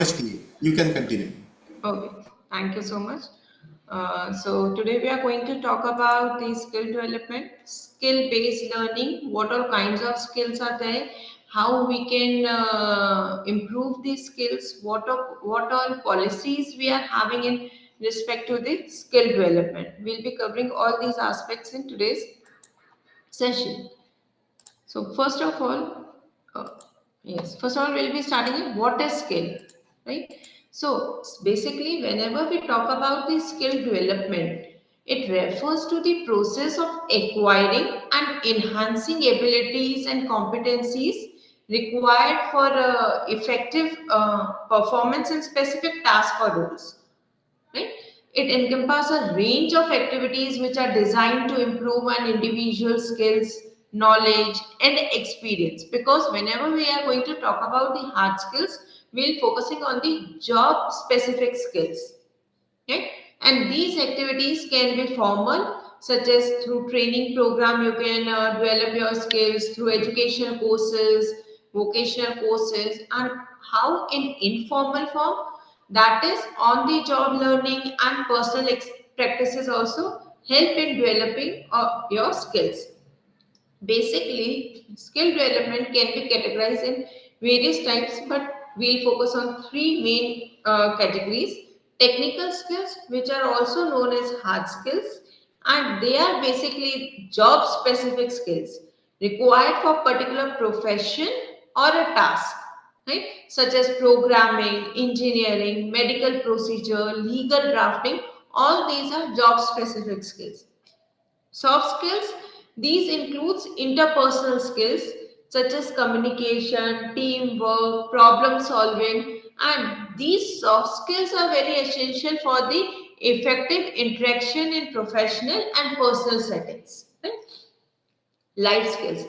You can continue. Okay, thank you so much. So today we are going to talk about the skill development, skill-based learning, what all kinds of skills are there, how we can improve these skills, what all policies we are having in respect to the skill development. We'll be covering all these aspects in today's session. So first of all, uh, yes, first of all, we'll be starting with what is skill, right? So basically, whenever we talk about the skill development, it refers to the process of acquiring and enhancing abilities and competencies required for effective performance in specific tasks or roles, right? It encompasses a range of activities which are designed to improve an individual's skills, knowledge, and experience. Because whenever we are going to talk about the hard skills, we'll focusing on the job specific skills. Okay? And these activities can be formal, such as through training program, you can develop your skills through educational courses, vocational courses, and how in informal form, that is on the job learning and personal practices also help in developing your skills. Basically, skill development can be categorized in various types, but we'll focus on three main categories. Technical skills, which are also known as hard skills, and they are basically job specific skills required for particular profession or a task, right? Such as programming, engineering, medical procedure, legal drafting, all these are job specific skills. Soft skills, these includes interpersonal skills such as communication, teamwork, problem solving, and these soft skills are very essential for the effective interaction in professional and personal settings. Right? Life skills.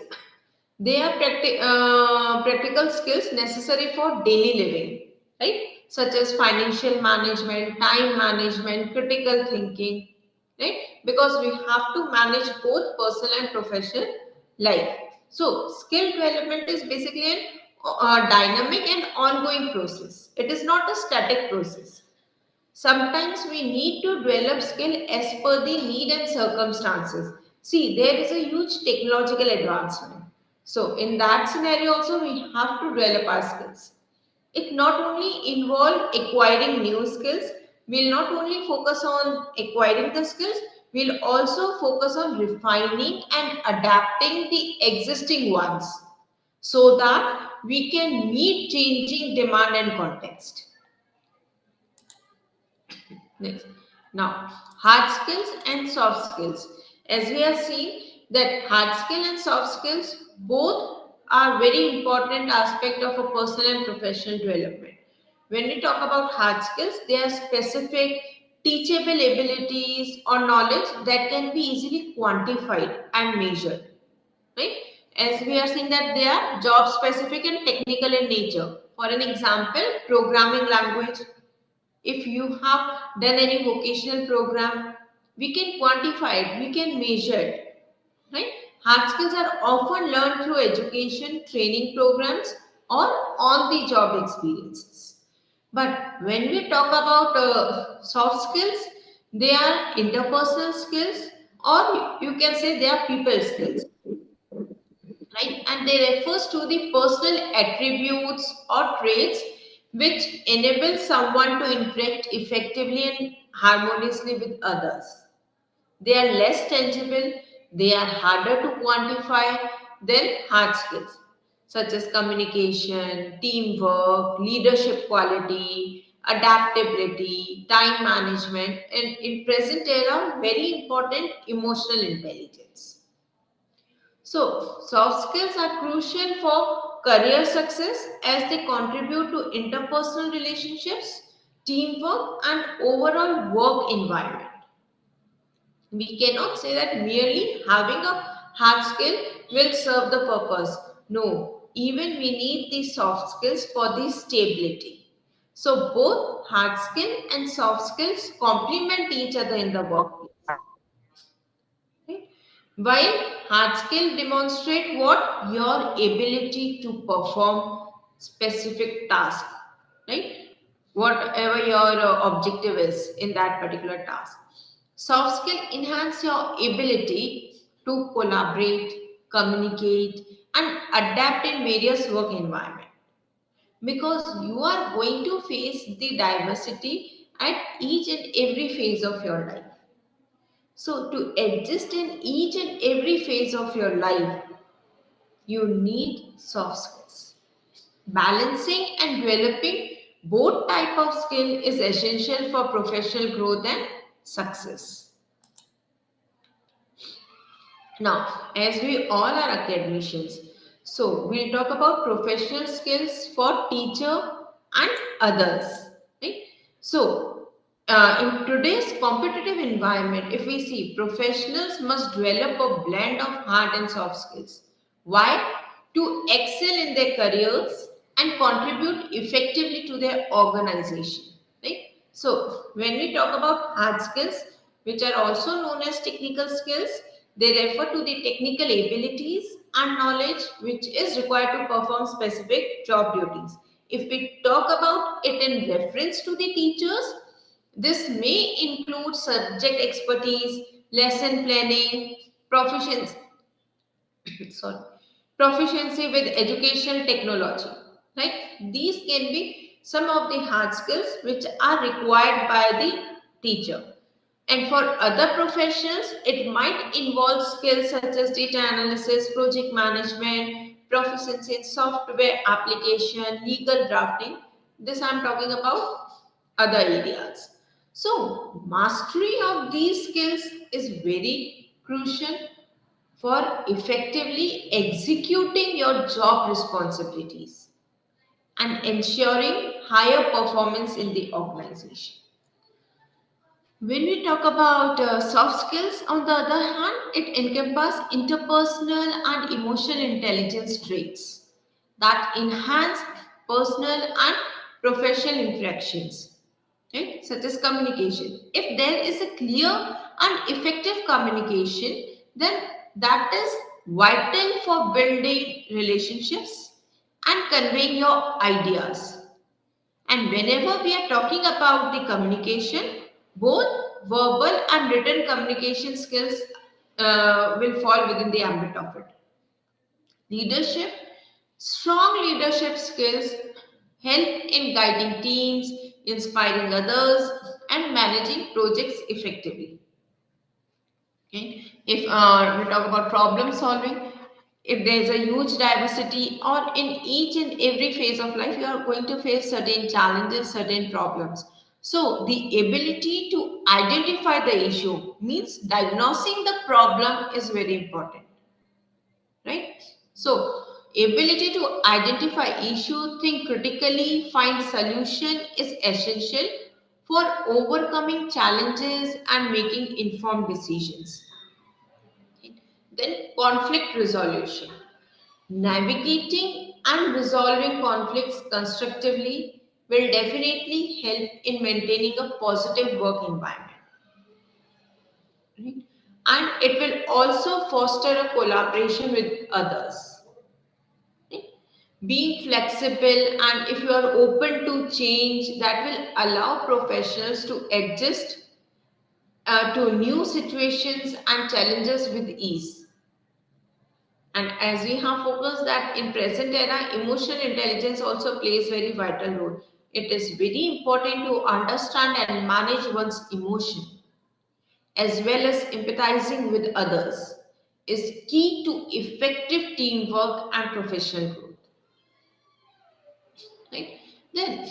They are practical skills necessary for daily living, right? Such as financial management, time management, critical thinking, right? Because we have to manage both personal and professional life. So, skill development is basically a dynamic and ongoing process. It is not a static process. Sometimes we need to develop skill as per the need and circumstances. See, there is a huge technological advancement. So, in that scenario also, we have to develop our skills. It not only involve acquiring new skills, we'll not only focus on acquiring the skills, we'll also focus on refining and adapting the existing ones so that we can meet changing demand and context. Next. Now, hard skills and soft skills. As we have seen that hard skill and soft skills both are very important aspect of a personal and professional development. When we talk about hard skills, they are specific teachable abilities or knowledge that can be easily quantified and measured. Right? As we are seeing that they are job specific and technical in nature. For an example, programming language, if you have done any vocational program, we can quantify it, we can measure it, right? Hard skills are often learned through education, training programs, or on the job experiences. But when we talk about soft skills, they are interpersonal skills, or you can say they are people skills, right? And they refers to the personal attributes or traits which enable someone to interact effectively and harmoniously with others. They are less tangible, they are harder to quantify than hard skills, such as communication, teamwork, leadership quality, adaptability, time management, and in present era, very important emotional intelligence. So, soft skills are crucial for career success as they contribute to interpersonal relationships, teamwork, and overall work environment. We cannot say that merely having a hard skill will serve the purpose. No, even we need these soft skills for the stability. So, both hard skill and soft skills complement each other in the workplace. Okay. While hard skill demonstrate what your ability to perform specific task, right? whatever your objective is in that particular task. Soft skill enhance your ability to collaborate, communicate, and adapt in various work environment, because you are going to face the diversity at each and every phase of your life. So to adjust in each and every phase of your life, you need soft skills. Balancing and developing both type of skill is essential for professional growth and success. Now, as we all are academicians, so we'll talk about professional skills for teacher and others. Right? So, in today's competitive environment, if we see, professionals must develop a blend of hard and soft skills. Why? To excel in their careers and contribute effectively to their organization. Right? So, when we talk about hard skills, which are also known as technical skills, they refer to the technical abilities and knowledge which is required to perform specific job duties. If we talk about it in reference to the teachers, this may include subject expertise, lesson planning, proficiency, sorry, proficiency with educational technology. Right? These can be some of the hard skills which are required by the teacher. And for other professions, it might involve skills such as data analysis, project management, proficiency in software application, legal drafting. This I am talking about other areas. So, mastery of these skills is very crucial for effectively executing your job responsibilities and ensuring higher performance in the organization. When we talk about soft skills, on the other hand, it encompasses interpersonal and emotional intelligence traits that enhance personal and professional interactions, right? Such as communication. If there is a clear and effective communication, then that is vital for building relationships and conveying your ideas. And whenever we are talking about the communication, both verbal and written communication skills will fall within the ambit of it. Leadership, strong leadership skills help in guiding teams, inspiring others, and managing projects effectively. Okay. If we talk about problem solving, if there is a huge diversity or in each and every phase of life, you are going to face certain challenges, certain problems. So the ability to identify the issue means diagnosing the problem is very important, right? So ability to identify issue, think critically, find solution is essential for overcoming challenges and making informed decisions. Then conflict resolution. Navigating and resolving conflicts constructively will definitely help in maintaining a positive work environment. Right? And it will also foster a collaboration with others. Right? Being flexible, and if you are open to change, that will allow professionals to adjust to new situations and challenges with ease. And as we have focused that in present era, emotional intelligence also plays very vital role. It is very important to understand and manage one's emotion as well as empathizing with others is key to effective teamwork and professional growth. Right? Then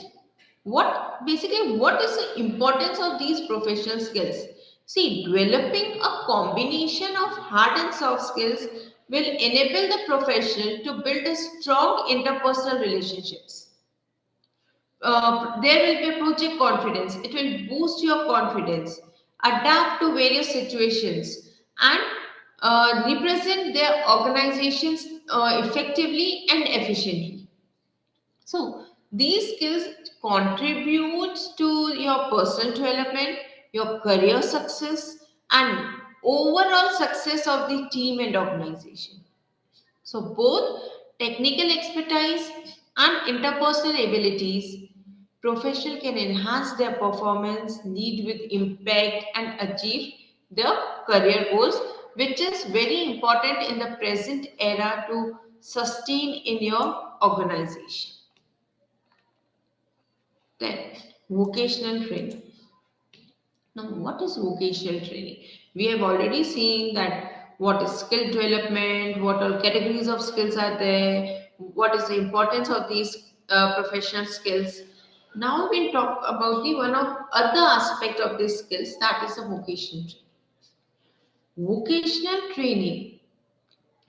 what is the importance of these professional skills? See, developing a combination of hard and soft skills will enable the professional to build a strong interpersonal relationships. There will be project confidence. It will boost your confidence, adapt to various situations, and represent their organizations effectively and efficiently. So these skills contribute to your personal development, your career success, and overall success of the team and organization. So both technical expertise and interpersonal abilities professional can enhance their performance, lead with impact, and achieve their career goals, which is very important in the present era to sustain in your organization. Then, vocational training. Now, what is vocational training? We have already seen that what is skill development, what all categories of skills are there, what is the importance of these professional skills. Now we'll talk about the one of other aspect of these skills, that is the vocational training. Vocational training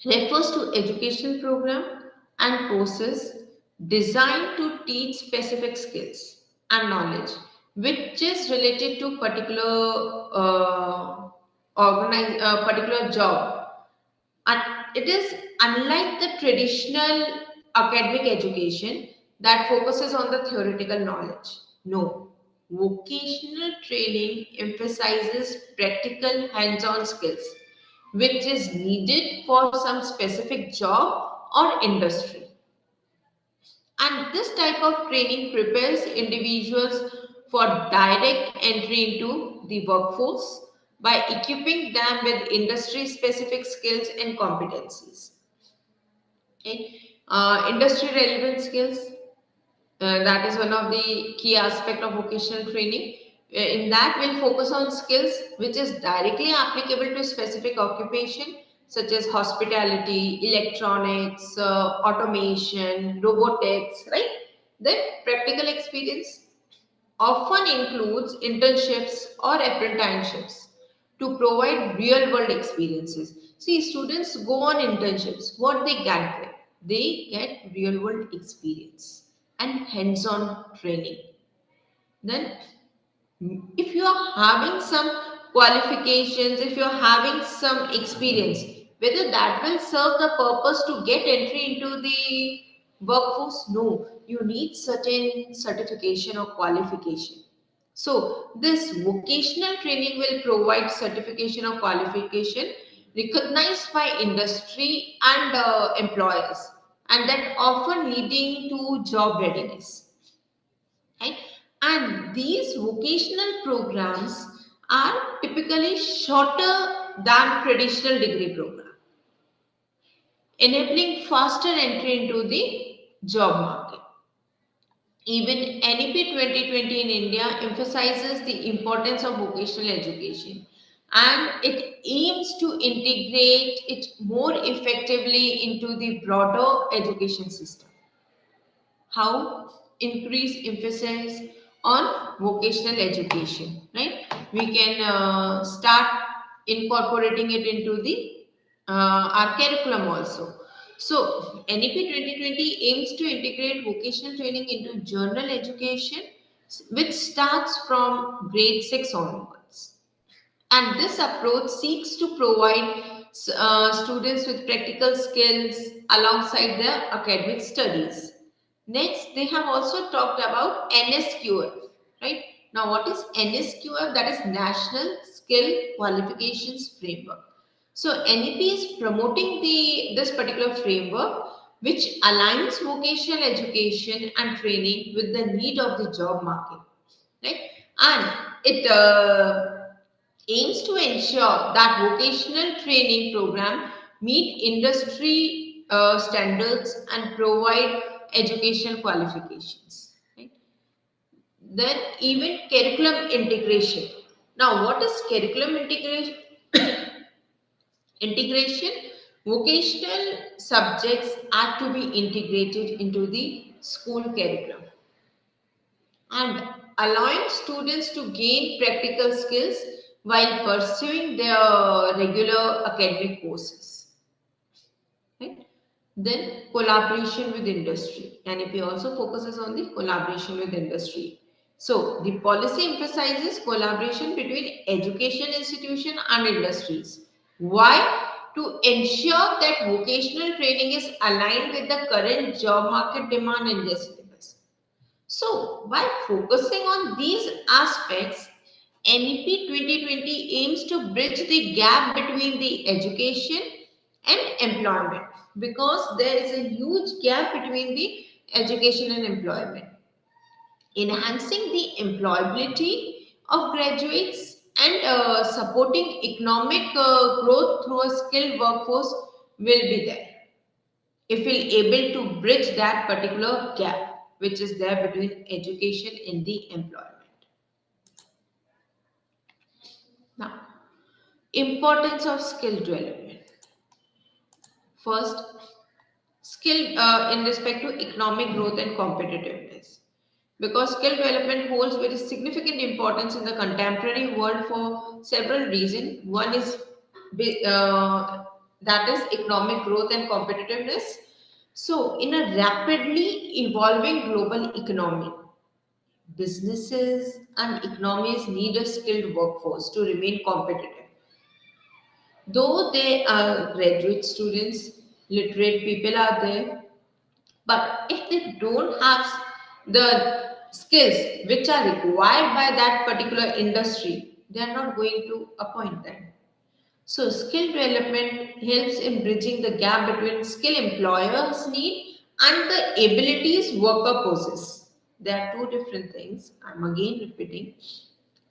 refers to educational program and courses designed to teach specific skills and knowledge which is related to particular job, and it is unlike the traditional academic education that focuses on the theoretical knowledge. No, vocational training emphasizes practical hands-on skills which is needed for some specific job or industry. And this type of training prepares individuals for direct entry into the workforce by equipping them with industry specific skills and competencies. Okay. Industry relevant skills, that is one of the key aspect of vocational training. In that, we'll focus on skills which is directly applicable to specific occupation such as hospitality, electronics, automation, robotics, right? Then practical experience often includes internships or apprenticeships to provide real world experiences. See, students go on internships. What they get there? They get real world experience and hands on training. Then, if you are having some qualifications, if you are having some experience, whether that will serve the purpose to get entry into the workforce, no, you need certain certification or qualification. So this vocational training will provide certification or qualification recognized by industry and employers, and that often leading to job readiness. Right? And these vocational programs are typically shorter than traditional degree program, enabling faster entry into the job market. Even NEP 2020 in India emphasizes the importance of vocational education, and it aims to integrate it more effectively into the broader education system. How? Increase emphasis on vocational education, right? We can start incorporating it into the our curriculum also. So NEP 2020 aims to integrate vocational training into general education, which starts from grade 6 onwards. And this approach seeks to provide students with practical skills alongside their academic studies. Next, they have also talked about NSQF, right? Now, what is NSQF? That is National Skill Qualifications Framework. So, NEP is promoting this particular framework which aligns vocational education and training with the need of the job market, right? And it aims to ensure that vocational training program meet industry standards and provide educational qualifications. Right? Then even curriculum integration. Now, what is curriculum integration? Integration, vocational subjects are to be integrated into the school curriculum and allowing students to gain practical skills while pursuing their regular academic courses. Right? Then collaboration with industry. NEP also focuses on the collaboration with industry. So the policy emphasizes collaboration between education institution and industries. Why? To ensure that vocational training is aligned with the current job market demand in their syllabus. So, by focusing on these aspects, NEP 2020 aims to bridge the gap between the education and employment, because there is a huge gap between the education and employment. enhancing the employability of graduates, and supporting economic growth through a skilled workforce will be there if we're able to bridge that particular gap which is there between education and the employment. Now, importance of skill development. First, skill in respect to economic growth and competitiveness. Because skill development holds very significant importance in the contemporary world for several reasons. One is that is economic growth and competitiveness. So, in a rapidly evolving global economy, businesses and economies need a skilled workforce to remain competitive. Though they are graduate students, literate people are there, but if they don't have the skills which are required by that particular industry, they are not going to appoint them. So, skill development helps in bridging the gap between skill employers need and the abilities worker possess. There are two different things. I'm again repeating.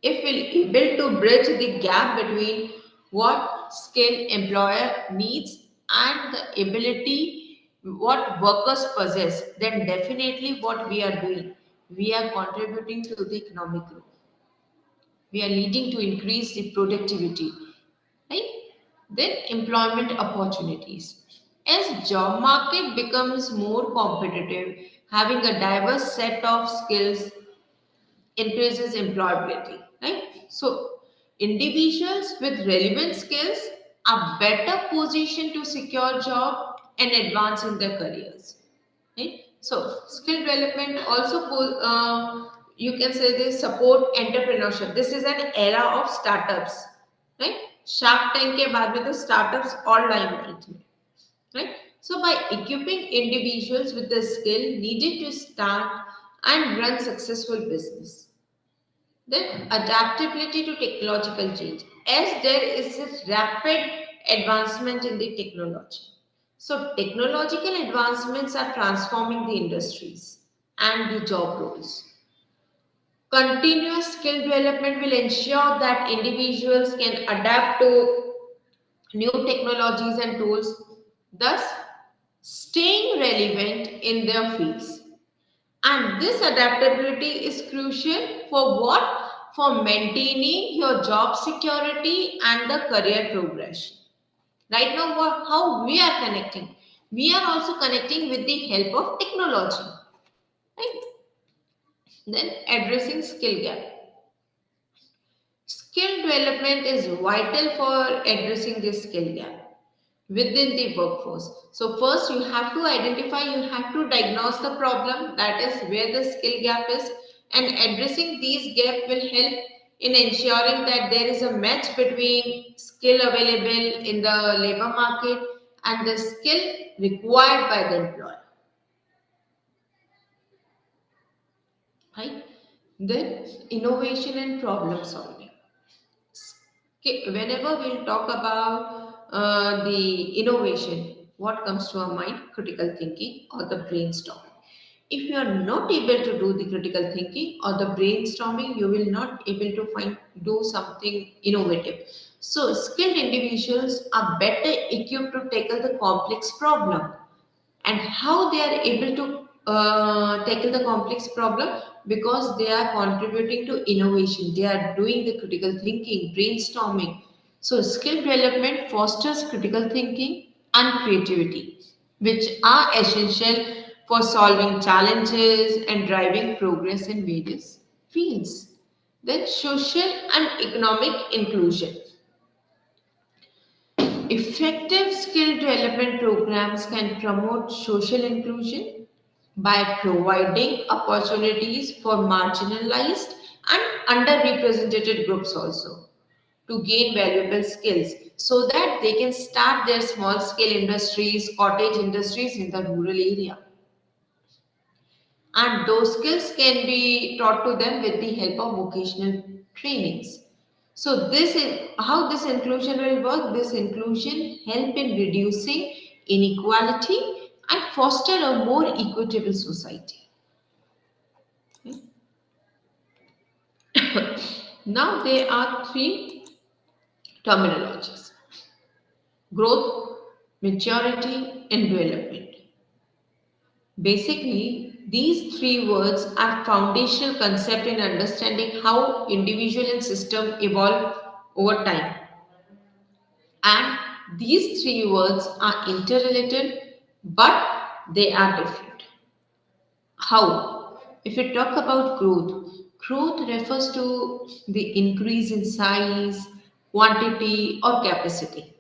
If we're able to bridge the gap between what skill employer needs and the ability what workers possess, then definitely what we are doing, we are contributing to the economic growth. We are leading to increase the productivity, right? Then employment opportunities. As job market becomes more competitive, having a diverse set of skills increases employability, right? So individuals with relevant skills are better positioned to secure job and advance in their careers, right? So skill development also you can say they support entrepreneurship. This is an era of startups, right? Shark Tank के बाद में तो startups all limelight में, right? So by equipping individuals with the skill needed to start and run successful business. Then adaptability to technological change. As there is this rapid advancement in the technology. So technological advancements are transforming the industries and the job roles. Continuous skill development will ensure that individuals can adapt to new technologies and tools, thus staying relevant in their fields. And this adaptability is crucial for what? For maintaining your job security and the career progression. Right now, how we are connecting? We are also connecting with the help of technology. Right? Then addressing skill gap. Skill development is vital for addressing this skill gap within the workforce. So first you have to identify, you have to diagnose the problem, that is where the skill gap is, and addressing these gaps will help in ensuring that there is a match between skill available in the labor market and the skill required by the employer. Right? Then innovation and problem solving. Whenever we'll talk about the innovation, what comes to our mind? Critical thinking or the brainstorming. If you are not able to do the critical thinking or the brainstorming, you will not able to do something innovative. So skilled individuals are better equipped to tackle the complex problem. And how they are able to tackle the complex problem? Because they are contributing to innovation, they are doing the critical thinking, brainstorming. So skill development fosters critical thinking and creativity, which are essential for solving challenges and driving progress in various fields. Then social and economic inclusion. Effective skill development programs can promote social inclusion by providing opportunities for marginalized and underrepresented groups also to gain valuable skills so that they can start their small scale industries, cottage industries in the rural area. And those skills can be taught to them with the help of vocational trainings. So this is how this inclusion will work. This inclusion help in reducing inequality and foster a more equitable society. Okay. Now there are three terminologies: growth, maturity, and development. Basically, these three words are foundational concept in understanding how individual and system evolve over time. And these three words are interrelated, but they are different. How? If we talk about growth, growth refers to the increase in size, quantity, or capacity.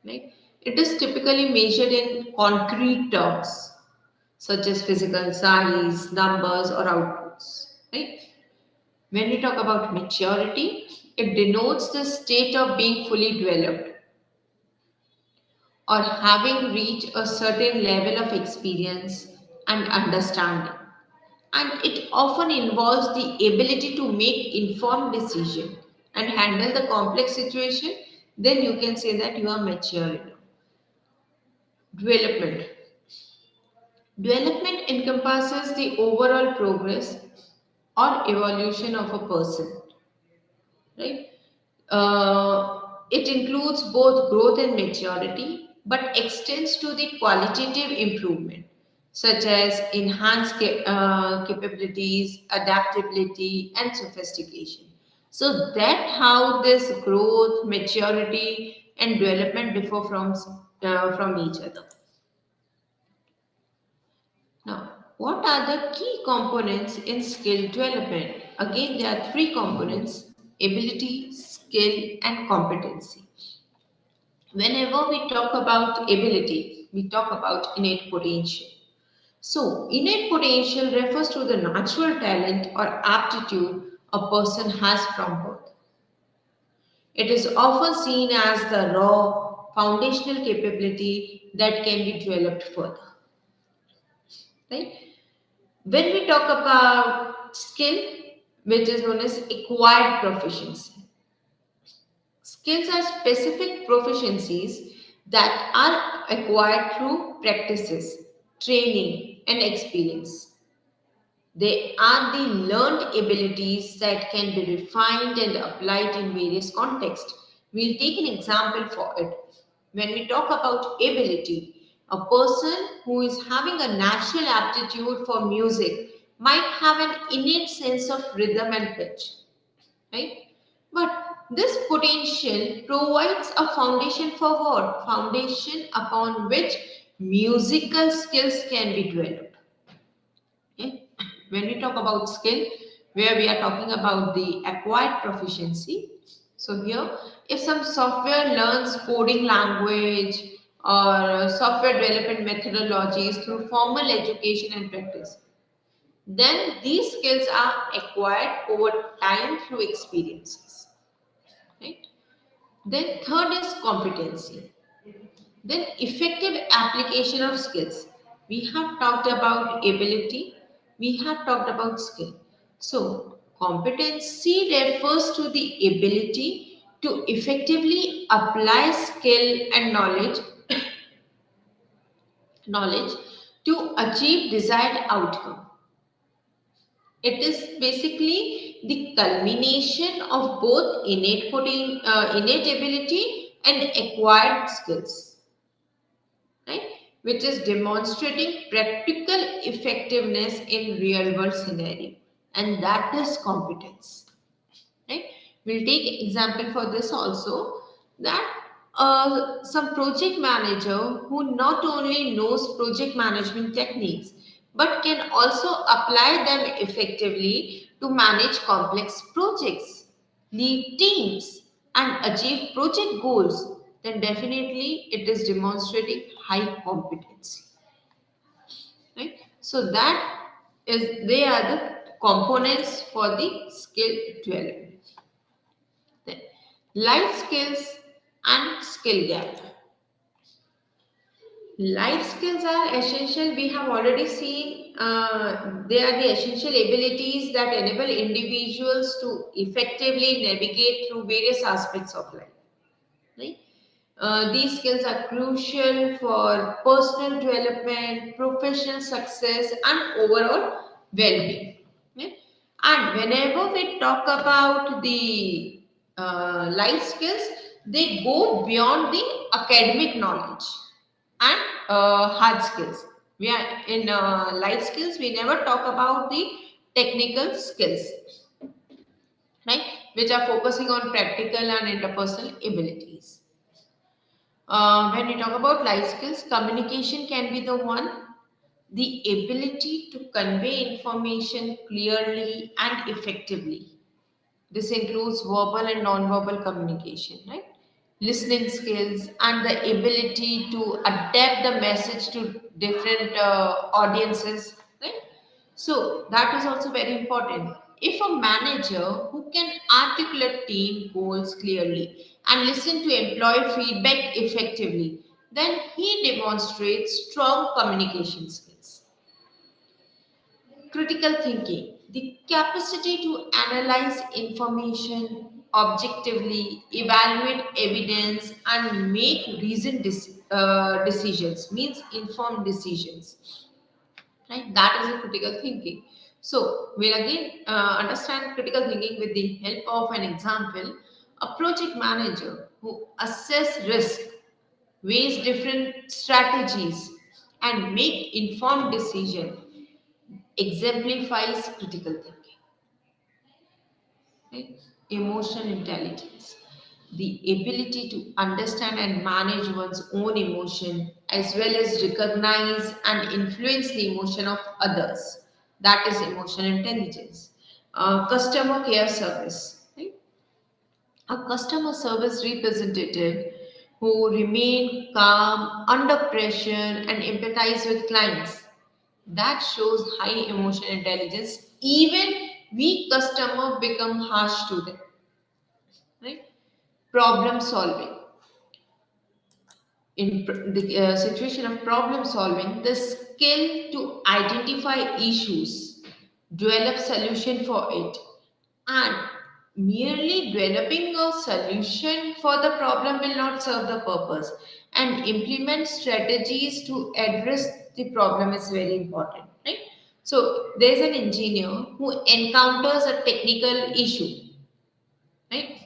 Right? It is typically measured in concrete terms, such as physical size, numbers, or outputs. Right? When we talk about maturity, it denotes the state of being fully developed or having reached a certain level of experience and understanding. And it often involves the ability to make informed decision and handle the complex situation. Then you can say that you are mature enough. Development. Development encompasses the overall progress or evolution of a person, right? It includes both growth and maturity, but extends to the qualitative improvement, such as enhanced capabilities, adaptability, and sophistication. So that how this growth, maturity, and development differ from each other. Now, what are the key components in skill development? Again, there are three components: ability, skill, and competency. Whenever we talk about ability, we talk about innate potential. So, innate potential refers to the natural talent or aptitude a person has from birth. It is often seen as the raw foundational capability that can be developed further. Right? When we talk about skill, which is known as acquired proficiency, skills are specific proficiencies that are acquired through practices, training, and experience. They are the learned abilities that can be refined and applied in various contexts. We'll take an example for it. When we talk about ability, a person who is having a natural aptitude for music might have an innate sense of rhythm and pitch, right? But this potential provides a foundation for what? Foundation upon which musical skills can be developed. Okay? When we talk about skill, where we are talking about the acquired proficiency. So here, if some software learns coding language or software development methodologies through formal education and practice, then these skills are acquired over time through experiences. Right? Then third is competency. Then effective application of skills. We have talked about ability, we have talked about skill. So competency refers to the ability to effectively apply skill and knowledge to achieve desired outcome. It is basically the culmination of both innate ability and acquired skills, right? Which is demonstrating practical effectiveness in real world scenario, and that is competence, right? We'll take example for this also, that some project manager who not only knows project management techniques but can also apply them effectively to manage complex projects, lead teams, and achieve project goals, then definitely it is demonstrating high competency, right? So that is, they are the components for the skill development. Then, life skills and skill gap. Life skills are essential. We have already seen they are the essential abilities that enable individuals to effectively navigate through various aspects of life. Right? These skills are crucial for personal development, professional success, and overall well-being. Yeah? And whenever we talk about the life skills, they go beyond the academic knowledge and hard skills. We are in life skills, we never talk about the technical skills, right? Which are focusing on practical and interpersonal abilities. When we talk about life skills, communication can be the one, the ability to convey information clearly and effectively. This includes verbal and non-verbal communication, right? Listening skills and the ability to adapt the message to different audiences, right? So that is also very important. If a manager who can articulate team goals clearly and listen to employee feedback effectively, then he demonstrates strong communication skills. Critical thinking, the capacity to analyze information objectively, evaluate evidence, and make reasoned decisions, means informed decisions. Right? That is a critical thinking. So we'll again understand critical thinking with the help of an example. A project manager who assess risk, weighs different strategies, and make informed decision exemplifies critical thinking. Right? Emotional intelligence, the ability to understand and manage one's own emotion as well as recognize and influence the emotion of others. That is emotional intelligence. Customer care service. Right? A customer service representative who remain calm under pressure and empathize with clients, that shows high emotional intelligence. Even weak customer become harsh to them, right? Problem solving, in the situation of problem solving, the skill to identify issues, develop solution for it, and merely developing a solution for the problem will not serve the purpose, and implement strategies to address the problem is very important, right? So there's an engineer who encounters a technical issue, right?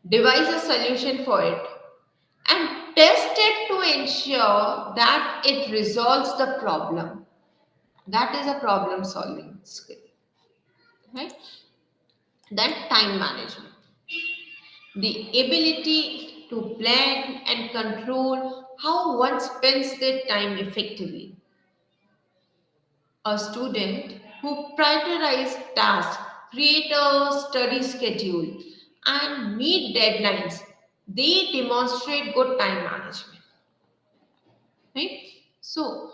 Devise a solution for it and test it to ensure that it resolves the problem. That is a problem solving skill, right? Then time management, the ability to plan and control how one spends their time effectively. A student who prioritizes tasks, create a study schedule, and meet deadlines, they demonstrate good time management. Right? So,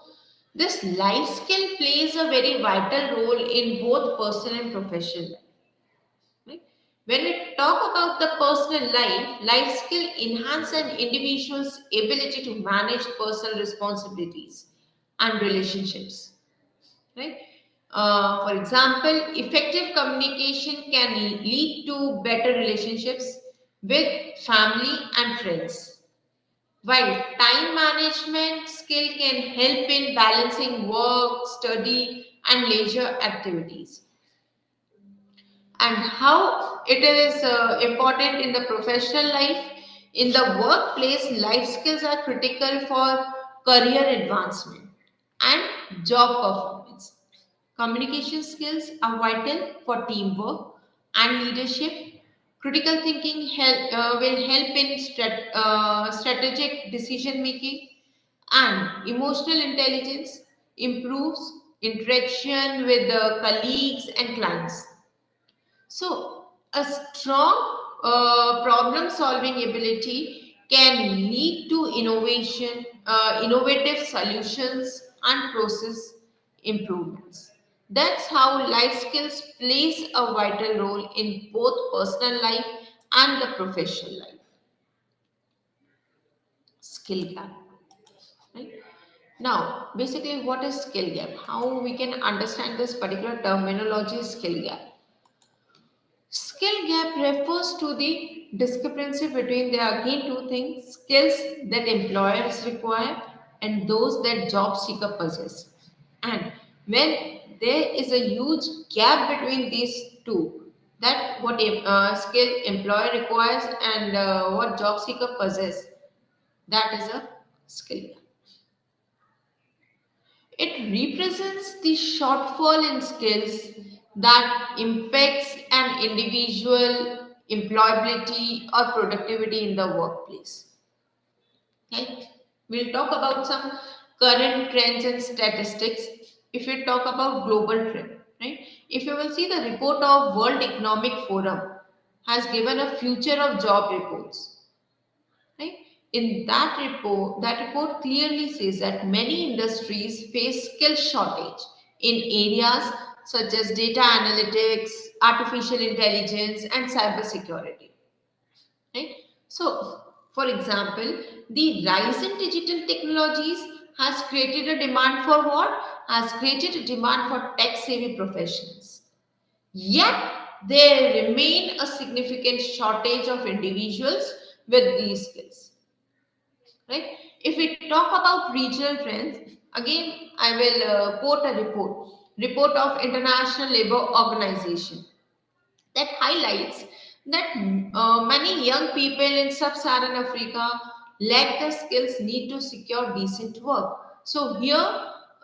this life skill plays a very vital role in both personal and professional life. Right? When we talk about the personal life, life skill enhance an individual's ability to manage personal responsibilities and relationships. Right? For example, effective communication can lead to better relationships with family and friends, while time management skill can help in balancing work, study, and leisure activities. And how it is important in the professional life, in the workplace, life skills are critical for career advancement and job performance. Communication skills are vital for teamwork and leadership. Critical thinking will help in strategic decision making, and emotional intelligence improves interaction with the colleagues and clients. So, a strong problem solving ability can lead to innovation, innovative solutions, and process improvements. That's how life skills plays a vital role in both personal life and the professional life. Skill gap. Right? Now, basically, what is skill gap? How we can understand this particular terminology, skill gap? Skill gap refers to the discrepancy between, there are again two things, skills that employers require and those that job seeker possess. And when there is a huge gap between these two, that what skill employer requires and what job seeker possess. That is a skill gap. It represents the shortfall in skills that impacts an individual employability or productivity in the workplace. Okay? We'll talk about some current trends and statistics. If we talk about global trend, right? If you will see the report of World Economic Forum has given a future of job reports. Right? In that report clearly says that many industries face skill shortage in areas such as data analytics, artificial intelligence, and cybersecurity. Right? So, for example, the rise in digital technologies has created a demand for what? Has created a demand for tech-savvy professions. Yet, there remain a significant shortage of individuals with these skills. Right? If we talk about regional trends, again, I will quote a report of International Labour Organization that highlights that many young people in sub-Saharan Africa lack the skills need to secure decent work. So here,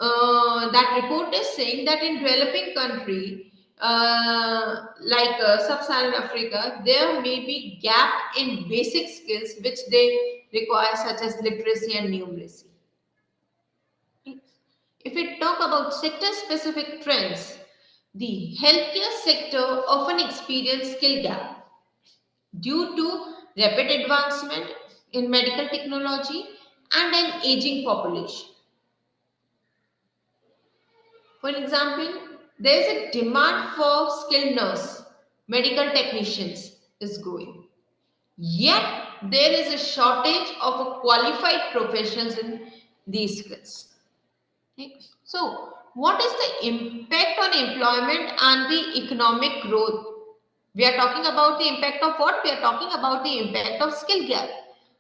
that report is saying that in developing country like sub-Saharan Africa, there may be gap in basic skills which they require, such as literacy and numeracy. If we talk about sector-specific trends, the healthcare sector often experiences skill gap due to rapid advancement in medical technology and an aging population. For example, there is a demand for skilled nurse, medical technicians is growing. Yet, there is a shortage of qualified professionals in these skills. Okay. So, what is the impact on employment and the economic growth? We are talking about the impact of what? We are talking about the impact of skill gap.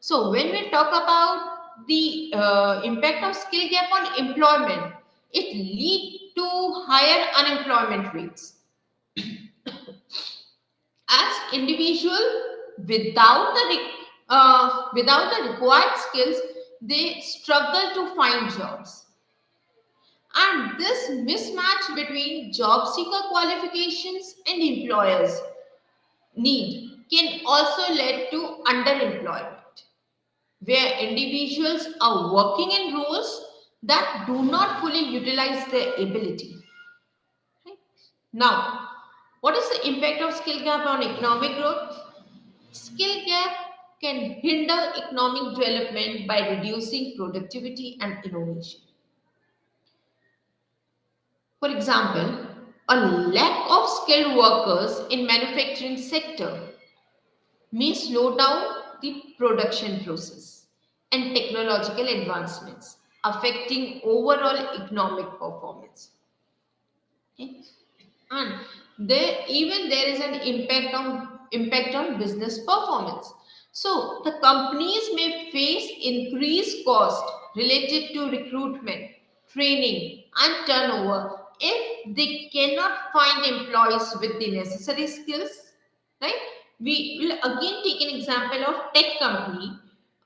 So, when we talk about the impact of skill gap on employment, it leads to higher unemployment rates. As individual without the required skills, they struggle to find jobs. And this mismatch between job seeker qualifications and employers' need can also lead to underemployment, where individuals are working in roles that do not fully utilize their ability. Okay. Now, what is the impact of skill gap on economic growth? Skill gap can hinder economic development by reducing productivity and innovation. For example, a lack of skilled workers in manufacturing sector may slow down the production process and technological advancements, affecting overall economic performance. Okay. And there is an impact on business performance. So the companies may face increased cost related to recruitment, training, and turnover if they cannot find employees with the necessary skills. Right? We will again take an example of tech company.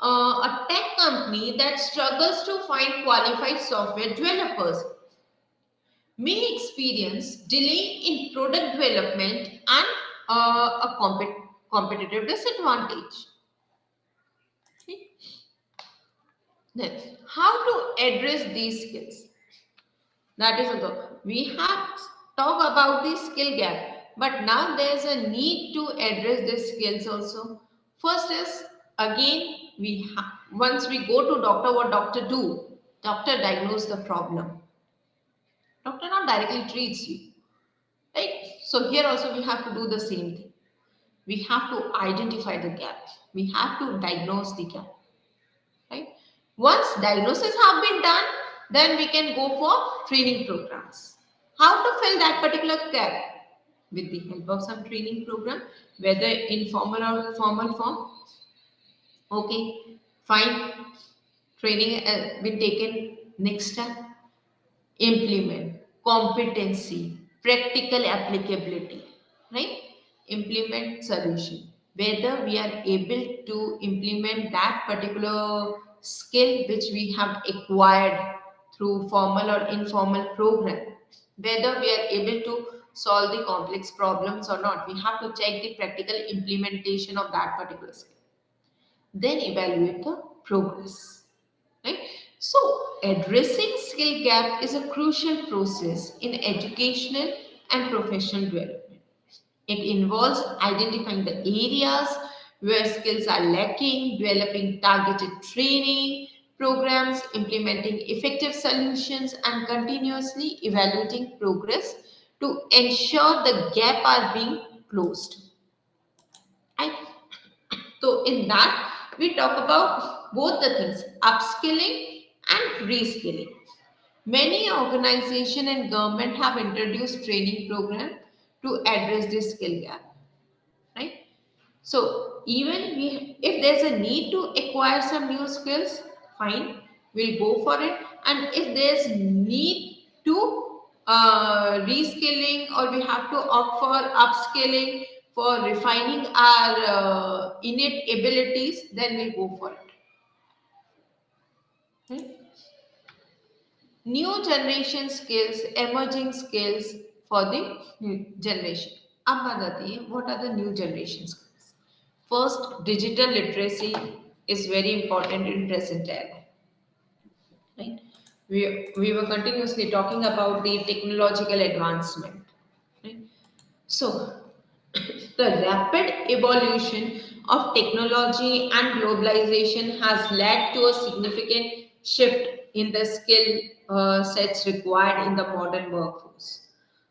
A tech company that struggles to find qualified software developers may experience delay in product development and competitive disadvantage. Okay. Then, how to address these skills? That is the we have talked about the skill gap, but now there is a need to address these skills also. First is again once we go to doctor, what doctor do? Doctor diagnose the problem. Doctor not directly treats you. Right? So here also we have to do the same thing. We have to identify the gap. We have to diagnose the gap. Right? Once diagnosis have been done, then we can go for training programs. How to fill that particular gap? With the help of some training program, whether in formal or formal form. Okay, fine. Training been taken. Next step, implement competency, practical applicability. right? Implement solution. Whether we are able to implement that particular skill which we have acquired through formal or informal program, whether we are able to solve the complex problems or not, we have to check the practical implementation of that particular skill. Then evaluate the progress, right? So addressing skill gap is a crucial process in educational and professional development. It involves identifying the areas where skills are lacking, developing targeted training programs, implementing effective solutions, and continuously evaluating progress to ensure the gap are being closed. Right? So in that, we talk about both the things, upskilling and reskilling. Many organizations and government have introduced training program to address this skill gap, right? So even if there's a need to acquire some new skills, fine, we'll go for it. And if there's need to reskilling, or we have to opt for upskilling for refining our innate abilities, then we'll go for it. Hmm? New generation skills, emerging skills for the new generation. अब बात आती है, what are the new generation skills? First, digital literacy is very important in present era, right? We were continuously talking about the technological advancement, right? So, the rapid evolution of technology and globalization has led to a significant shift in the skill sets required in the modern workforce.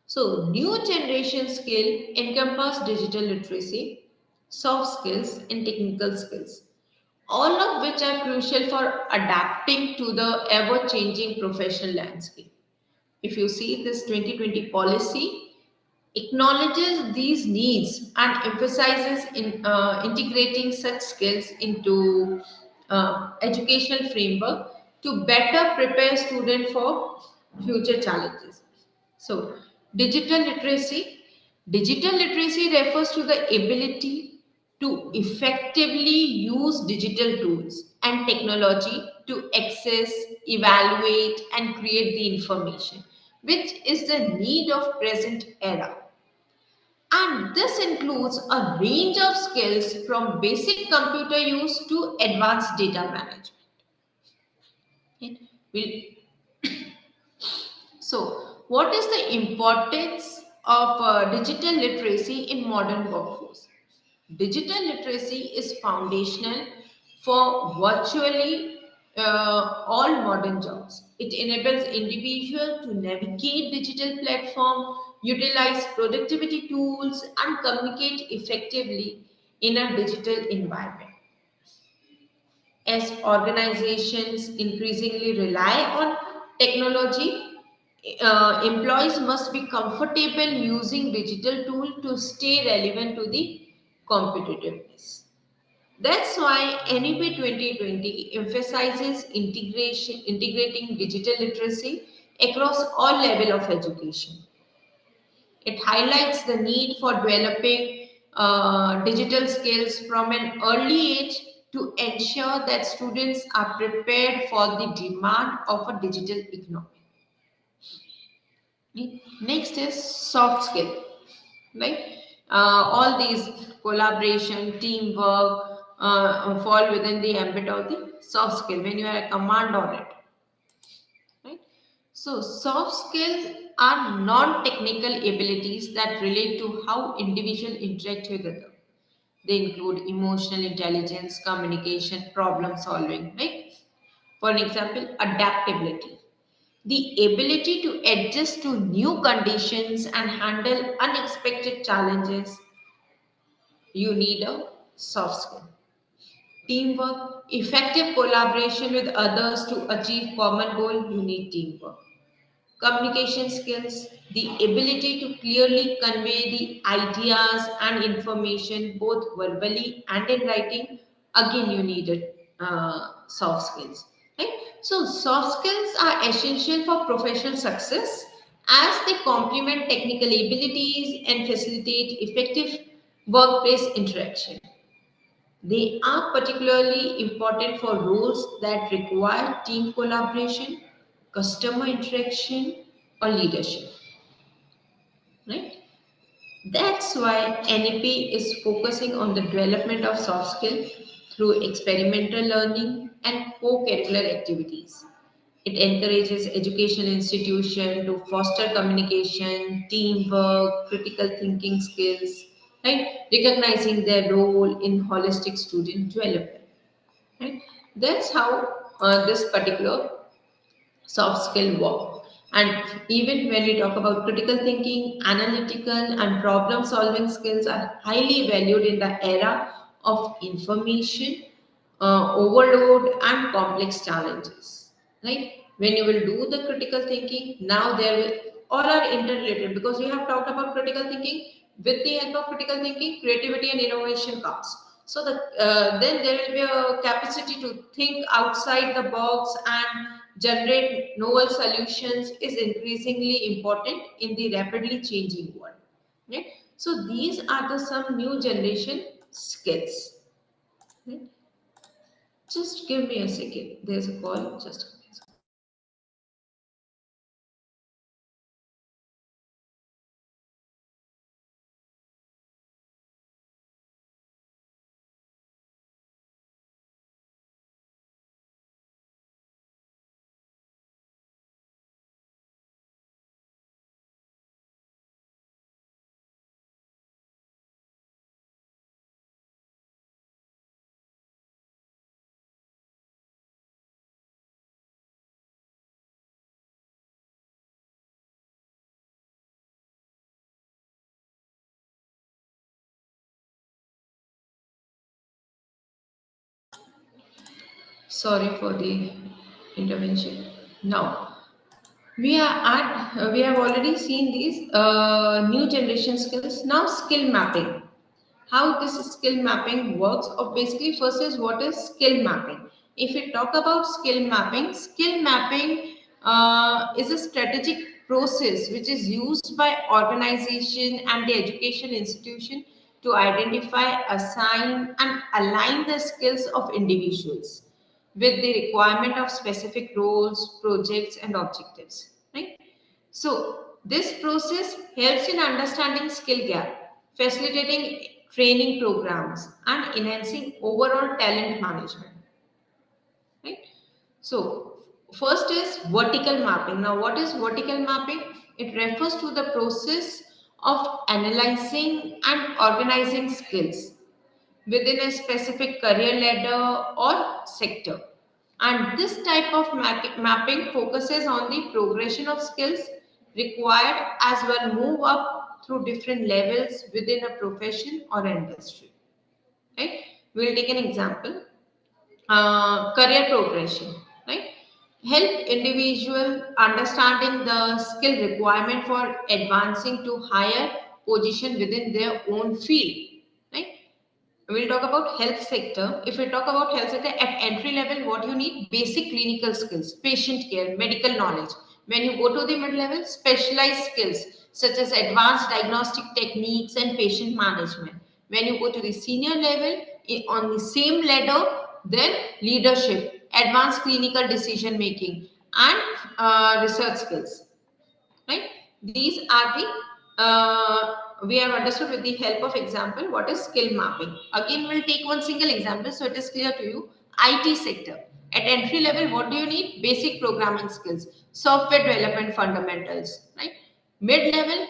So, new generation skill encompass digital literacy, soft skills, and technical skills, all of which are crucial for adapting to the ever changing professional landscape. If you see this 2020 policy, acknowledges these needs and emphasizes in integrating such skills into educational framework to better prepare students for future challenges. So, digital literacy. Digital literacy refers to the ability to effectively use digital tools and technology to access, evaluate, and create the information, which is the need of present era. And this includes a range of skills from basic computer use to advanced data management. Okay. So, what is the importance of digital literacy in modern workforce? Digital literacy is foundational for virtually all modern jobs. It enables individuals to navigate digital platform, utilize productivity tools, and communicate effectively in a digital environment. As organizations increasingly rely on technology, employees must be comfortable using digital tools to stay relevant to the competitiveness. That's why NEP 2020 emphasizes integrating digital literacy across all levels of education. It highlights the need for developing digital skills from an early age to ensure that students are prepared for the demand of a digital economy. Next is soft skill, right? All these collaboration, teamwork fall within the ambit of the soft skill when you have a command on it, right? So, soft skills are non-technical abilities that relate to how individuals interact with others. They include emotional intelligence, communication, problem solving, right? For an example, adaptability, the ability to adjust to new conditions and handle unexpected challenges. You need a soft skill. Teamwork, effective collaboration with others to achieve common goal, you need teamwork. Communication skills, the ability to clearly convey the ideas and information both verbally and in writing, again you need soft skills, right? So soft skills are essential for professional success as they complement technical abilities and facilitate effective workplace interaction. They are particularly important for roles that require team collaboration, customer interaction, or leadership. Right? That's why NEP is focusing on the development of soft skills through experimental learning and co-curricular activities. It encourages educational institutions to foster communication, teamwork, critical thinking skills, right? Recognizing their role in holistic student development. Right? That's how this particular soft skill work. And even when we talk about critical thinking, analytical, and problem solving skills are highly valued in the era of information overload and complex challenges. Right? When you will do the critical thinking, now there will all are interrelated because we have talked about critical thinking. With the help of critical thinking, creativity and innovation comes. So then there will be a capacity to think outside the box and generate novel solutions is increasingly important in the rapidly changing world. Right? So these are the some new generation skills. Right? Just give me a second. There's a call. Just give me a second. Sorry for the intervention. Now we have already seen these new generation skills. Now skill mapping. How this skill mapping works, or basically first is what is skill mapping. If we talk about skill mapping is a strategic process which is used by organization and the education institution to identify, assign and align the skills of individuals with the requirement of specific roles, projects and objectives, right? So this process helps in understanding skill gap, facilitating training programs, and enhancing overall talent management. Right? So first is vertical mapping. Now, what is vertical mapping? It refers to the process of analyzing and organizing skills within a specific career ladder or sector. And this type of mapping focuses on the progression of skills required as one move up through different levels within a profession or industry. Right? We'll take an example. Career progression. Right? Help individual understanding the skill requirement for advancing to higher position within their own field. Right? We'll talk about health sector. If we talk about health sector at entry level, what you need? Basic clinical skills, patient care, medical knowledge. When you go to the mid level, specialized skills such as advanced diagnostic techniques and patient management. When you go to the senior level, on the same ladder, then leadership, advanced clinical decision making, and research skills. Right? These are the we have understood with the help of example what is skill mapping. Again, we'll take one single example so it is clear to you. IT sector. At entry level, what do you need? Basic programming skills, software development fundamentals. Right? Mid level,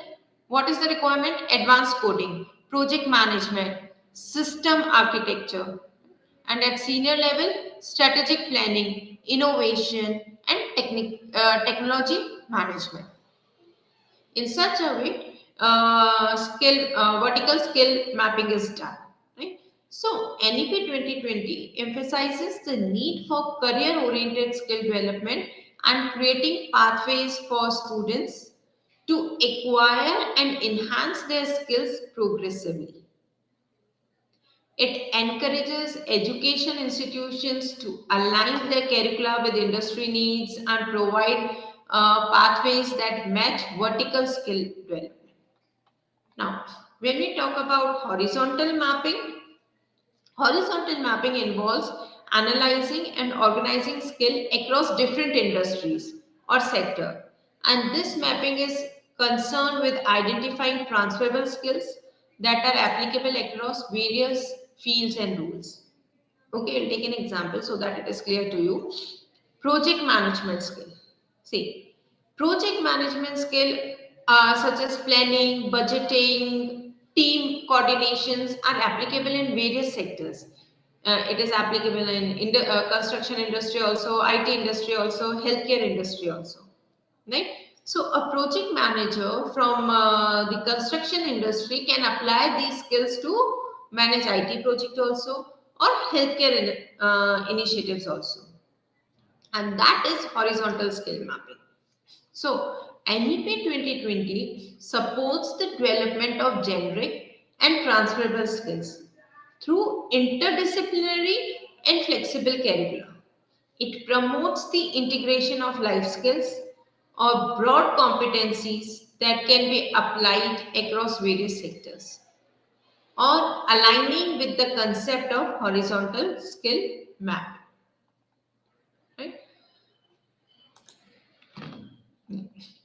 what is the requirement? Advanced coding, project management, system architecture. And at senior level, strategic planning, innovation, and technology management. In such a way, vertical skill mapping is done. Right? So, NEP 2020 emphasizes the need for career-oriented skill development and creating pathways for students to acquire and enhance their skills progressively. It encourages education institutions to align their curricula with industry needs and provide pathways that match vertical skill development. Now, when we talk about horizontal mapping involves analyzing and organizing skill across different industries or sector. And this mapping is concerned with identifying transferable skills that are applicable across various fields and roles. Okay, I'll take an example so that it is clear to you. Project management skill. See, project management skill such as planning, budgeting, team coordinations are applicable in various sectors. It is applicable in construction industry also, IT industry also, healthcare industry also. Right? So a project manager from the construction industry can apply these skills to manage IT project also or healthcare initiatives also. And that is horizontal skill mapping. So NEP 2020 supports the development of generic and transferable skills through interdisciplinary and flexible curricula. It promotes the integration of life skills or broad competencies that can be applied across various sectors or aligning with the concept of horizontal skill map. Right?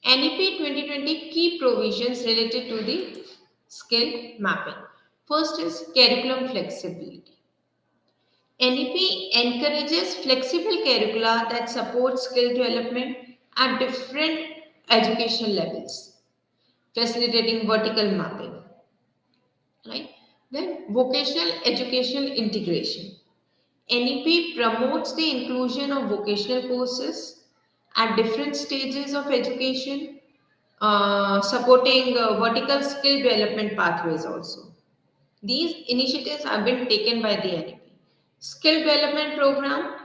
NEP 2020 key provisions related to the skill mapping. First is curriculum flexibility. NEP encourages flexible curricula that support skill development at different education levels, facilitating vertical mapping. Right? Then vocational educational integration. NEP promotes the inclusion of vocational courses at different stages of education, supporting vertical skill development pathways also. These initiatives have been taken by the NEP. Skill development program.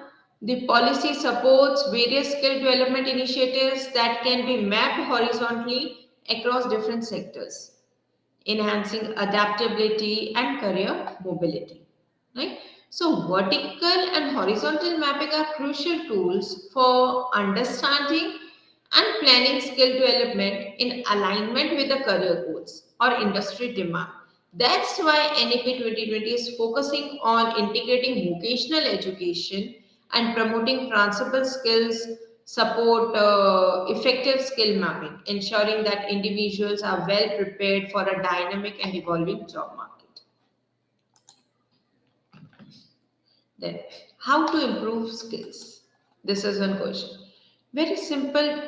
The policy supports various skill development initiatives that can be mapped horizontally across different sectors, enhancing adaptability and career mobility. Right? So, vertical and horizontal mapping are crucial tools for understanding and planning skill development in alignment with the career goals or industry demand. That's why NEP 2020 is focusing on integrating vocational education and promoting transferable skills, support effective skill mapping, ensuring that individuals are well prepared for a dynamic and evolving job market. Then, how to improve skills? This is one question. Very simple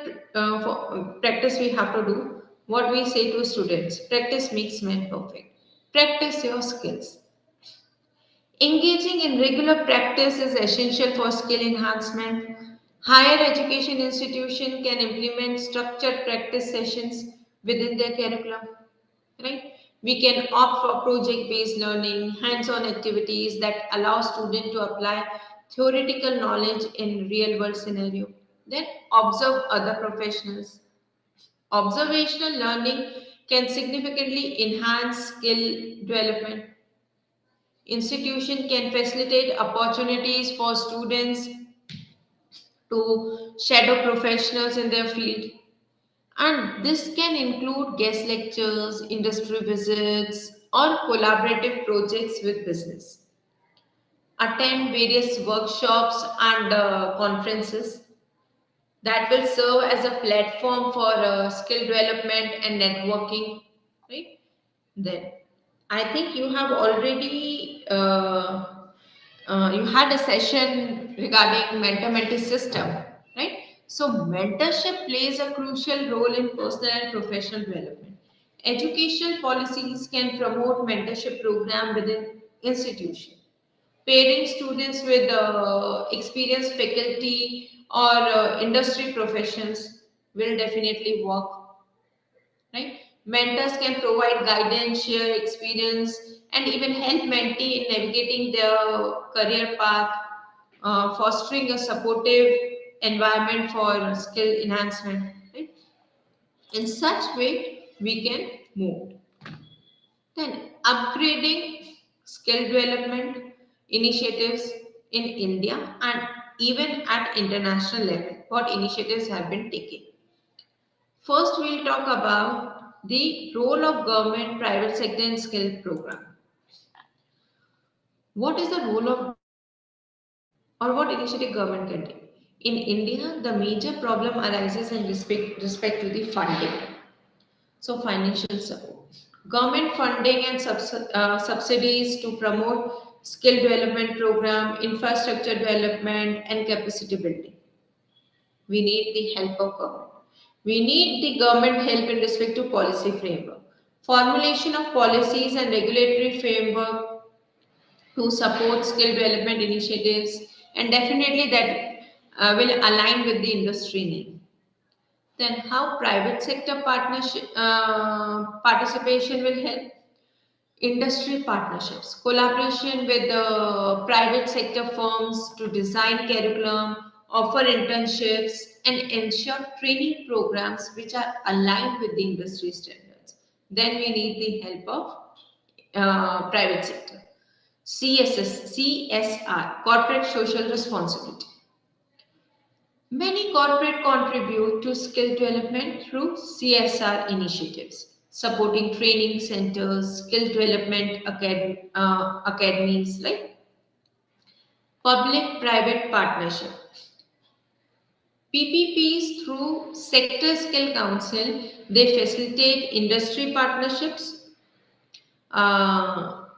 practice we have to do. What we say to students: practice makes man perfect. Practice your skills. Engaging in regular practice is essential for skill enhancement. Higher education institution can implement structured practice sessions within their curriculum. Right? We can opt for project-based learning, hands-on activities that allow students to apply theoretical knowledge in real-world scenario. Then observe other professionals. Observational learning can significantly enhance skill development. Institution can facilitate opportunities for students to shadow professionals in their field. And this can include guest lectures, industry visits, or collaborative projects with business. Attend various workshops and conferences that will serve as a platform for skill development and networking. Right? Then, I think you have already you had a session regarding mentor-mentee system, right? So mentorship plays a crucial role in personal and professional development. Educational policies can promote mentorship program within institution. Pairing students with experienced faculty or industry professions will definitely work, right? Mentors can provide guidance, share experience, and even help mentee in navigating their career path, fostering a supportive environment for skill enhancement. Right? In such way, we can move. Then, upgrading skill development initiatives in India and even at international level. What initiatives have been taken? First, we'll talk about the role of government, private sector and skill program. What is the role of or what initiative government can take? In India, the major problem arises in respect to the funding. So financial support. Government funding and subsidies to promote skill development program, infrastructure development and capacity building. We need the help of government. We need the government help in respect to policy framework. Formulation of policies and regulatory framework to support skill development initiatives, and definitely that will align with the industry need. Then how private sector participation will help? Industry partnerships, collaboration with the private sector firms to design curriculum, offer internships, and ensure training programs which are aligned with the industry standards. Then we need the help of private sector. CSR, corporate social responsibility. Many corporate contribute to skill development through CSR initiatives, supporting training centers, skill development academies, like public-private partnership. PPPs through Sector Skill Council, they facilitate industry partnerships,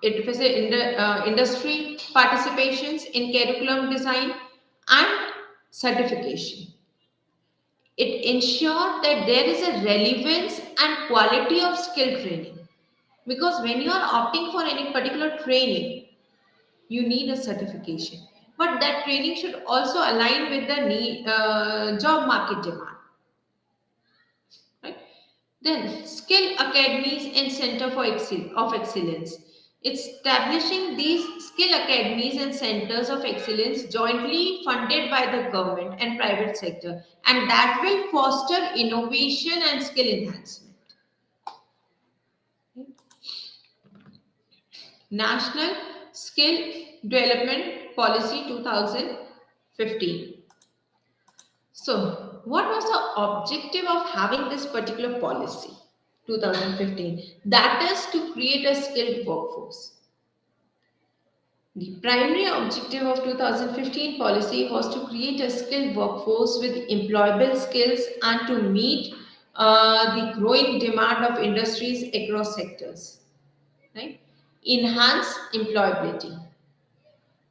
industry participations in curriculum design and certification. It ensures that there is a relevance and quality of skill training. Because when you are opting for any particular training, you need a certification. But that training should also align with the job market demand. Right? Then, skill academies and center of excellence. Establishing these skill academies and centers of excellence jointly funded by the government and private sector, and that will foster innovation and skill enhancement. National Skill Development Policy 2015. So, what was the objective of having this particular policy 2015? That is to create a skilled workforce. The primary objective of 2015 policy was to create a skilled workforce with employable skills and to meet the growing demand of industries across sectors. Right? Enhance employability.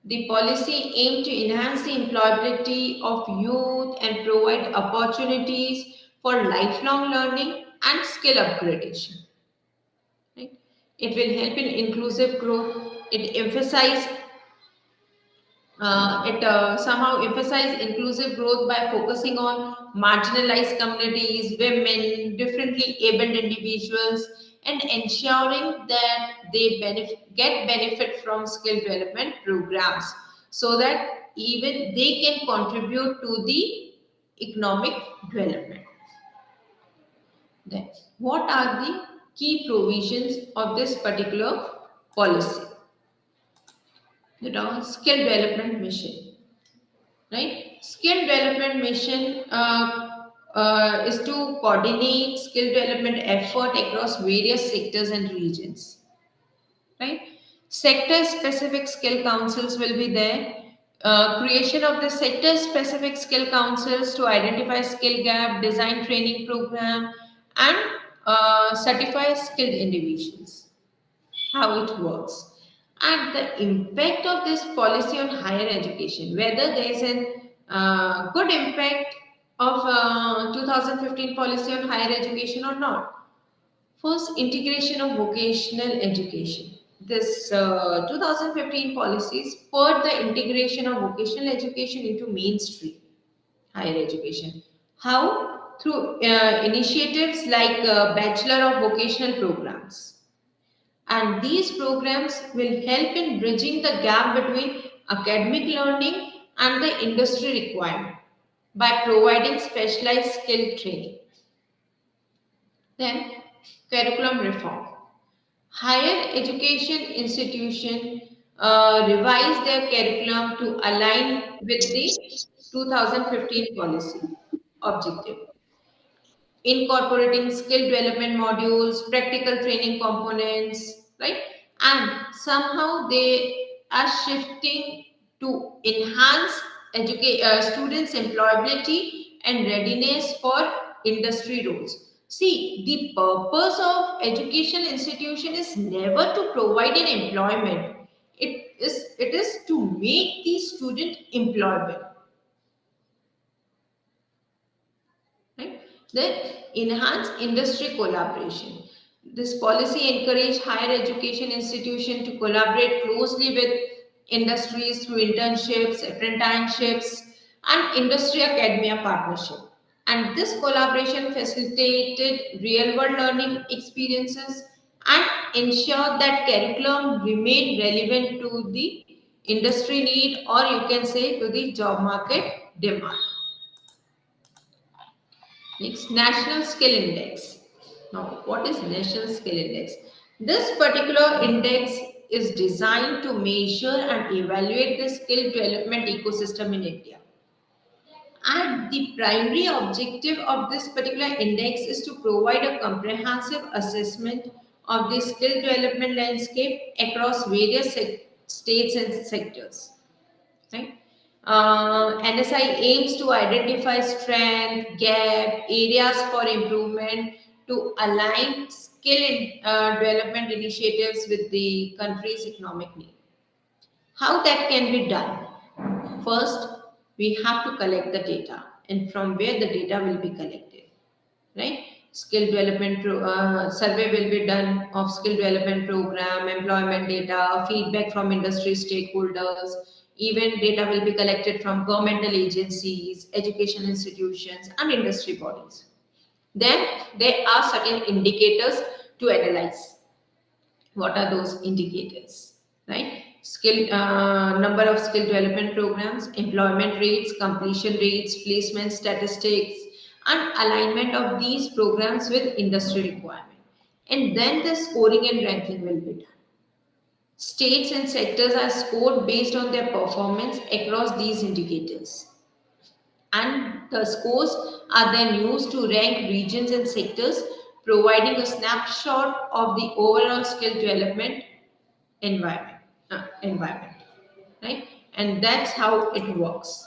The policy aimed to enhance the employability of youth and provide opportunities for lifelong learning and skill upgradation. Right? It will help in inclusive growth. It somehow emphasize inclusive growth by focusing on marginalized communities, women, differently abled individuals, and ensuring that they get benefit from skill development programs so that even they can contribute to the economic development. Then, what are the key provisions of this particular policy? The skill development mission. Right? Skill development mission is to coordinate skill development effort across various sectors and regions. Right? Sector specific skill councils will be there. Creation of the sector specific skill councils to identify skill gap, design training program, and certify skilled individuals. How it works and the impact of this policy on higher education, whether there is a good impact of 2015 policy on higher education or not. First, integration of vocational education. This 2015 policy spurred the integration of vocational education into mainstream higher education. How? Through initiatives like Bachelor of Vocational Programs, and these programs will help in bridging the gap between academic learning and the industry requirement by providing specialized skill training. Then, curriculum reform. Higher education institution revise their curriculum to align with the 2015 policy objective. incorporating skill development modules, practical training components, right? And somehow they are shifting to enhance students' employability and readiness for industry roles. See, the purpose of education institution is never to provide an employment. It is to make the student employable. Right? Then enhance industry collaboration. This policy encourage higher education institution to collaborate closely with industries through internships, apprenticeships, and industry academia partnership. And this collaboration facilitated real world learning experiences and ensured that curriculum remained relevant to the industry need, or you can say to the job market demand. Next, National Skill Index. Now, what is National Skill Index? This particular index is designed to measure and evaluate the skill development ecosystem in India. And the primary objective of this particular index is to provide a comprehensive assessment of the skill development landscape across various states and sectors. Right? NSI aims to identify strength, gap, areas for improvement to align skill development initiatives with the country's economic need. How that can be done? First, we have to collect the data, and from where the data will be collected, right? Skill development survey will be done of skill development program, employment data, feedback from industry stakeholders, even data will be collected from governmental agencies, education institutions, and industry bodies. Then there are certain indicators to analyze. What are those indicators? Right? Skill number of skill development programs, employment rates, completion rates, placement statistics, and alignment of these programs with industry requirement. And then the scoring and ranking will be done. States and sectors are scored based on their performance across these indicators. And the scores are then used to rank regions and sectors, providing a snapshot of the overall skill development environment, right? And that's how it works.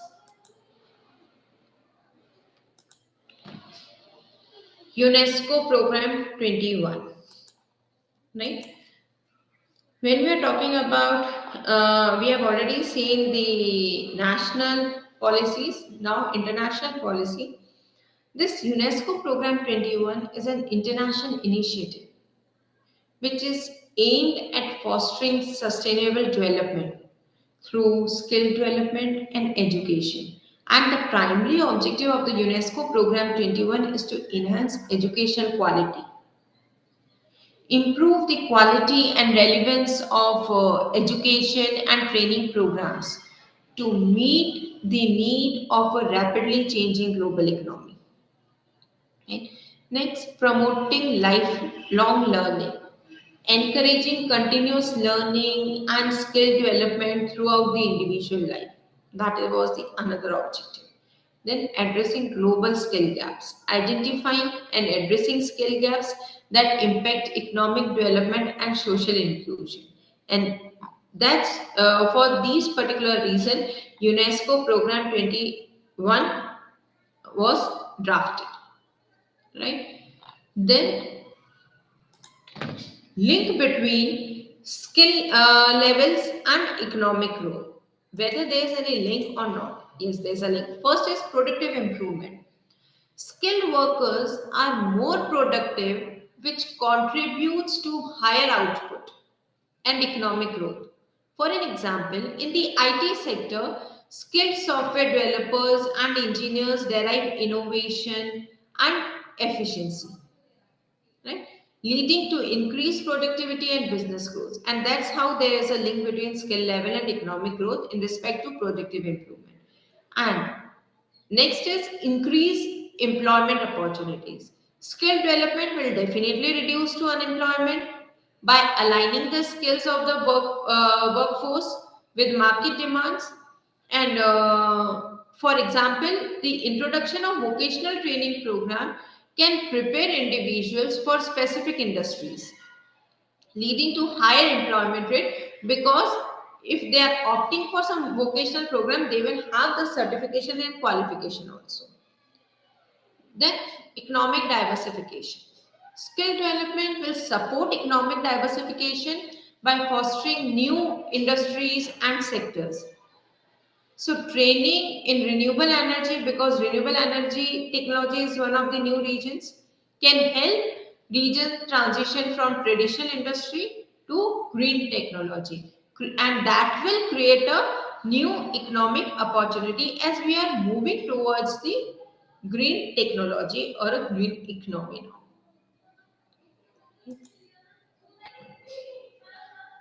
UNESCO program 21, right? When we are talking about, we have already seen the national policies, now international policy. This UNESCO program 21 is an international initiative which is aimed at fostering sustainable development through skill development and education. And the primary objective of the UNESCO Program 21 is to enhance education quality, improve the quality and relevance of education and training programs to meet the need of a rapidly changing global economy. Right? Next, promoting lifelong learning, encouraging continuous learning and skill development throughout the individual life. That was the another objective. Then addressing global skill gaps, identifying and addressing skill gaps that impact economic development and social inclusion. And that's for these particular reason, UNESCO Program 21 was drafted, right? Then link between skill levels and economic growth. Whether there is any link or not. Yes, there is a link. First is productive improvement. Skilled workers are more productive, which contributes to higher output and economic growth. For an example, in the IT sector, skilled software developers and engineers derive innovation and efficiency, right? Leading to increased productivity and business growth. And that's how there is a link between skill level and economic growth in respect to productive improvement. And next is increase employment opportunities. Skill development will definitely reduce to unemployment by aligning the skills of the workforce with market demands. And for example, the introduction of vocational training program can prepare individuals for specific industries, leading to higher employment rate, because if they are opting for some vocational program, they will have the certification and qualification also. Then economic diversification. Skill development will support economic diversification by fostering new industries and sectors. So training in renewable energy, because renewable energy technology is one of the new regions, can help regions transition from traditional industry to green technology. And that will create a new economic opportunity as we are moving towards the green technology or a green economy now.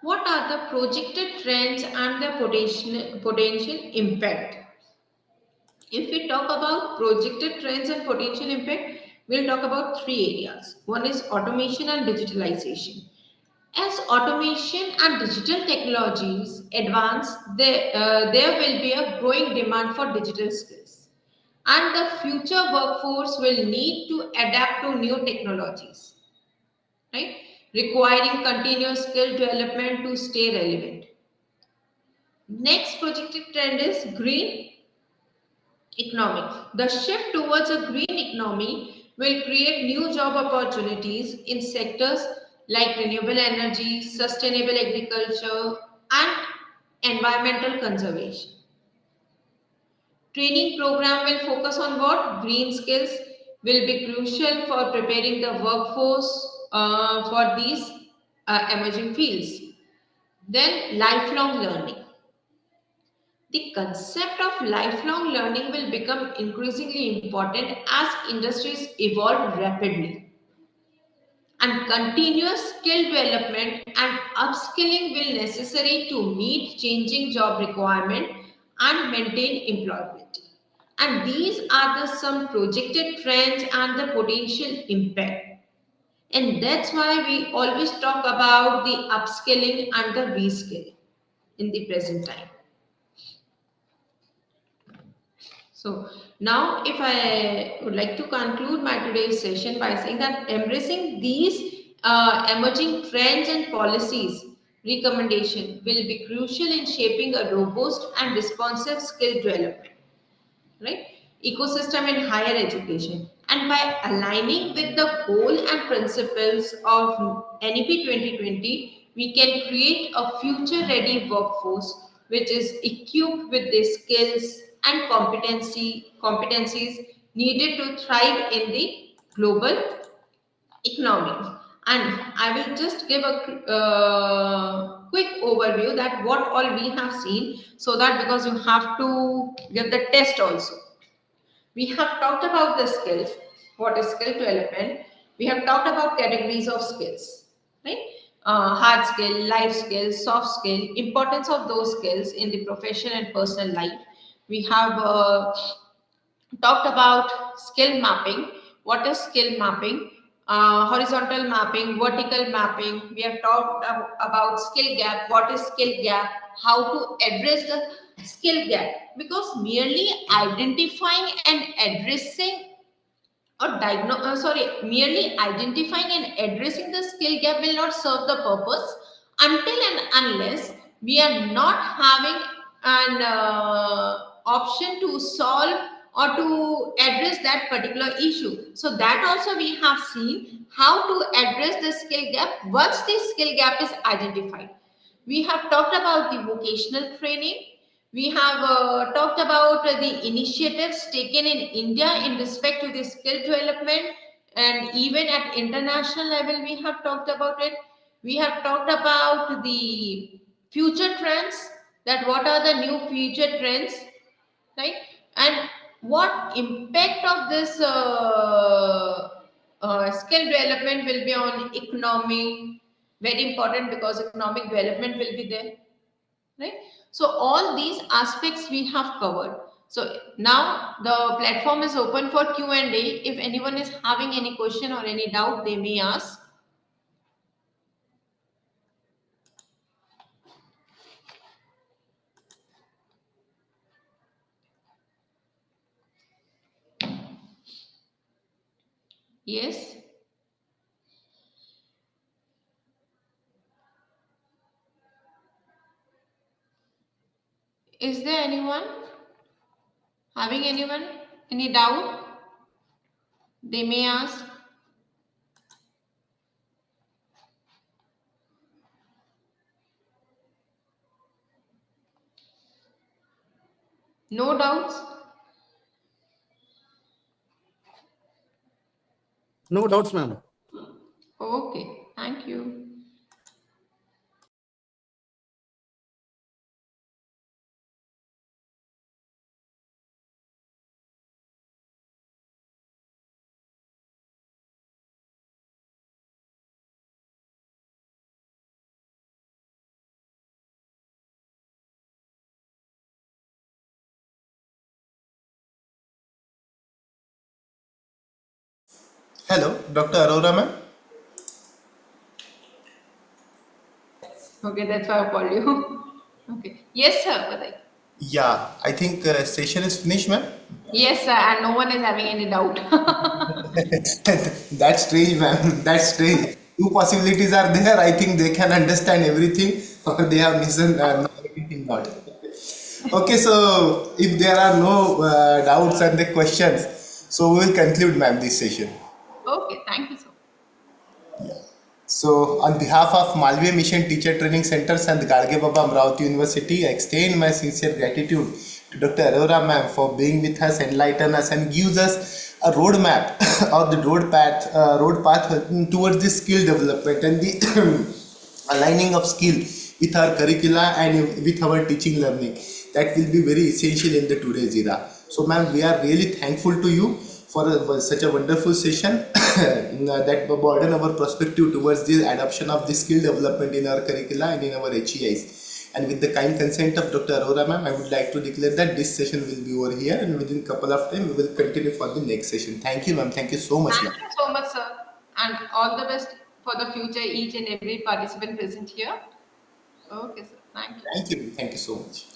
What are the projected trends and the potential impact? If we talk about projected trends and potential impact, we'll talk about three areas. One is automation and digitalization. As automation and digital technologies advance, there will be a growing demand for digital skills. And the future workforce will need to adapt to new technologies, right? Requiring continuous skill development to stay relevant. Next projected trend is green economy. The shift towards a green economy will create new job opportunities in sectors like renewable energy, sustainable agriculture, and environmental conservation. Training program will focus on what? Green skills will be crucial for preparing the workforce for these emerging fields. Then lifelong learning. The concept of lifelong learning will become increasingly important as industries evolve rapidly. And continuous skill development and upskilling will necessary to meet changing job requirement and maintain employability. And these are the some projected trends and the potential impact. And that's why we always talk about the upskilling and the reskilling in the present time. So now if I would like to conclude my today's session by saying that embracing these emerging trends and policies recommendation will be crucial in shaping a robust and responsive skill development, right, ecosystem in higher education. And by aligning with the goal and principles of NEP 2020, we can create a future ready workforce which is equipped with the skills and competencies needed to thrive in the global economy. And I will just give a quick overview that what all we have seen, so that because you have to give the test also. We have talked about the skills, what is skill development. We have talked about categories of skills, right? Hard skill, life skills, soft skill, importance of those skills in the profession and personal life. We have talked about skill mapping. What is skill mapping? Horizontal mapping, vertical mapping. We have talked about skill gap. What is skill gap? How to address the skill gap? Because merely identifying and addressing or merely identifying and addressing the skill gap will not serve the purpose until and unless we are not having an option to solve or to address that particular issue. So that also we have seen how to address the skill gap once the skill gap is identified. We have talked about the vocational training. We have talked about the initiatives taken in India in respect to the skill development, and even at international level, we have talked about it. We have talked about the future trends, that what are the new future trends, right? And what impact of this skill development will be on economy. Very important, because economic development will be there, right? So all these aspects we have covered. So now the platform is open for Q&A. If anyone is having any question or any doubt, they may ask. Yes. Is there anyone having any doubt? They may ask. No doubts? No doubts, ma'am. Okay, thank you. Hello, Dr. Arora ma'am. Okay, that's why I called you. Okay. Yes, sir. Badai. Yeah, I think session is finished, ma'am. Yes, sir, and no one is having any doubt. That's strange, ma'am. That's strange. Two possibilities are there. I think they can understand everything, or they have listened not everything not. Okay, so if there are no doubts and the questions, so we will conclude, ma'am, this session. Okay, thank you so much. So, on behalf of Malviya Mission Teacher Training Centers and Garge Baba Amravati University, I extend my sincere gratitude to Dr. Arora ma'am for being with us, enlighten us, and gives us a roadmap or the road path towards the skill development and the aligning of skill with our curricula and with our teaching learning. That will be very essential in the today's era. So, ma'am, we are really thankful to you for such a wonderful session that broaden our perspective towards the adoption of the skill development in our curricula and in our HEIs. And with the kind consent of Dr. Arora ma'am, I would like to declare that this session will be over here, and within a couple of time we will continue for the next session. Thank you, ma'am. Thank you so much, Thank ma'am. you so much, sir, and all the best for the future, each and every participant present here. Okay, sir. Thank you. Thank you. Thank you so much.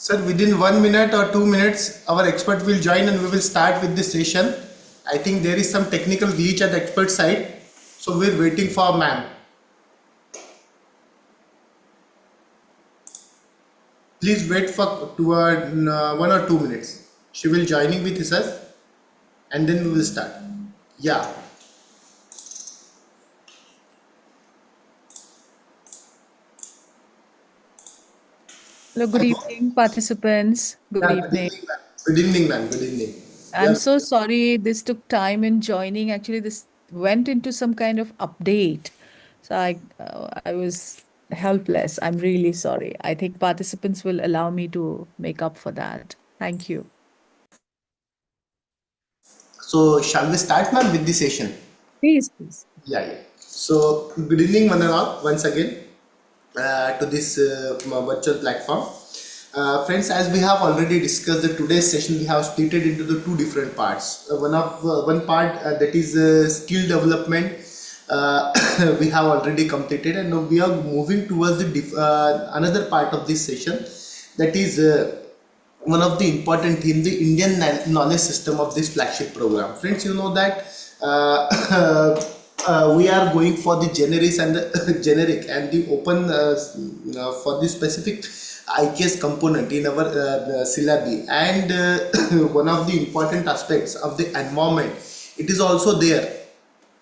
Sir, within 1 minute or 2 minutes, our expert will join and we will start with this session. I think there is some technical glitch at the expert side, so we're waiting for ma'am. Please wait for 1 or 2 minutes. She will joining with us, and then we will start. Yeah. Hello, good Hello. evening, participants. Good Yeah. Good evening. evening, ma'am. Good evening, ma'am. Good evening. I'm Yeah. so sorry this took time in joining. Actually, this went into some kind of update. So I was helpless. I'm really sorry. I think participants will allow me to make up for that. Thank you. So shall we start, ma'am, with the session? Please, please. Yeah, yeah. So, good evening, one and all, once again to this virtual platform. Friends, as we have already discussed, the today's session we have split it into the two different parts. One part that is skill development. We have already completed, and now we are moving towards the another part of this session, that is one of the important theme, the Indian knowledge system of this flagship program. Friends, you know that we are going for the generic and the generic and the open for the specific IKS component in our syllabi, and one of the important aspects of the environment, it is also there,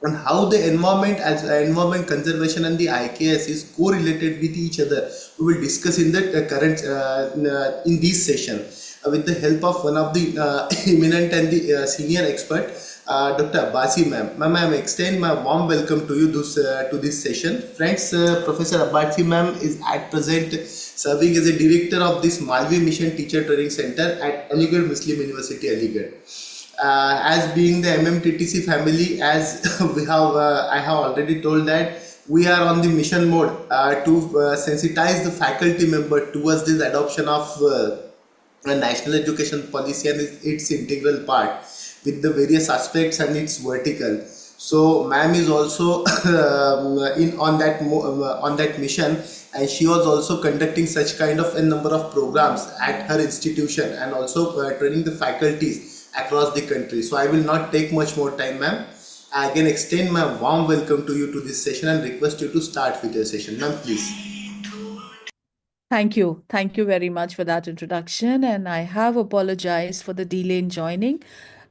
and how the environment as environment conservation and the IKS is correlated with each other. We will discuss in the current in this session with the help of one of the eminent and the senior expert, Dr. Abbasi ma'am. Ma'am, I extend my warm welcome to you to this session. Friends, Professor Abbasi ma'am is at present serving as a director of this Malvi Mission Teacher Training Center at Aligarh Muslim University, Aligarh. As being the MMTTC family, as we have, I have already told that we are on the mission mode to sensitize the faculty member towards this adoption of a national education policy and its integral part with the various aspects and its vertical. So ma'am is also in on that mission, and she was also conducting such kind of a number of programs at her institution, and also training the faculties across the country. So I will not take much more time, ma'am. I again extend my warm welcome to you to this session and request you to start with your session, ma'am, please. Thank you. Thank you very much for that introduction. And I have apologized for the delay in joining.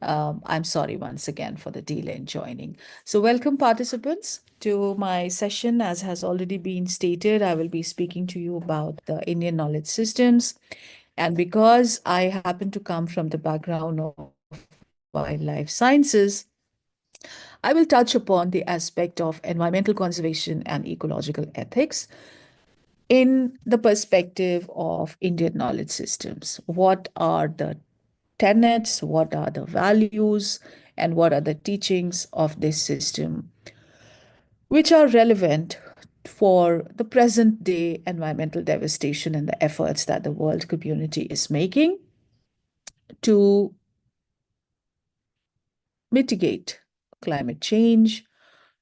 I'm sorry once again for the delay in joining. So, welcome, participants, to my session. As has already been stated, I will be speaking to you about the Indian knowledge systems. And because I happen to come from the background of wildlife sciences, I will touch upon the aspect of environmental conservation and ecological ethics in the perspective of Indian knowledge systems. What are the tenets, what are the values, and what are the teachings of this system, which are relevant for the present day environmental devastation and the efforts that the world community is making to mitigate climate change,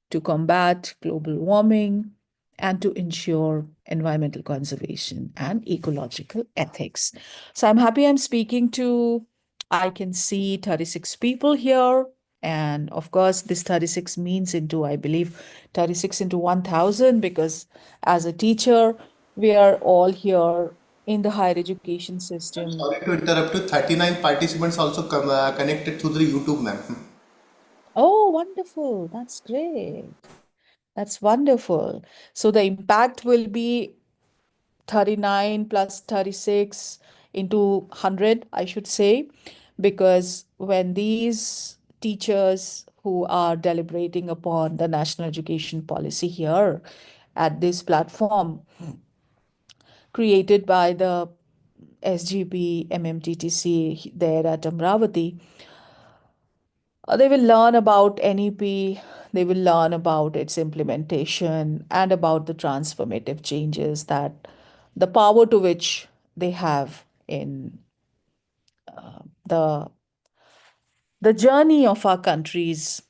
to combat global warming, and to ensure environmental conservation and ecological ethics. So I'm happy I'm speaking to, I can see 36 people here. And of course, this 36 means into, I believe, 36 into 1,000, because as a teacher, we are all here in the higher education I'm system. sorry to interrupt you. 39 participants also connected through the YouTube, ma'am. Oh, wonderful. That's great. That's wonderful. So the impact will be 39 plus 36 into 100, I should say, because when these teachers who are deliberating upon the national education policy here at this platform created by the SGB MMTTC there at Amravati, they will learn about NEP, they will learn about its implementation and about the transformative changes that the power to which they have in the the journey of our country's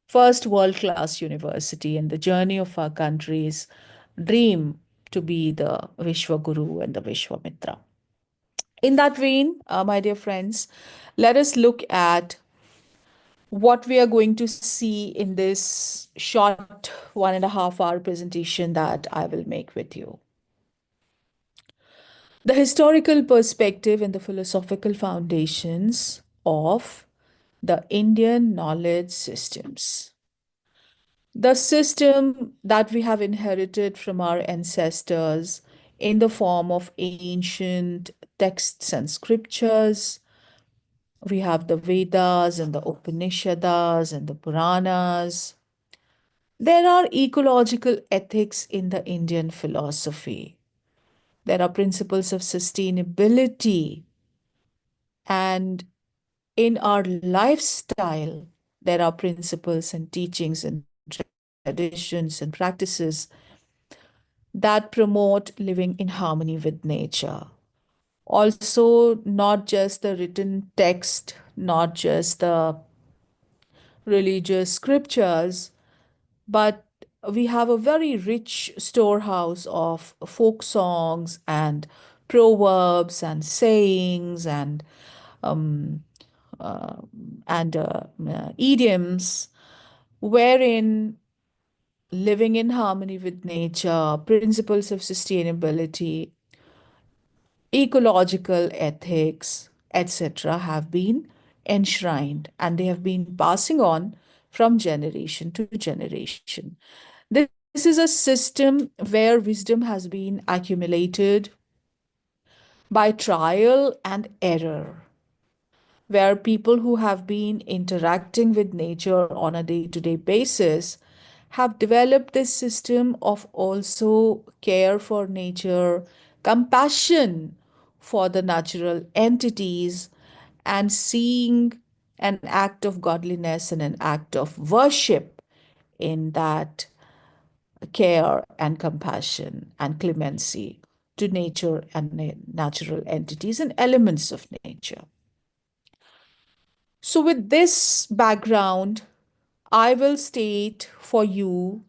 first world class university and the journey of our country's dream to be the Vishwa Guru and the Vishwamitra. In that vein, my dear friends, let us look at what we are going to see in this short 1.5 hour presentation that I will make with you. The historical perspective and the philosophical foundations of the Indian knowledge systems. The system that we have inherited from our ancestors in the form of ancient texts and scriptures. We have the Vedas and the Upanishads and the Puranas. There are ecological ethics in the Indian philosophy. There are principles of sustainability. And in our lifestyle, there are principles and teachings and traditions and practices that promote living in harmony with nature. Also, not just the written text, not just the religious scriptures, but we have a very rich storehouse of folk songs and proverbs and sayings um, uh, and idioms, wherein living in harmony with nature, principles of sustainability, ecological ethics, etc., have been enshrined and they have been passing on from generation to generation. This is a system where wisdom has been accumulated by trial and error, where people who have been interacting with nature on a day to day basis have developed this system of also care for nature, compassion for the natural entities, and seeing an act of godliness and an act of worship in that care and compassion and clemency to nature and natural entities and elements of nature. So, with this background, I will state for you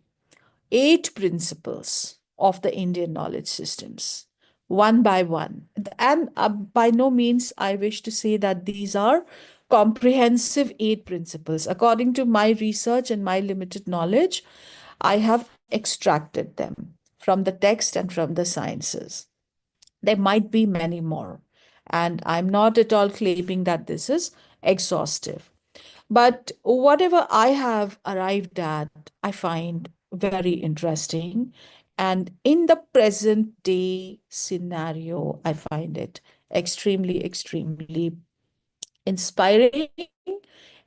8 principles of the Indian knowledge systems, one by one. And by no means I wish to say that these are comprehensive 8 principles. According to my research and my limited knowledge, I have extracted them from the text and from the sciences. There might be many more. And I'm not at all claiming that this is exhaustive. But whatever I have arrived at, I find very interesting. And in the present day scenario, I find it extremely, extremely inspiring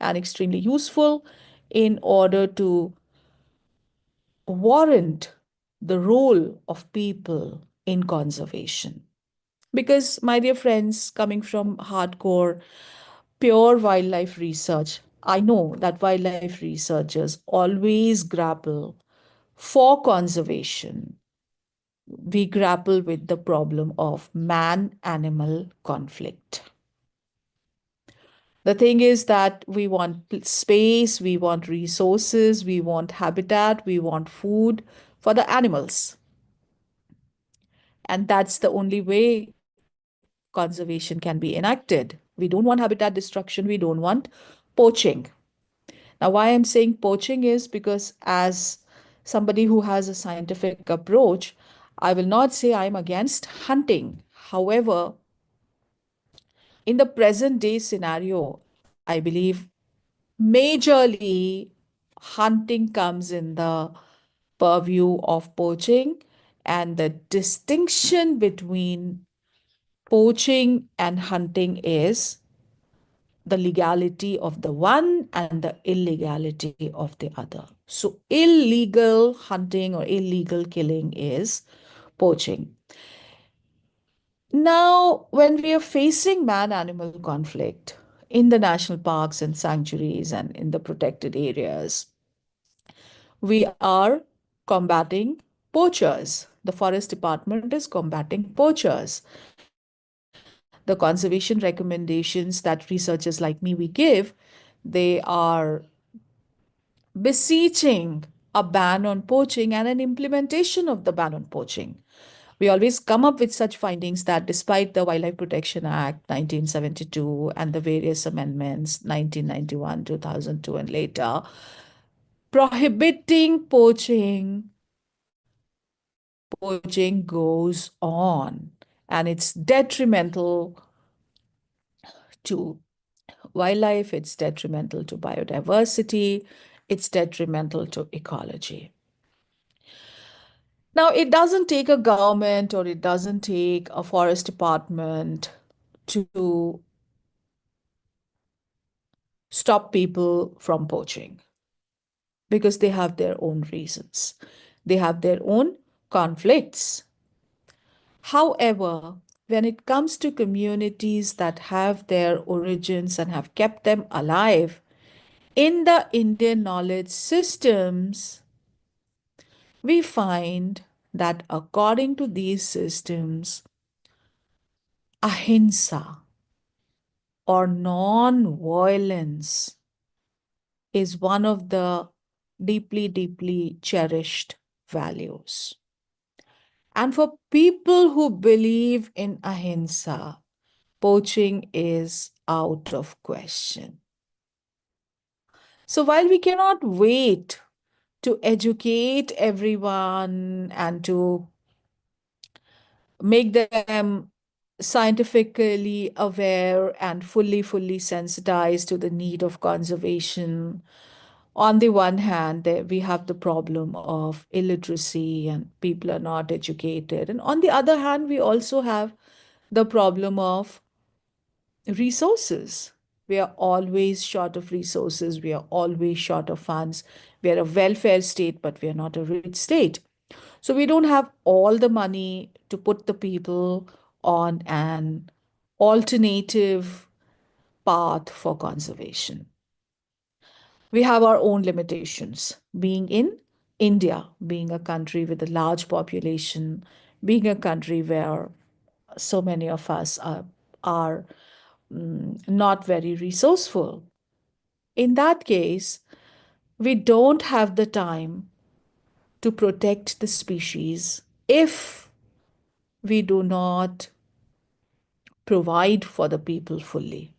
and extremely useful in order to warrant the role of people in conservation. Because, my dear friends, coming from hardcore, pure wildlife research, I know that wildlife researchers always grapple for conservation. We grapple with the problem of man animal conflict. The thing is that we want space, we want resources, we want habitat, we want food for the animals. And that's the only way conservation can be enacted. We don't want habitat destruction, we don't want poaching. Now, why I'm saying poaching is because, as somebody who has a scientific approach, I will not say I'm against hunting. However, in the present day scenario, I believe majorly hunting comes in the purview of poaching, and the distinction between poaching and hunting is the legality of the one and the illegality of the other. So, illegal hunting or illegal killing is poaching. Now, when we are facing man animal conflict in the national parks and sanctuaries and in the protected areas, we are combating poachers. The forest department is combating poachers. The conservation recommendations that researchers like me we give, they are beseeching a ban on poaching and an implementation of the ban on poaching. We always come up with such findings that despite the Wildlife Protection Act 1972 and the various amendments 1991, 2002, and later, prohibiting poaching goes on, and it's detrimental to wildlife, it's detrimental to biodiversity, it's detrimental to ecology. Now, it doesn't take a government or it doesn't take a forest department to stop people from poaching because they have their own reasons. They have their own conflicts. However, when it comes to communities that have their origins and have kept them alive in the Indian knowledge systems, we find that according to these systems, ahimsa or non violence is one of the deeply, deeply cherished values. And for people who believe in ahimsa, poaching is out of question. So while we cannot wait to educate everyone and to make them scientifically aware and fully sensitized to the need of conservation, on the one hand, we have the problem of illiteracy and people are not educated. And on the other hand, we also have the problem of resources. We are always short of resources. We are always short of funds. We are a welfare state, but we are not a rich state. So we don't have all the money to put the people on an alternative path for conservation. We have our own limitations. Being in India, being a country with a large population, being a country where so many of us are not very resourceful. In that case, we don't have the time to protect the species if we do not provide for the people fully.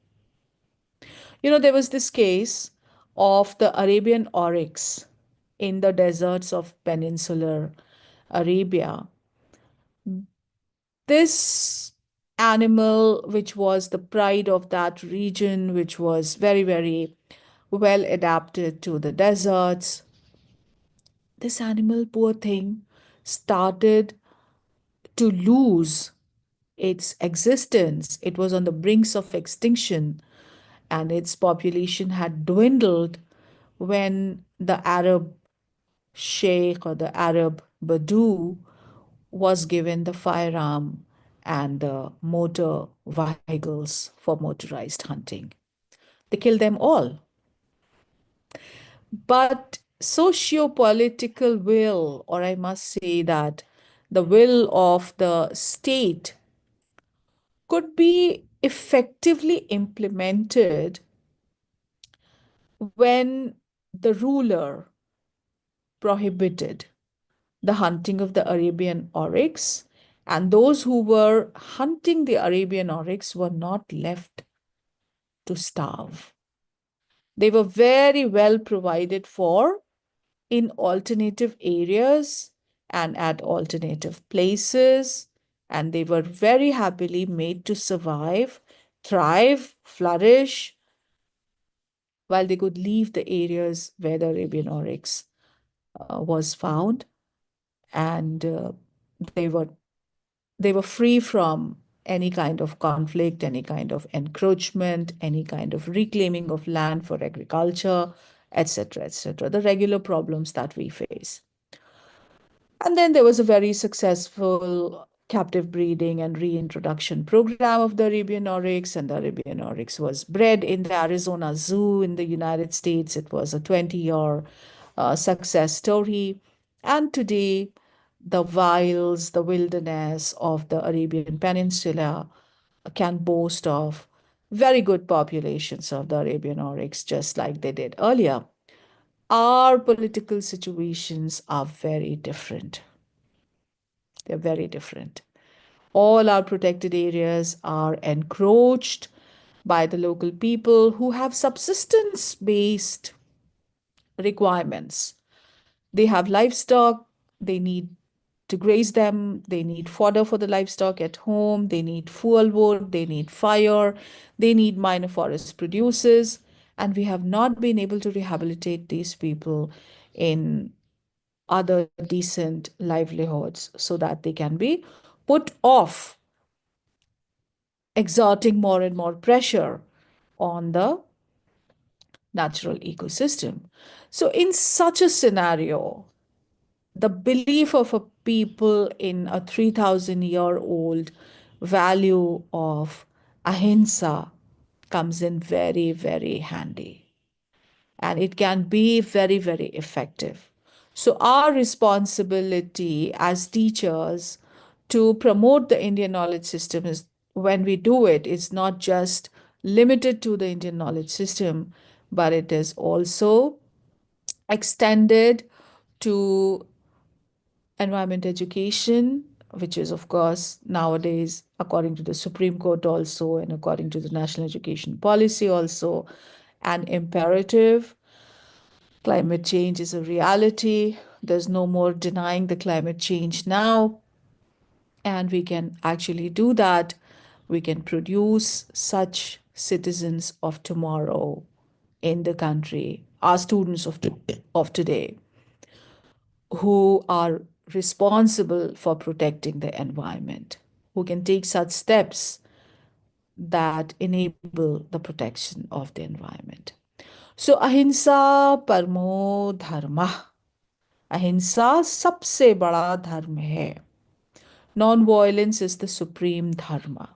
You know, there was this case of the Arabian oryx in the deserts of peninsular Arabia. This animal, which was the pride of that region, which was very, very well adapted to the deserts, this animal, poor thing, started to lose its existence. It was on the brinks of extinction, and its population had dwindled when the Arab sheikh or the Arab Badu was given the firearm and the motor vehicles for motorized hunting. They killed them all. But socio-political will, or I must say that the will of the state, could be effectively implemented when the ruler prohibited the hunting of the Arabian oryx, and those who were hunting the Arabian oryx were not left to starve. They were very well provided for in alternative areas and at alternative places, and they were very happily made to survive, thrive, flourish, while they could leave the areas where the Arabian oryx was found, and they were they were free from any kind of conflict, any kind of encroachment, any kind of reclaiming of land for agriculture, etc., the regular problems that we face. And then there was a very successful captive breeding and reintroduction program of the Arabian oryx, and the Arabian oryx was bred in the Arizona Zoo in the United States. It was a 20-year success story. And today, the wilds, the wilderness of the Arabian Peninsula can boast of very good populations of the Arabian oryx, just like they did earlier. Our political situations are very different. They're very different. All our protected areas are encroached by the local people who have subsistence based requirements. They have livestock, they need to graze them, they need fodder for the livestock at home, they need fuel wood, they need fire, they need minor forest producers. And we have not been able to rehabilitate these people in other decent livelihoods so that they can be put off exerting more and more pressure on the natural ecosystem. So, in such a scenario, the belief of a people in a 3,000-year-old value of ahimsa comes in very, very handy. And it can be very, very effective. So, our responsibility as teachers to promote the Indian knowledge system is when we do it, it's not just limited to the Indian knowledge system, but it is also extended to environment education, which is, of course, nowadays, according to the Supreme Court, also, and according to the National Education Policy, also an imperative. Climate change is a reality. There's no more denying the climate change now. And we can actually do that. We can produce such citizens of tomorrow in the country, our students of today, who are responsible for protecting the environment, who can take such steps that enable the protection of the environment. So, ahimsa parmo dharma. अहिंसा सबसे बड़ा धर्म है. Non-violence is the supreme dharma.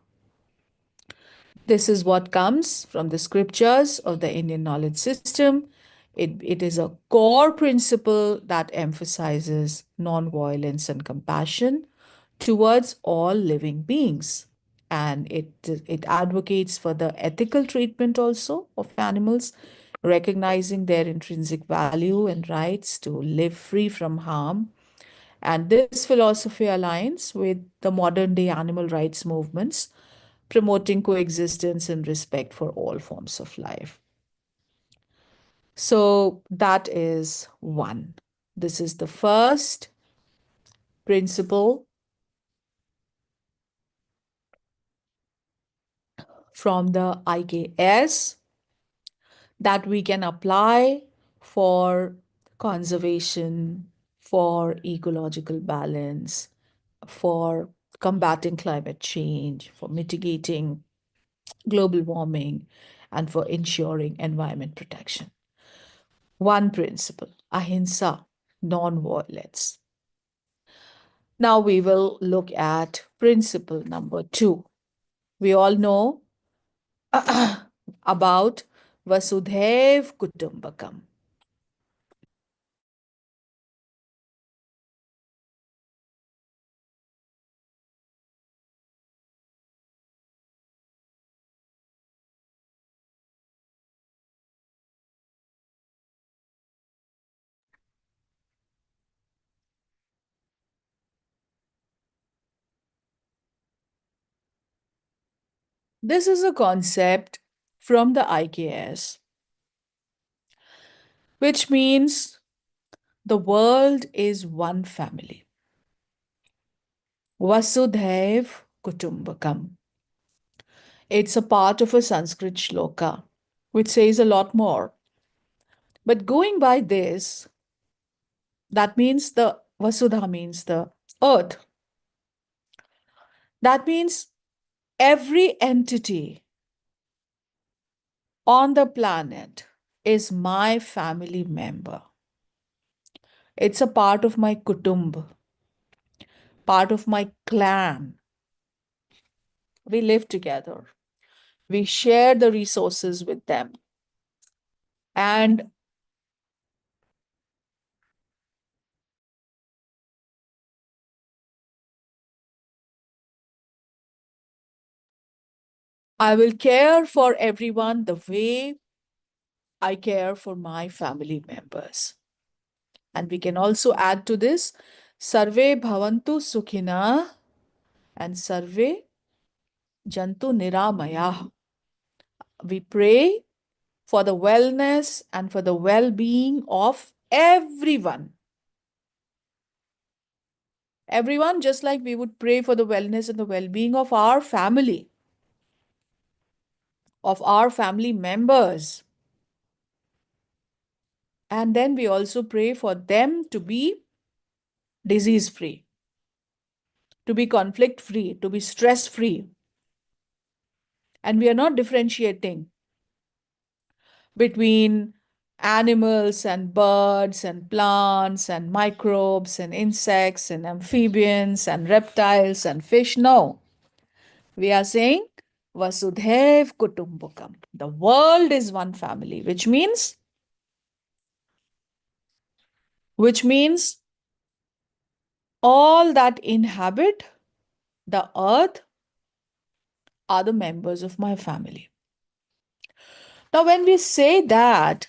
This is what comes from the scriptures of the Indian knowledge system. It is a core principle that emphasizes non-violence and compassion towards all living beings. And it advocates for the ethical treatment also of animals, recognizing their intrinsic value and rights to live free from harm. And this philosophy aligns with the modern day animal rights movements, promoting coexistence and respect for all forms of life. So that is one. This is the first principle from the IKS that we can apply for conservation, for ecological balance, for combating climate change, for mitigating global warming, and for ensuring environment protection. One principle, ahimsa, non-violence. Now we will look at principle number 2. We all know about Vasudhaiv Kutumbakam. This is a concept from the IKS, which means the world is one family. Vasudhaiv Kutumbakam. It's a part of a Sanskrit shloka, which says a lot more. But going by this, that means the Vasudha means the earth. That means every entity on the planet is my family member. It's a part of my kutumb, part of my clan. We live together. We share the resources with them. And I will care for everyone the way I care for my family members. And we can also add to this Sarve bhavantu sukhina and sarve jantu niramaya. We pray for the wellness and for the well-being of everyone. Everyone, just like we would pray for the wellness and the well-being of our family, of our family members. And then we also pray for them to be disease-free, to be conflict-free, to be stress-free. And we are not differentiating between animals and birds and plants and microbes and insects and amphibians and reptiles and fish. No. We are saying Vasudhaiv Kutumbakam. The world is one family, which means all that inhabit the earth are the members of my family. Now, when we say that,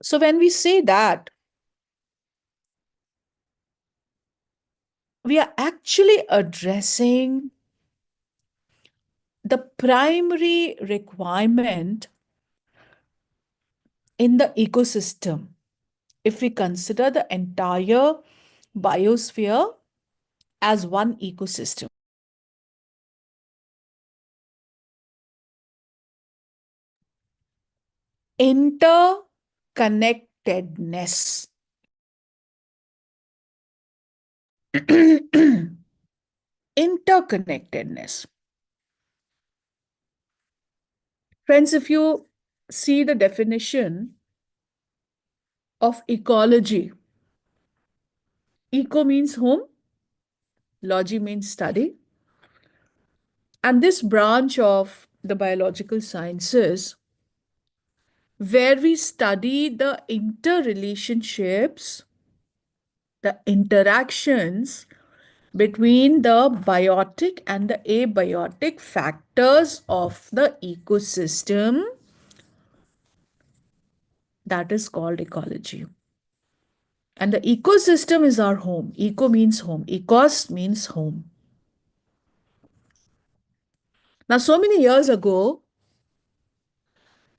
so when we say that, we are actually addressing the primary requirement in the ecosystem. If we consider the entire biosphere as one ecosystem, interconnectedness. Interconnectedness. Friends, if you see the definition of ecology, eco means home, logy means study, and this branch of the biological sciences where we study the interrelationships, the interactions between the biotic and the abiotic factors of the ecosystem, that is called ecology. And the ecosystem is our home. Eco means home. Ecos means home. Now, so many years ago,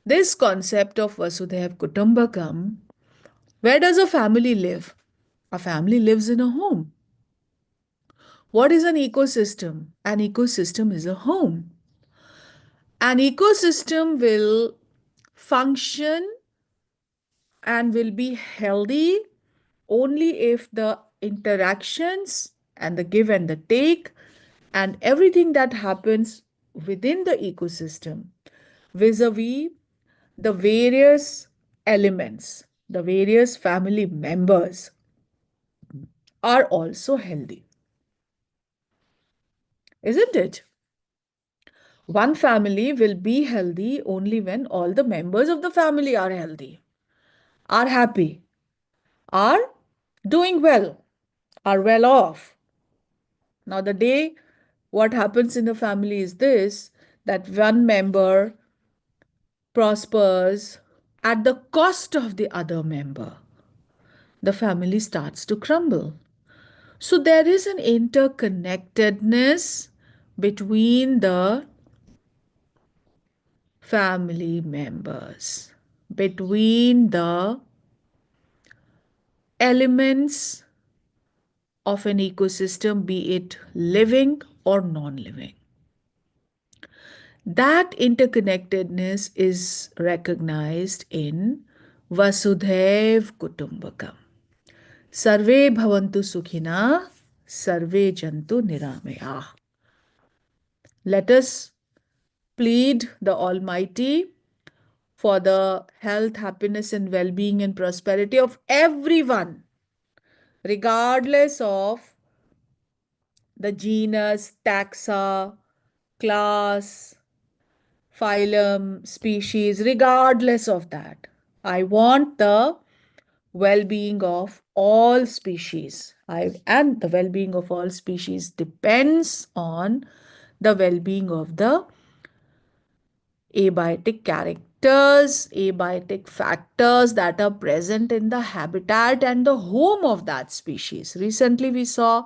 this concept of Vasudhaiv Kutumbakam, where does a family live? A family lives in a home. What is an ecosystem? An ecosystem is a home. An ecosystem will function and will be healthy only if the interactions and the give and the take and everything that happens within the ecosystem vis-a-vis the various elements, the various family members are also healthy. Isn't it? One family will be healthy only when all the members of the family are healthy, are happy, are doing well, are well off. Now, the day what happens in the family is this, that one member prospers at the cost of the other member, the family starts to crumble. So, there is an interconnectedness between the family members, between the elements of an ecosystem, be it living or non living. That interconnectedness is recognized in Vasudhaiv Kutumbakam. Sarve bhavantu sukhina, sarve jantu niramaya. Let us plead the Almighty for the health, happiness, and well being and prosperity of everyone, regardless of the genus, taxa, class, phylum, species, regardless of that. I want the well-being of all species. And the well-being of all species depends on the well-being of the abiotic characters, abiotic factors that are present in the habitat and the home of that species. Recently, we saw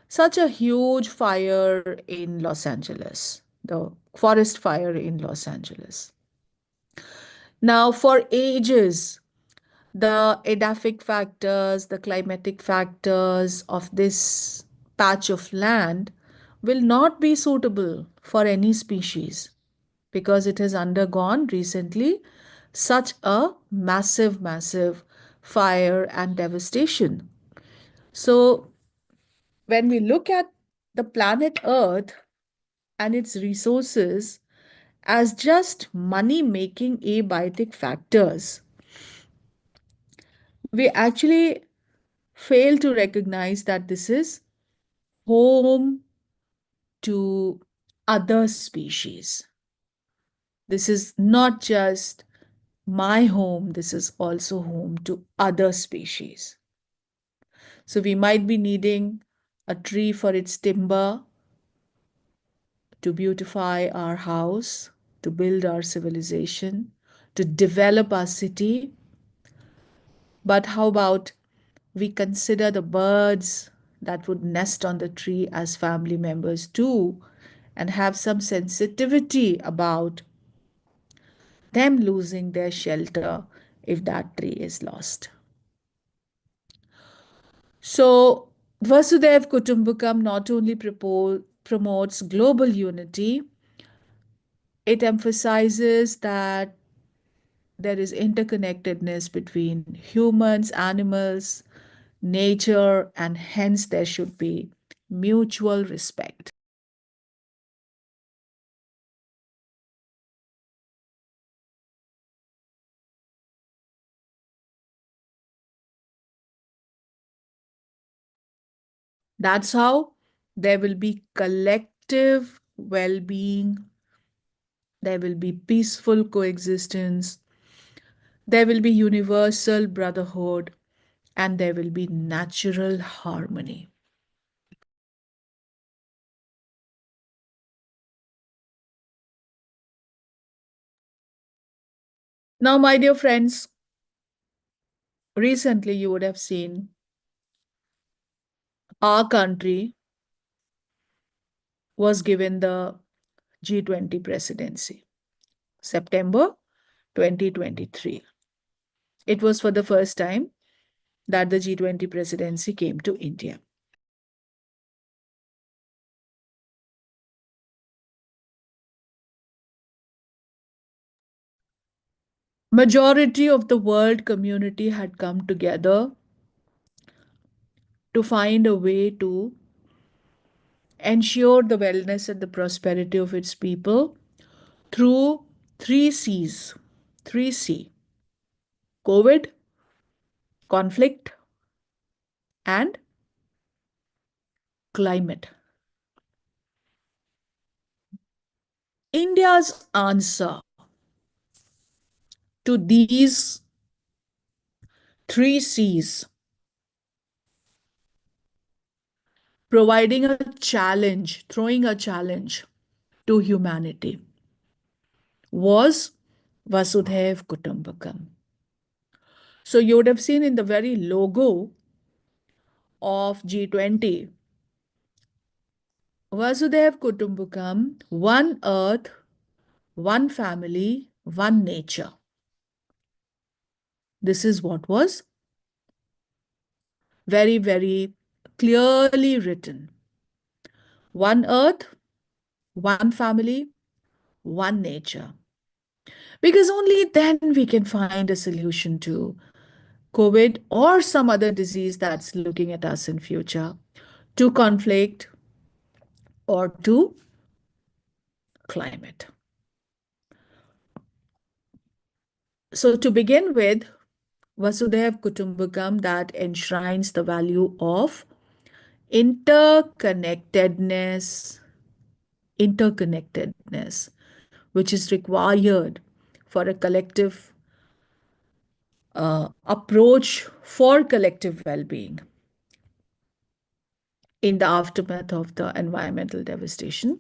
such a huge fire in Los Angeles, the forest fire in Los Angeles. Now, for ages, the edaphic factors, the climatic factors of this patch of land will not be suitable for any species because it has undergone recently such a massive fire and devastation. So, when we look at the planet Earth and its resources as just money making abiotic factors, we actually fail to recognize that this is home to other species. This is not just my home, this is also home to other species. So we might be needing a tree for its timber to beautify our house, to build our civilization, to develop our city. But how about we consider the birds that would nest on the tree as family members too, and have some sensitivity about them losing their shelter if that tree is lost. So, Vasudev Kutumbakam not only promotes global unity, it emphasizes that there is interconnectedness between humans, animals, nature, and hence there should be mutual respect. That's how there will be collective well being, there will be peaceful coexistence, there will be universal brotherhood, and there will be natural harmony. Now, my dear friends, recently you would have seen our country was given the G20 presidency, September 2023. It was for the first time that the G20 presidency came to India. Majority of the world community had come together to find a way to ensure the wellness and the prosperity of its people through three C's. 3C: COVID, conflict, and climate. India's answer to these three C's, providing a challenge, throwing a challenge to humanity, was Vasudhaiv Kutumbakam. So you would have seen in the very logo of G20, Vasudhaiv Kutumbakam, one earth, one family, one nature. This is what was very clearly written. One earth, one family, one nature. Because only then we can find a solution to COVID or some other disease that's looking at us in future, to conflict or to climate. So to begin with, Vasudhaiv Kutumbakam that enshrines the value of interconnectedness, which is required for a collective approach for collective well-being in the aftermath of the environmental devastation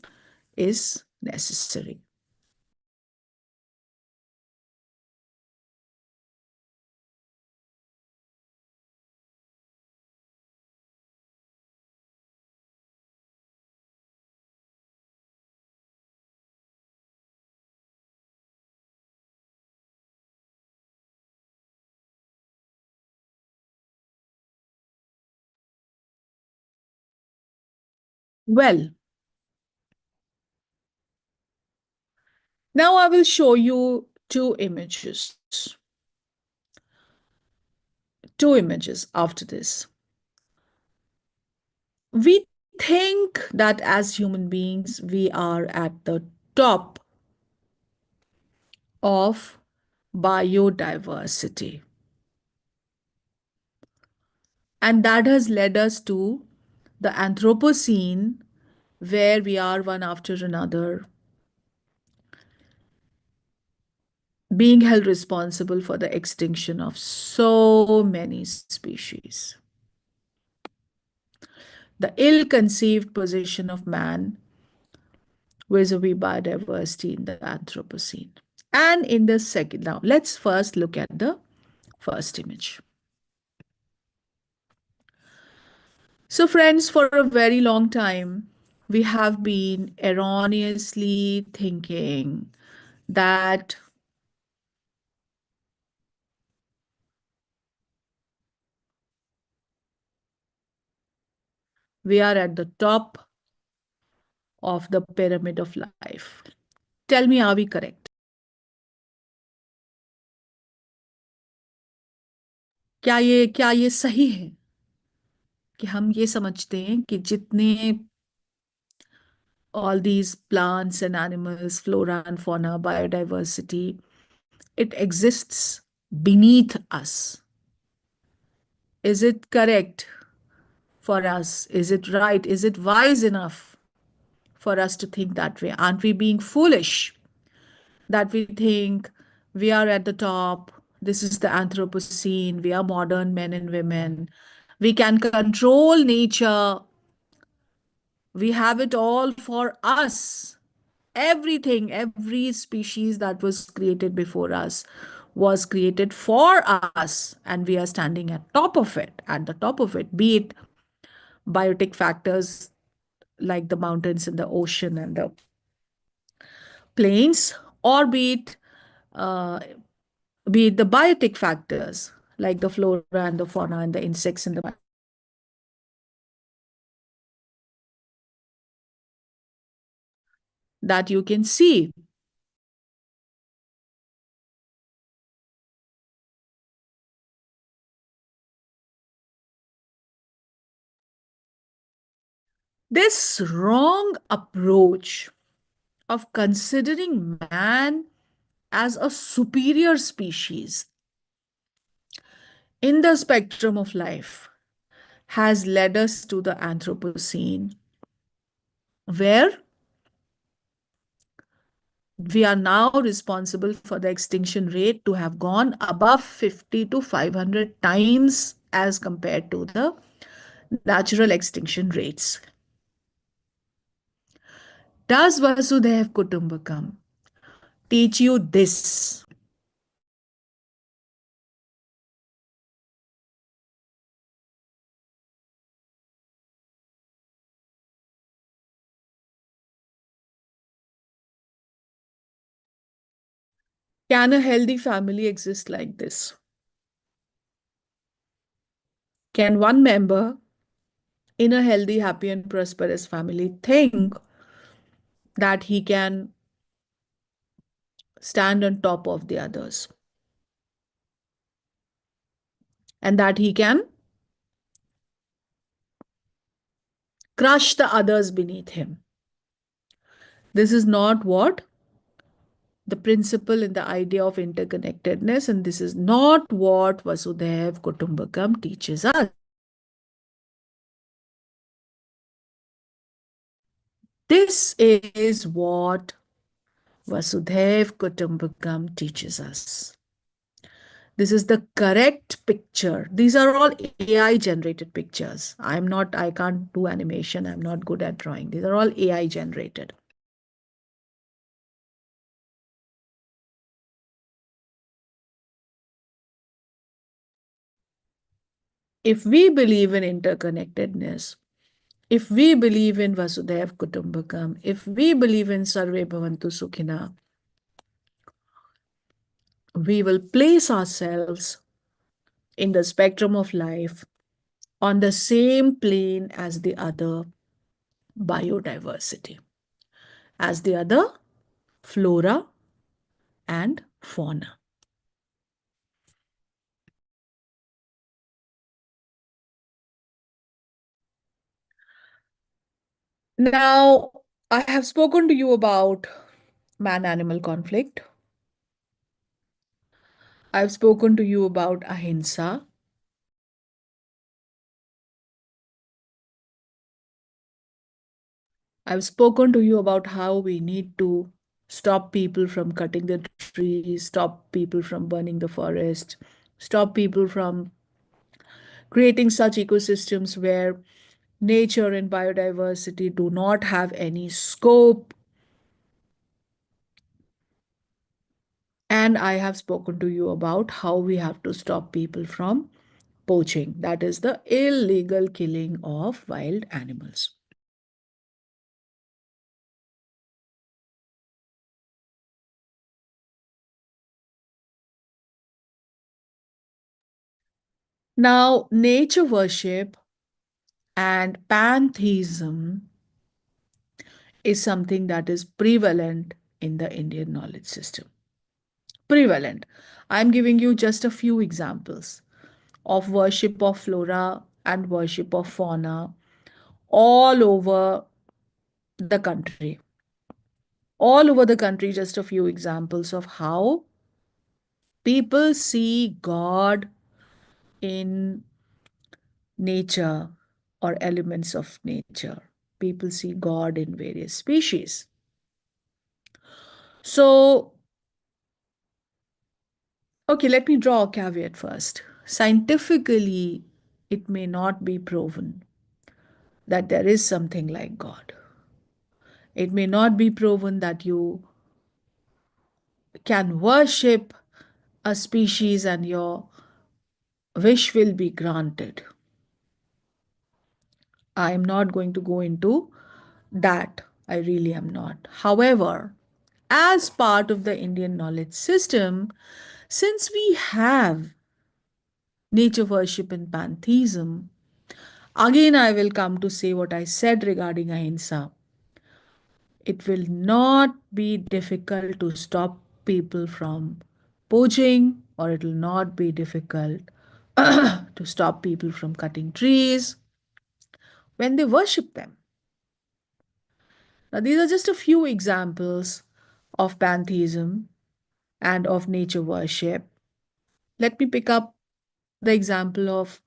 is necessary. Well, now I will show you two images. Two images after this. We think that as human beings, we are at the top of biodiversity. And that has led us to the Anthropocene, where we are one after another being held responsible for the extinction of so many species. The ill-conceived position of man vis-a-vis biodiversity in the Anthropocene. And in the second, now let's first look at the first image. So friends, for a very long time, we have been erroneously thinking that we are at the top of the pyramid of life. Tell me, are we correct? क्या ये सही है कि हम ये समझते हैं कि जितने all these plants and animals, flora and fauna, biodiversity, it exists beneath us? Is it correct for us? Is it right? Is it wise enough for us to think that way? Aren't we being foolish that we think we are at the top? This is the Anthropocene. We are modern men and women. We can control nature. We have it all for us. Everything, every species that was created before us was created for us, and we are standing at the top of it, be it biotic factors like the mountains and the ocean and the plains, or uh, be it the biotic factors like the flora and the fauna and the insects and the that you can see. This wrong approach of considering man as a superior species in the spectrum of life has led us to the Anthropocene, where we are now responsible for the extinction rate to have gone above 50 to 500 times as compared to the natural extinction rates. Does Vasudhaiv Kutumbakam teach you this? Can a healthy family exist like this? Can one member in a healthy, happy, and prosperous family think that he can stand on top of the others and that he can crush the others beneath him? This is not what the principle and the idea of interconnectedness, and this is not what Vasudhaiv Kutumbakam teaches us. This is what Vasudhaiv Kutumbakam teaches us. This is the correct picture. These are all AI generated pictures. I can't do animation. I'm not good at drawing. These are all AI generated. If we believe in interconnectedness, if we believe in Vasudhaiv Kutumbakam, if we believe in Sarve Bhavantu Sukhina, we will place ourselves in the spectrum of life on the same plane as the other biodiversity, as the other flora and fauna. Now, I have spoken to you about man animal conflict. I've spoken to you about ahimsa. I've spoken to you about how we need to stop people from cutting the trees, stop people from burning the forest, stop people from creating such ecosystems where nature and biodiversity do not have any scope. And I have spoken to you about how we have to stop people from poaching, that is, the illegal killing of wild animals. Now, nature worship and pantheism is something that is prevalent in the Indian knowledge system. Prevalent. I'm giving you just a few examples of worship of flora and worship of fauna all over the country. All over the country, just a few examples of how people see God in nature or elements of nature. People see God in various species. So, okay, let me draw a caveat first. Scientifically, it may not be proven that there is something like God. It may not be proven that you can worship a species and your wish will be granted. I am not going to go into that. I really am not. However, as part of the Indian knowledge system, since we have nature worship and pantheism, again I will come to say what I said regarding ahimsa. It will not be difficult to stop people from poaching, or it will not be difficult to stop people from cutting trees when they worship them. Now, these are just a few examples of pantheism and of nature worship. Let me pick up the example of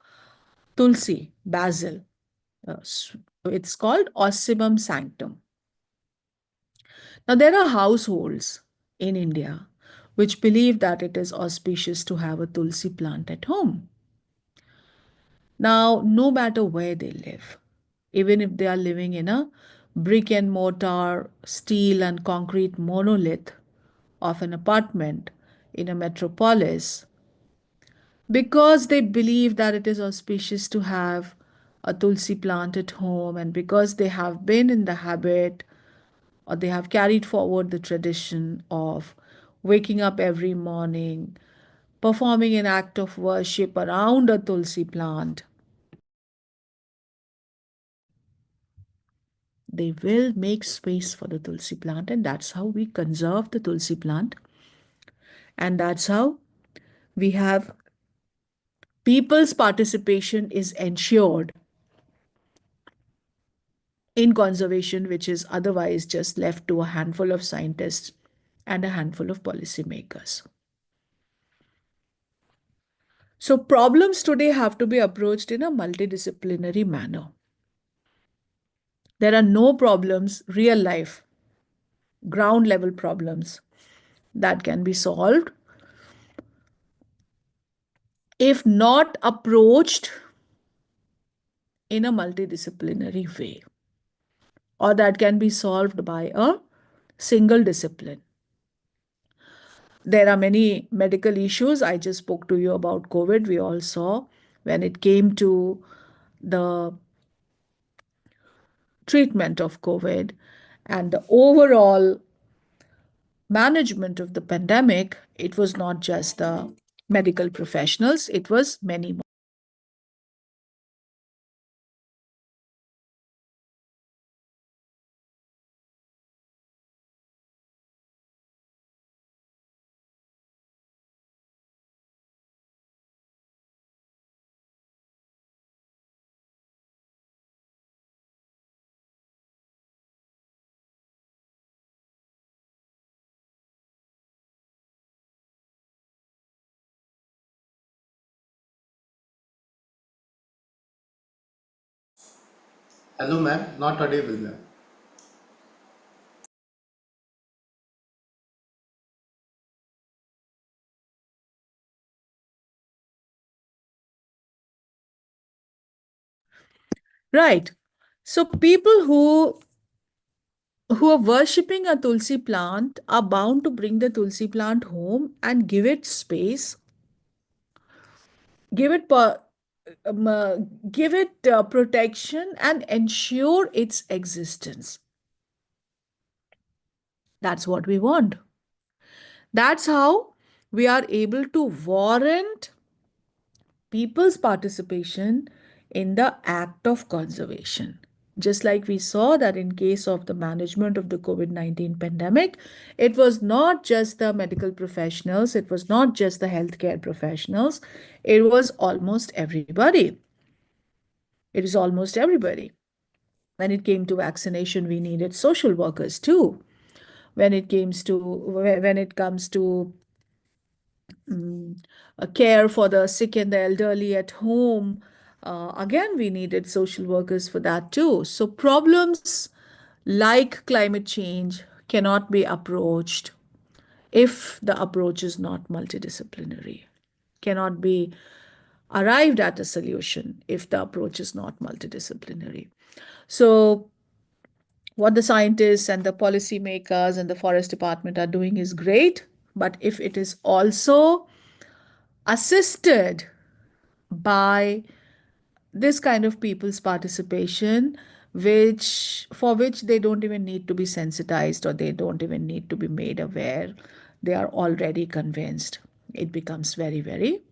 Tulsi, basil. Uh, it's called Ossimum sanctum. Now, there are households in India which believe that it is auspicious to have a Tulsi plant at home. Now, no matter where they live, even if they are living in a brick and mortar, steel and concrete monolith of an apartment in a metropolis, because they believe that it is auspicious to have a tulsi plant at home, and because they have been in the habit or they have carried forward the tradition of waking up every morning, performing an act of worship around a tulsi plant, they will make space for the tulsi plant, and that's how we conserve the tulsi plant, and that's how we have people's participation is ensured in conservation, which is otherwise just left to a handful of scientists and a handful of policymakers. So, problems today have to be approached in a multidisciplinary manner. There are no problems, real life, ground level problems, that can be solved if not approached in a multidisciplinary way, or that can be solved by a single discipline. There are many medical issues. I just spoke to you about COVID. We all saw when it came to the treatment of COVID and the overall management of the pandemic, it was not just the medical professionals, it was many more. Hello, ma'am. Not audible, ma'am. Right. So people who are worshipping a tulsi plant are bound to bring the tulsi plant home and give it space, give it um, uh, give it protection and ensure its existence. That's what we want. That's how we are able to warrant people's participation in the act of conservation. Just like we saw that in case of the management of the COVID-19 pandemic, it was not just the medical professionals, it was not just the healthcare professionals, it was almost everybody. It is almost everybody. When it came to vaccination, we needed social workers too. When it comes to care for the sick and the elderly at home. Again, we needed social workers for that too. So, problems like climate change cannot be approached if the approach is not multidisciplinary, cannot be arrived at a solution if the approach is not multidisciplinary. So, what the scientists and the policymakers and the forest department are doing is great, but if it is also assisted by this kind of people's participation, which for which they don't even need to be sensitized or they don't even need to be made aware, they are already convinced, it becomes very, very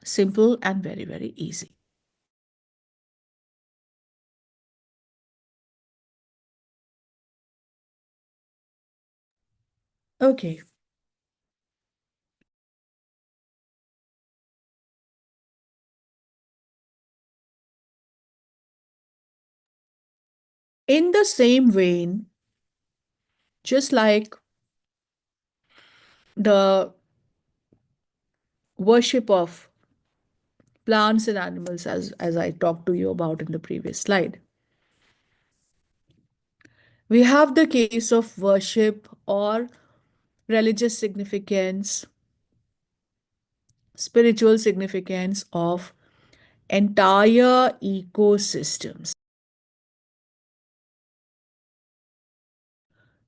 simple and very, very easy. Okay. In the same vein, just like the worship of plants and animals, as I talked to you about in the previous slide, we have the case of worship or religious significance, spiritual significance of entire ecosystems.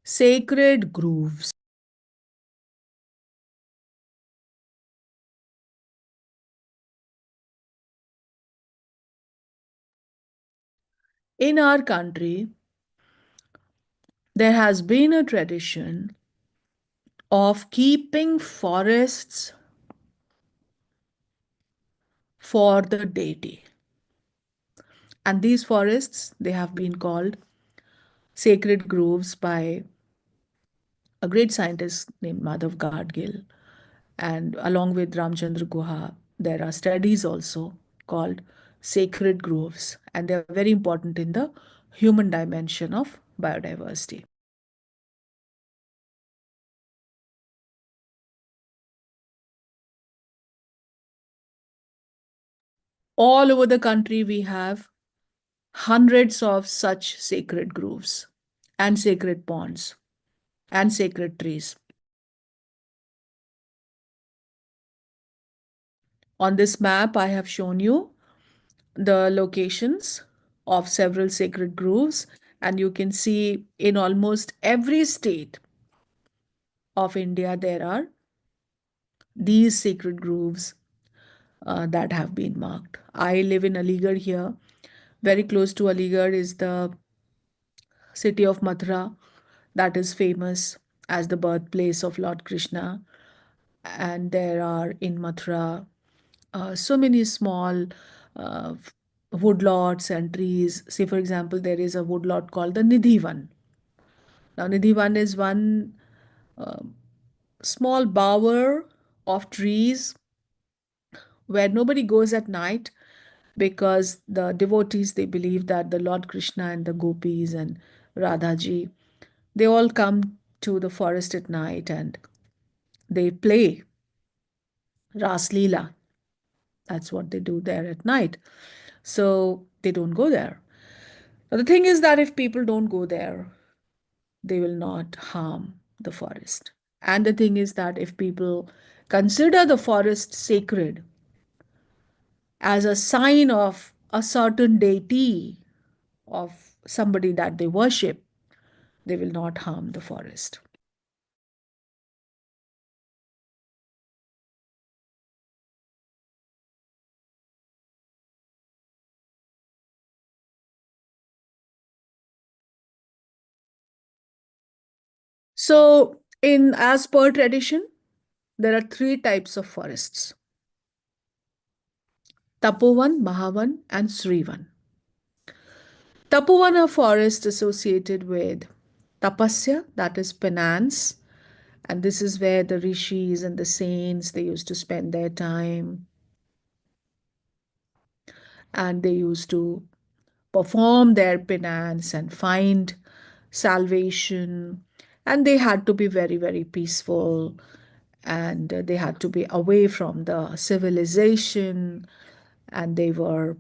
Sacred grooves. In our country, there has been a tradition of keeping forests for the deity. And these forests, they have been called sacred groves by a great scientist named Madhav Gadgil. And along with Ramchandra Guha, there are studies also called sacred groves, and they are very important in the human dimension of biodiversity. All over the country, we have hundreds of such sacred groves and sacred ponds and sacred trees. On this map, I have shown you the locations of several sacred groves, and you can see in almost every state of India there are these sacred groves that have been marked. I live in Aligarh here. Very close to Aligarh is the city of Mathura, that is famous as the birthplace of Lord Krishna. And there are in Mathura so many small uh, woodlots and trees. Say, for example, there is a woodlot called the Nidhivan. Now, Nidhivan is one small bower of trees where nobody goes at night, because the devotees, they believe that the Lord Krishna and the gopis and Radhaji, they all come to the forest at night and they play Ras Leela. That's what they do there at night. So they don't go there. Now, the thing is that if people don't go there, they will not harm the forest. And the thing is that if people consider the forest sacred as a sign of a certain deity, of somebody that they worship, they will not harm the forest. So, in as per tradition, there are three types of forests: Tapovan, Mahavan, and Srivan. Tapovan are forests associated with tapasya, that is penance, and this is where the rishis and the saints, they used to spend their time, and they used to perform their penance and find salvation. And they had to be very, very peaceful, and they had to be away from the civilization, and they were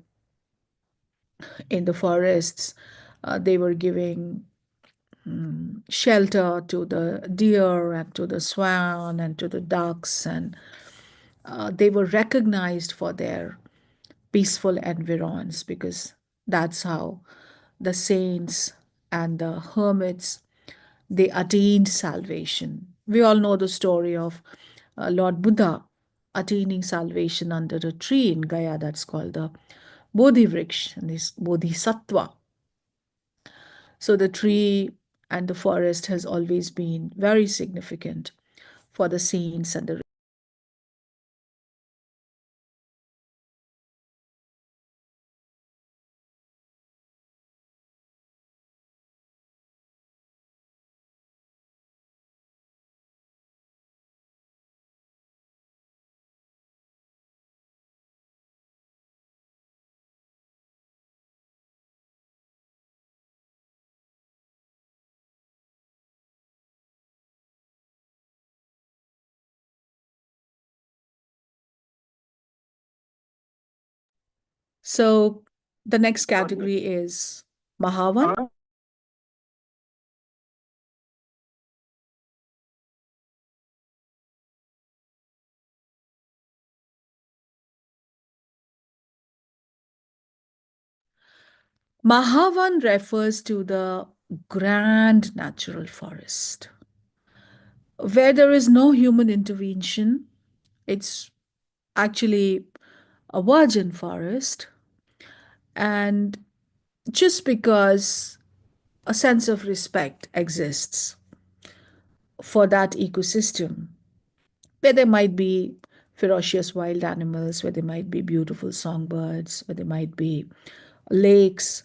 in the forests. They were giving shelter to the deer and to the swan and to the ducks, and they were recognized for their peaceful environs, because that's how the saints and the hermits, they attained salvation. We all know the story of Lord Buddha attaining salvation under a tree in Gaya, that's called the Bodhi Vriksh, and this Bodhisattva. So the tree and the forest has always been very significant for the saints and the. So the next category is Mahavan. Mahavan refers to the grand natural forest where there is no human intervention. It's actually a virgin forest, and just because a sense of respect exists for that ecosystem, where there might be ferocious wild animals, where there might be beautiful songbirds, where there might be lakes,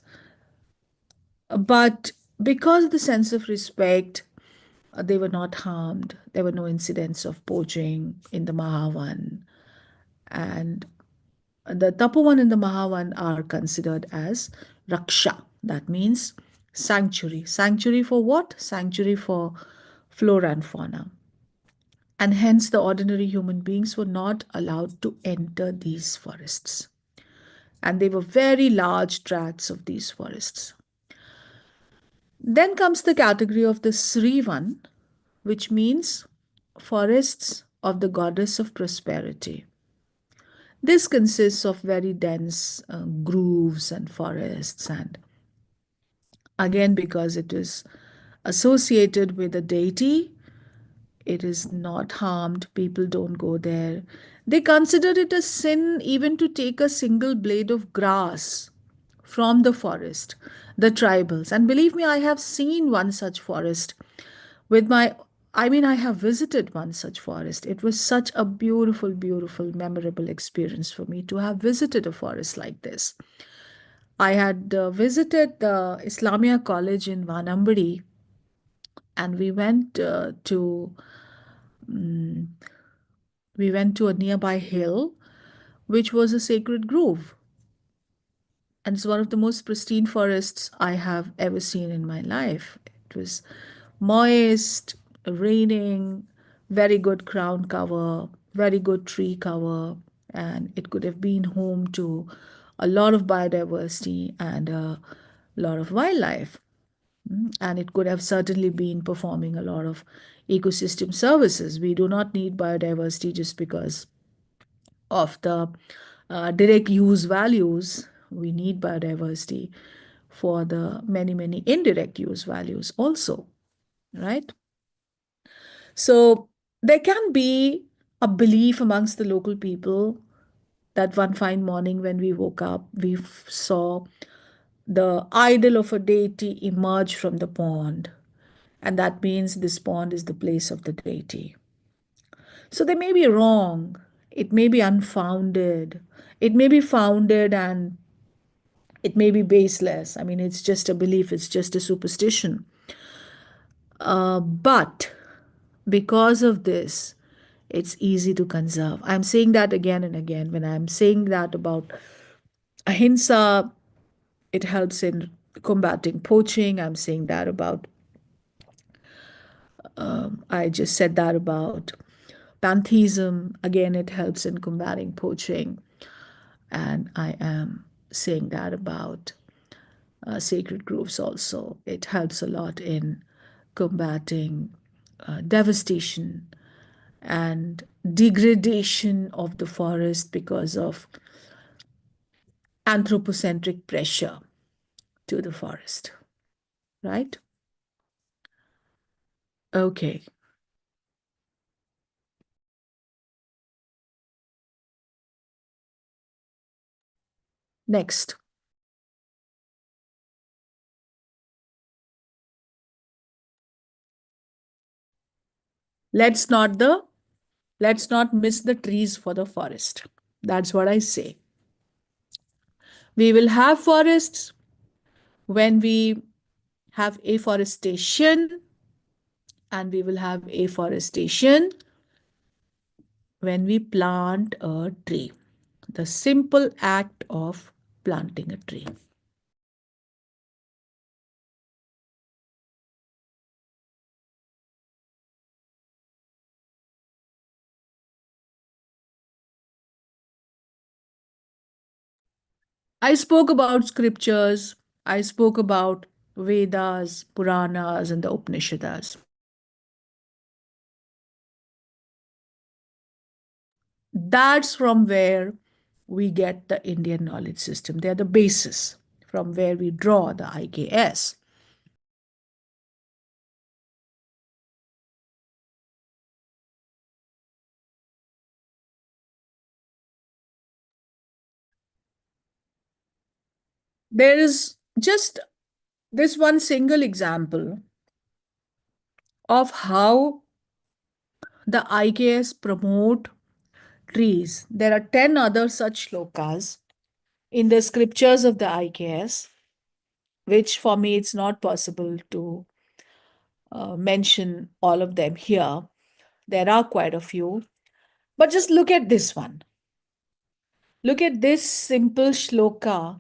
but because of the sense of respect, they were not harmed. There were no incidents of poaching in the Mahavan. And the Tapovan and the Mahavan are considered as Raksha. That means sanctuary. Sanctuary for what? Sanctuary for flora and fauna. And hence, the ordinary human beings were not allowed to enter these forests. And they were very large tracts of these forests. Then comes the category of the Srivan, which means forests of the goddess of prosperity. This consists of very dense groves and forests, and again, because it is associated with a deity, it is not harmed. People don't go there. They consider it a sin even to take a single blade of grass from the forest, the tribals. And believe me, I have seen one such forest with my, I mean, I have visited one such forest. It was such a beautiful, beautiful, memorable experience for me to have visited a forest like this. I had visited the Islamia College in Vanambadi, and we went to a nearby hill, which was a sacred grove. And it's one of the most pristine forests I have ever seen in my life. It was moist, raining, very good ground cover, very good tree cover, and it could have been home to a lot of biodiversity and a lot of wildlife. And it could have certainly been performing a lot of ecosystem services. We do not need biodiversity just because of the direct use values. We need biodiversity for the many, many indirect use values also, right? So there can be a belief amongst the local people that one fine morning when we woke up, we saw the idol of a deity emerge from the pond. And that means this pond is the place of the deity. So they may be wrong. It may be unfounded. It may be founded and it may be baseless. I mean, it's just a belief, it's just a superstition. But because of this, it's easy to conserve. I'm saying that again and again. When I'm saying that about ahimsa, it helps in combating poaching. I'm saying that about, I just said that about pantheism. Again, it helps in combating poaching. And I am saying that about sacred groves also. It helps a lot in combating devastation and degradation of the forest because of anthropocentric pressure to the forest, right? Okay, next. Let's not the let's not miss the trees for the forest. That's what I say. We will have forests when we have afforestation, and we will have afforestation when we plant a tree. The simple act of planting a tree. I spoke about scriptures, I spoke about Vedas, Puranas, and the Upanishads. That's from where we get the Indian knowledge system. They're the basis from where we draw the IKS. There is just this one single example of how the IKS promote trees. There are 10 other such shlokas in the scriptures of the IKS, which for me it's not possible to mention all of them here. There are quite a few, but just look at this one. Look at this simple shloka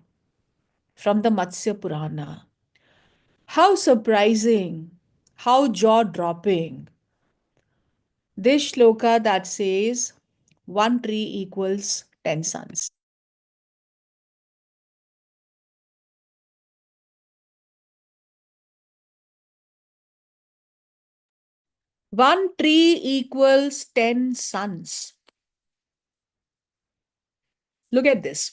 from the Matsya Purana. How surprising, how jaw dropping. This shloka that says one tree equals 10 suns. One tree equals 10 suns. Look at this.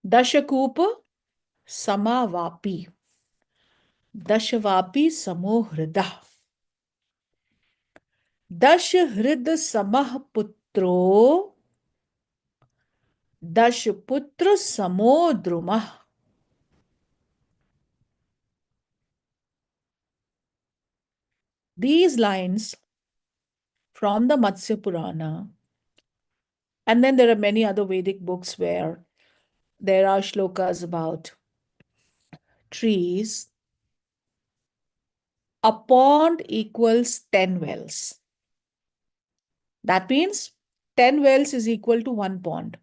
Dashakup Samavapi. Dashvapi Samohrida. Dashhrid Samah Putro. Dashputra Samodrumah. These lines from the Matsya Purana, and then there are many other Vedic books where there are shlokas about trees. A pond equals 10 wells. That means 10 wells is equal to one pond.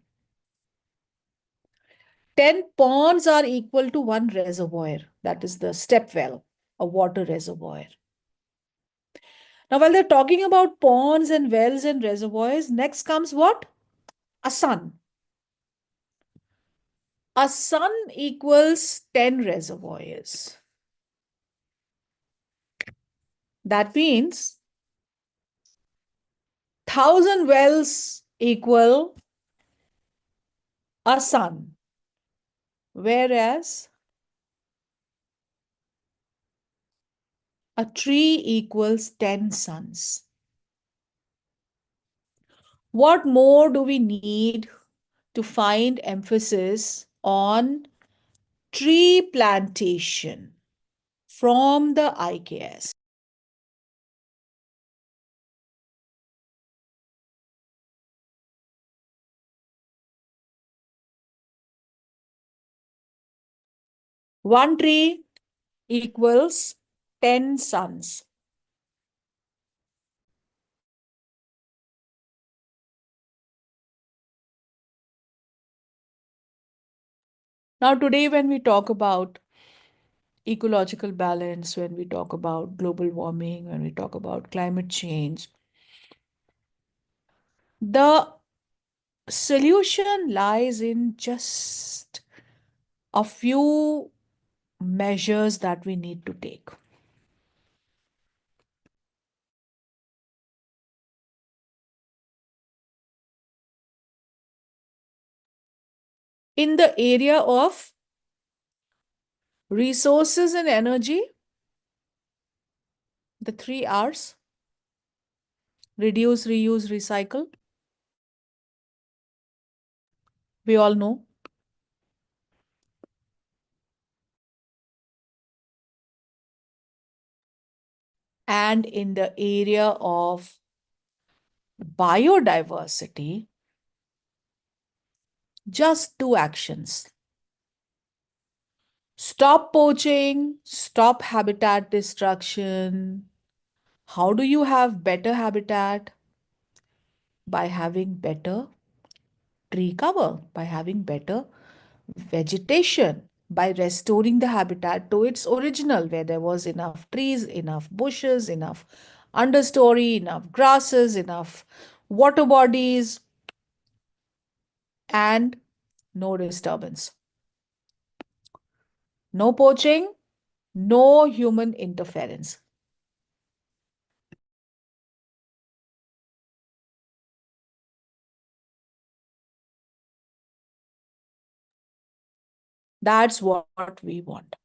10 ponds are equal to one reservoir. That is the step well, a water reservoir. Now, while they're talking about ponds and wells and reservoirs, next comes what? A sun. A sun equals 10 reservoirs. That means 1,000 wells equal a sun, whereas a tree equals 10 suns. What more do we need to find emphasis on tree plantation from the IKS? One tree equals 10 suns. Now, today, when we talk about ecological balance, when we talk about global warming, when we talk about climate change, the solution lies in just a few measures that we need to take. In the area of resources and energy, the 3 R's: reduce, reuse, recycle. We all know. And in the area of biodiversity, just 2 actions: stop poaching, stop habitat destruction. How do you have better habitat? By having better tree cover, by having better vegetation, by restoring the habitat to its original, where there was enough trees, enough bushes, enough understory, enough grasses, enough water bodies, and no disturbance. No poaching, no human interference. That's what we want.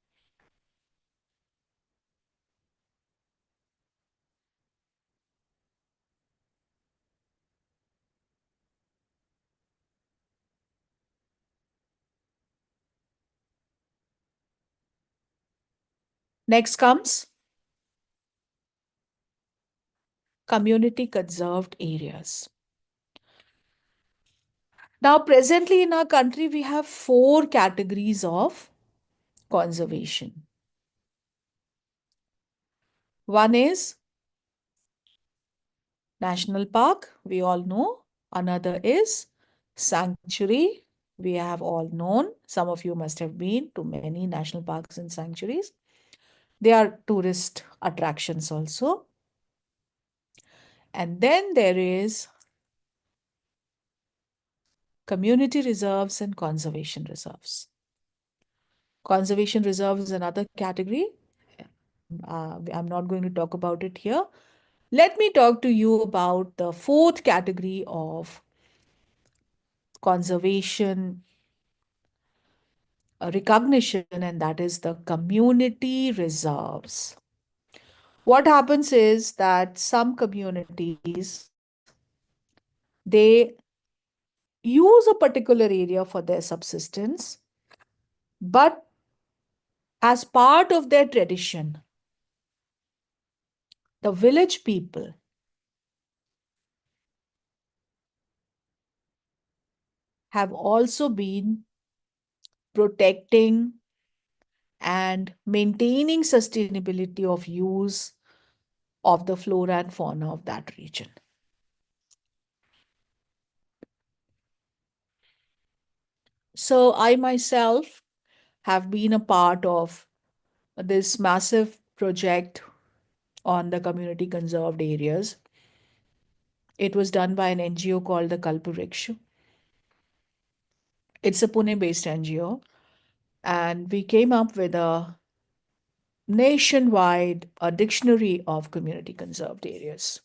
Next comes community conserved areas. Now, presently in our country, we have 4 categories of conservation. One is national park, we all know. Another is sanctuary. We have all known. Some of you must have been to many national parks and sanctuaries. They are tourist attractions also. And then there is community reserves and conservation reserves. Conservation reserve is another category. I'm not going to talk about it here. Let me talk to you about the fourth category of conservation recognition, and that is the community reserves. What happens is that some communities, they use a particular area for their subsistence, but as part of their tradition, the village people have also been protecting and maintaining sustainability of use of the flora and fauna of that region. So I myself have been a part of this massive project on the community conserved areas. It was done by an NGO called the Kalpavriksha. It's a Pune-based NGO, and we came up with a nationwide dictionary of community conserved areas,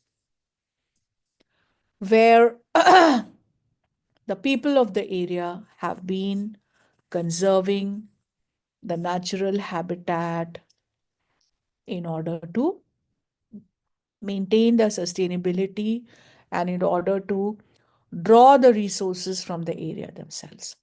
where the people of the area have been conserving the natural habitat in order to maintain the sustainability and in order to draw the resources from the area themselves.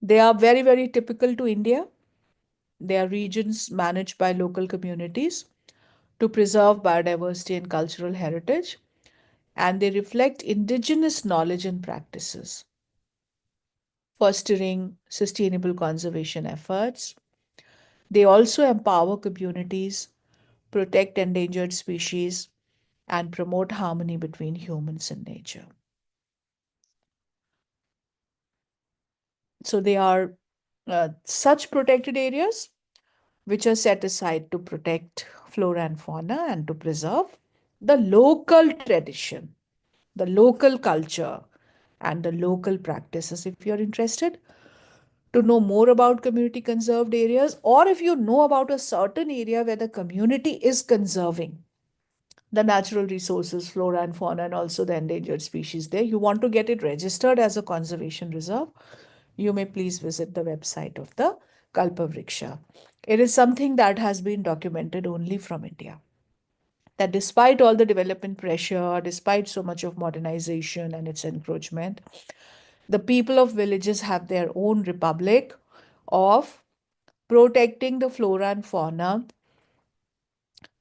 They are very, very typical to India. They are regions managed by local communities to preserve biodiversity and cultural heritage, and they reflect indigenous knowledge and practices, fostering sustainable conservation efforts. They also empower communities, protect endangered species, and promote harmony between humans and nature. So they are such protected areas which are set aside to protect flora and fauna and to preserve the local tradition, the local culture, and the local practices. If you're interested to know more about community conserved areas, or if you know about a certain area where the community is conserving the natural resources, flora and fauna, and also the endangered species there, you want to get it registered as a conservation reserve, you may please visit the website of the Kalpavriksha. It is something that has been documented only from India. That despite all the development pressure, despite so much of modernization and its encroachment, the people of villages have their own republic of protecting the flora and fauna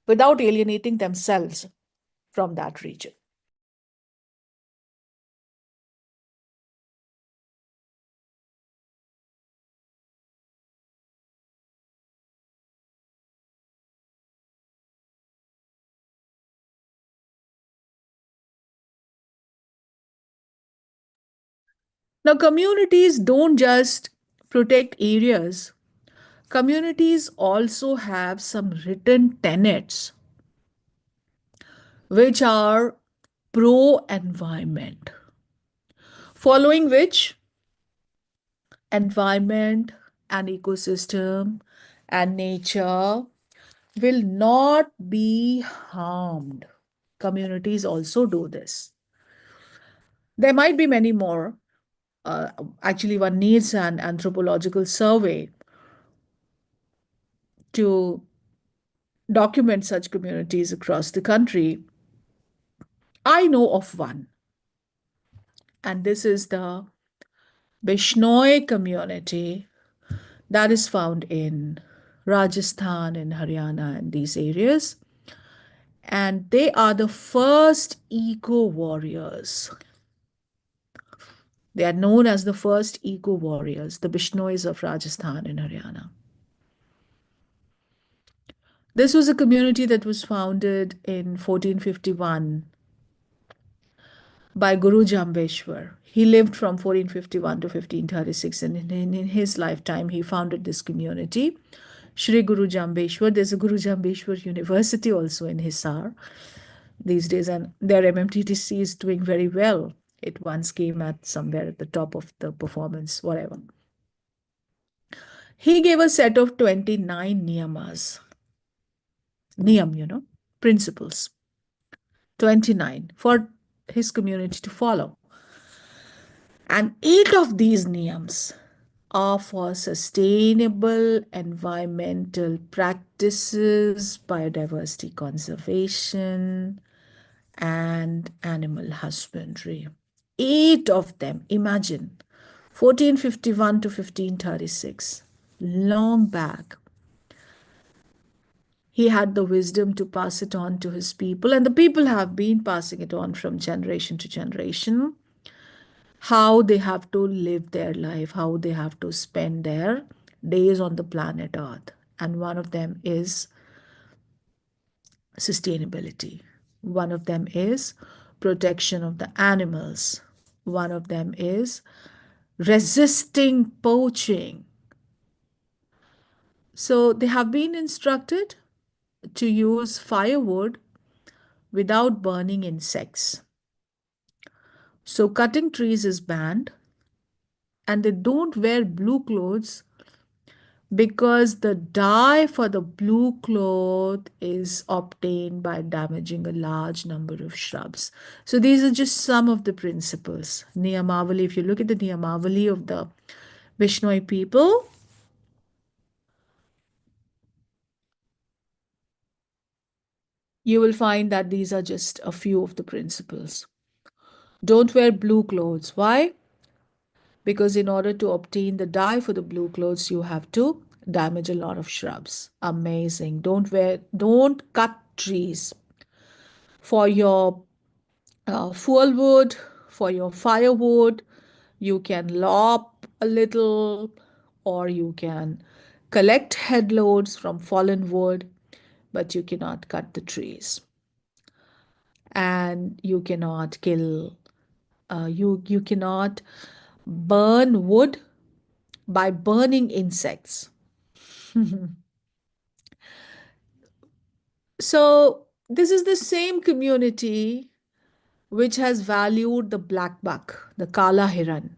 without alienating themselves from that region. Now, communities don't just protect areas, communities also have some written tenets which are pro environment, following which environment and ecosystem and nature will not be harmed. Communities also do this. There might be many more. Actually, one needs an anthropological survey to document such communities across the country. I know of one, and this is the Bishnoi community that is found in Rajasthan and Haryana and these areas. And they are the first eco warriors. They are known as the first eco warriors, the Bishnois of Rajasthan and Haryana. This was a community that was founded in 1451 by Guru Jambeshwar. He lived from 1451 to 1536, and in his lifetime, he founded this community, Shri Guru Jambeshwar. There's a Guru Jambeshwar University also in Hisar these days, and their MMTTC is doing very well. It once came at somewhere at the top of the performance, whatever. He gave a set of 29 niyamas, principles, 29 for his community to follow. And 8 of these niyams are for sustainable environmental practices, biodiversity conservation, and animal husbandry. 8 of them, imagine, 1451 to 1536, long back. He had the wisdom to pass it on to his people, and the people have been passing it on from generation to generation. How they have to live their life, how they have to spend their days on the planet Earth. And one of them is sustainability. One of them is protection of the animals. One of them is resisting poaching. So they have been instructed to use firewood without burning insects. So cutting trees is banned, and they don't wear blue clothes because the dye for the blue cloth is obtained by damaging a large number of shrubs. So these are just some of the principles. Niyamavali, if you look at the Niyamavali of the Bishnoi people, you will find that these are just a few of the principles. Don't wear blue clothes. Why? Because in order to obtain the dye for the blue clothes, you have to damage a lot of shrubs. Amazing. Don't cut trees for your fuel wood, for your firewood. You can lop a little, or you can collect headloads from fallen wood, but you cannot cut the trees. And you cannot kill, you cannot burn wood by burning insects. So, this is the same community which has valued the black buck, the Kala Hiran.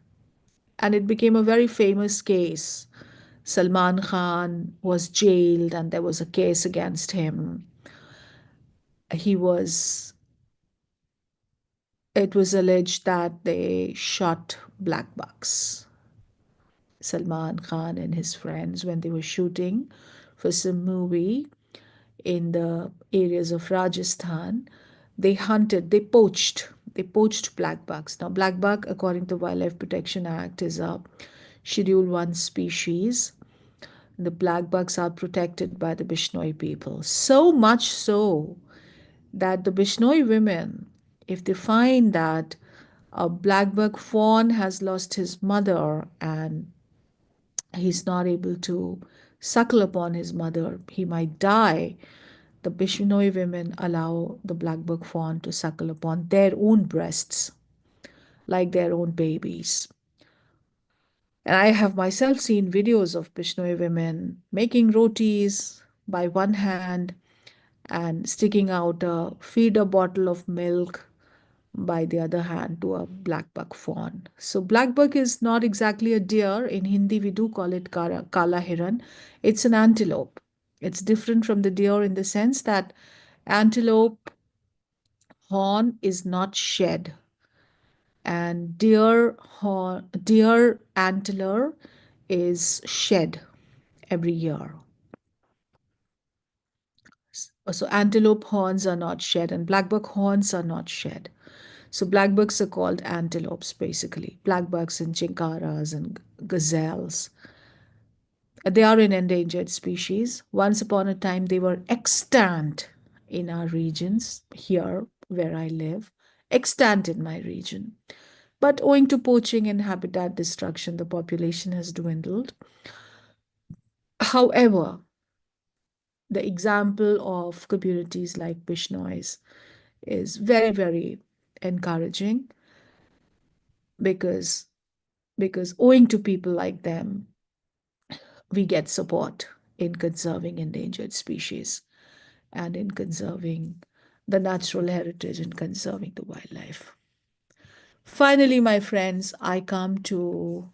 And it became a very famous case. Salman Khan was jailed and there was a case against him. He was, it was alleged that they shot black bucks. Salman Khan and his friends, when they were shooting for some movie in the areas of Rajasthan, they poached black bucks. Now, black buck, according to Wildlife Protection Act, is a Schedule 1 species. The black bucks are protected by the Bishnoi people. So much so that the Bishnoi women, if they find that a black buck fawn has lost his mother and he's not able to suckle upon his mother, he might die, the Bishnoi women allow the black buck fawn to suckle upon their own breasts, like their own babies. And I have myself seen videos of Bishnoi women making rotis by one hand and sticking out a feeder bottle of milk by the other hand to a black buck fawn. So black buck is not exactly a deer. In Hindi, we do call it Kala Hiran. It's an antelope. It's different from the deer in the sense that antelope horn is not shed, and deer antler is shed every year. So antelope horns are not shed and blackbuck horns are not shed. So blackbucks are called antelopes basically. Blackbucks and chinkaras and gazelles. They are an endangered species. Once upon a time, they were extant in our regions, here where I live, extant in my region. But owing to poaching and habitat destruction, the population has dwindled. However, the example of communities like Bishnois is very, very encouraging because owing to people like them, we get support in conserving endangered species and in conserving the natural heritage and conserving the wildlife. Finally, my friends, I come to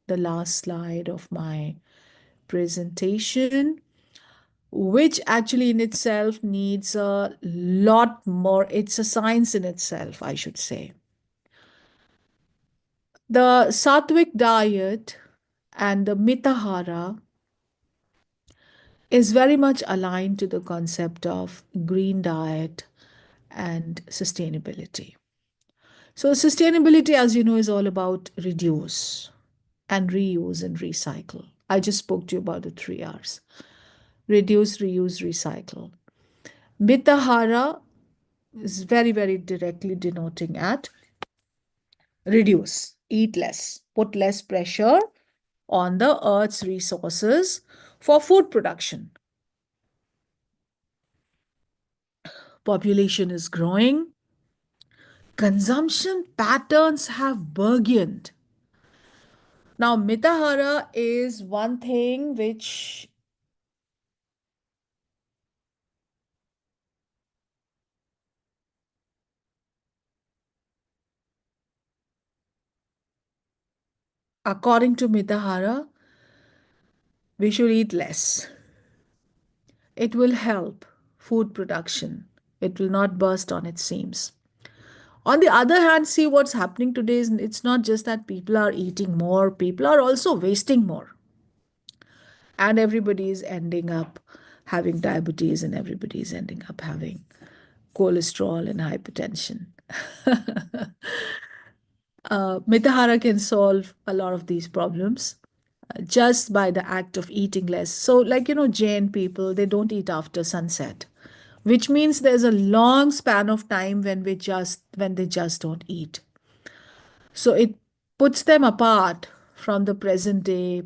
the last slide of my presentation, which actually in itself needs a lot more. It's a science in itself, I should say. The Sattvic diet and the Mitahara is very much aligned to the concept of green diet and sustainability. So, sustainability, as you know, is all about reduce and reuse and recycle. I just spoke to you about the 3 R's: reduce, reuse, recycle. Mitahara is very, very directly denoting at reduce, eat less, put less pressure on the earth's resources for food production. Population is growing. Consumption patterns have burgeoned. Now, Mitahara is one thing which, according to Mitahara, we should eat less. It will help food production. It will not burst on its seams. On the other hand, see what's happening today is it's not just that people are eating more, people are also wasting more. And everybody is ending up having diabetes and everybody is ending up having cholesterol and hypertension. Mitahara can solve a lot of these problems just by the act of eating less. So, like, Jain people, they don't eat after sunset, which means there's a long span of time when they just don't eat. So it puts them apart from the present day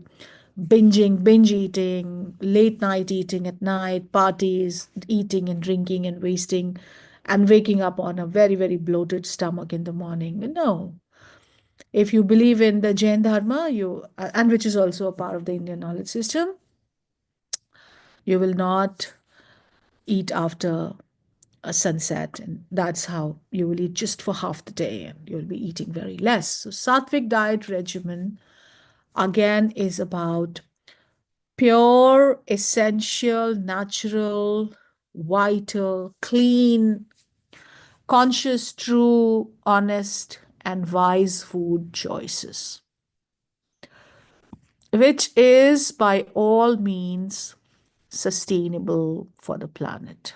binge eating, late night eating at night, parties, eating and drinking and wasting, and waking up on a very, very bloated stomach in the morning. No. If you believe in the Jain Dharma, and which is also a part of the Indian knowledge system, you will not eat after a sunset, and that's how you will eat just for half the day, and you'll be eating very less. So, Sattvic diet regimen again is about pure, essential, natural, vital, clean, conscious, true, honest, and wise food choices, which is by all means sustainable for the planet.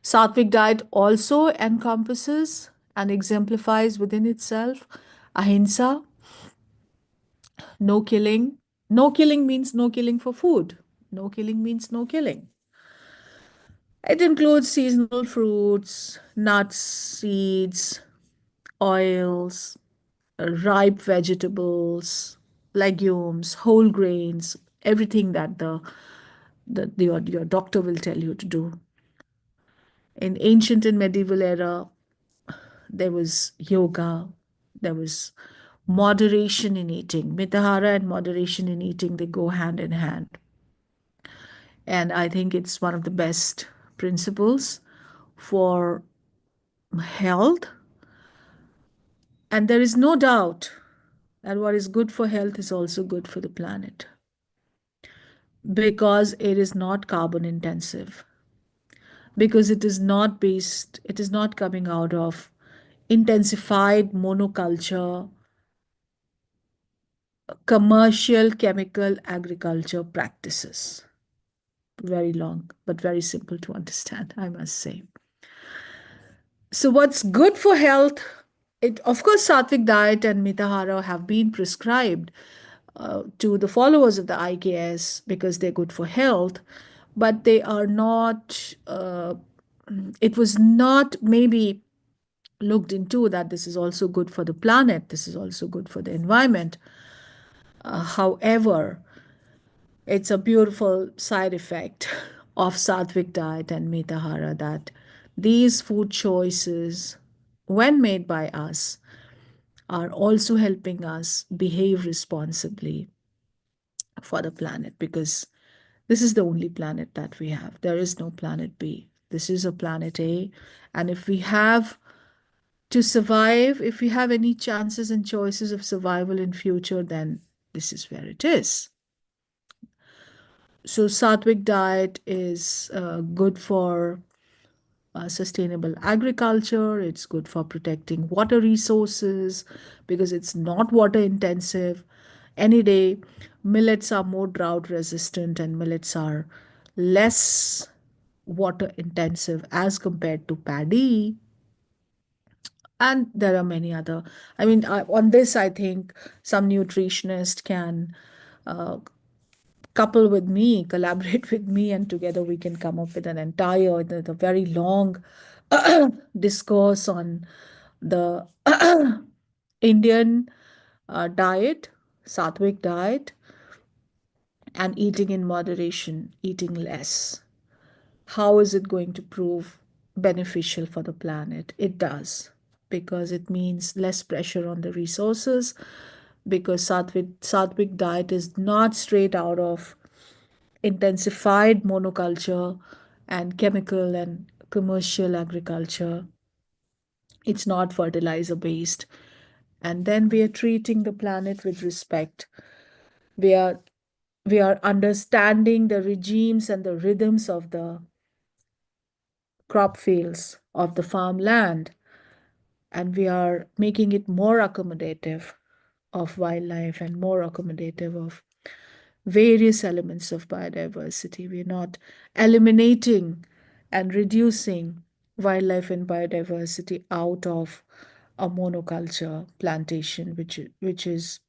Sattvic diet also encompasses and exemplifies within itself ahimsa, no killing. No killing means no killing for food. No killing means no killing. It includes seasonal fruits, nuts, seeds, oils, ripe vegetables, legumes, whole grains, everything that your doctor will tell you to do. In ancient and medieval era, there was yoga, there was moderation in eating. Mitahara and moderation in eating, they go hand in hand. And I think it's one of the best principles for health. And there is no doubt that what is good for health is also good for the planet because it is not carbon intensive, because it is not coming out of intensified monoculture, commercial chemical agriculture practices. Very long, but very simple to understand, I must say. So, what's good for health? Of course, Sattvic diet and Mitahara have been prescribed to the followers of the IKS because they're good for health, but they are not, it was not maybe looked into that this is also good for the planet, this is also good for the environment. However, it's a beautiful side effect of Sattvic diet and Mitahara that these food choices, when made by us, are also helping us behave responsibly for the planet because this is the only planet that we have. There is no planet B. This is a planet A. And if we have to survive, if we have any chances and choices of survival in future, then this is where it is. So sattvic diet is good for sustainable agriculture. It's good for protecting water resources because it's not water intensive. Any day, millets are more drought resistant and millets are less water intensive as compared to paddy. And there are many other. I mean, on this, I think some nutritionist can uh, couple with me, collaborate with me, and together we can come up with an entire, the very long discourse on the Indian diet, sattvic diet, and eating in moderation, eating less. How is it going to prove beneficial for the planet? It does, because it means less pressure on the resources, because sattvic diet is not straight out of intensified monoculture and chemical and commercial agriculture. It's not fertilizer based. And then we are treating the planet with respect. We are we are understanding the regimes and the rhythms of the crop fields of the farmland, and we are making it more accommodative of wildlife and more accommodative of various elements of biodiversity. We're not eliminating and reducing wildlife and biodiversity out of a monoculture plantation, which is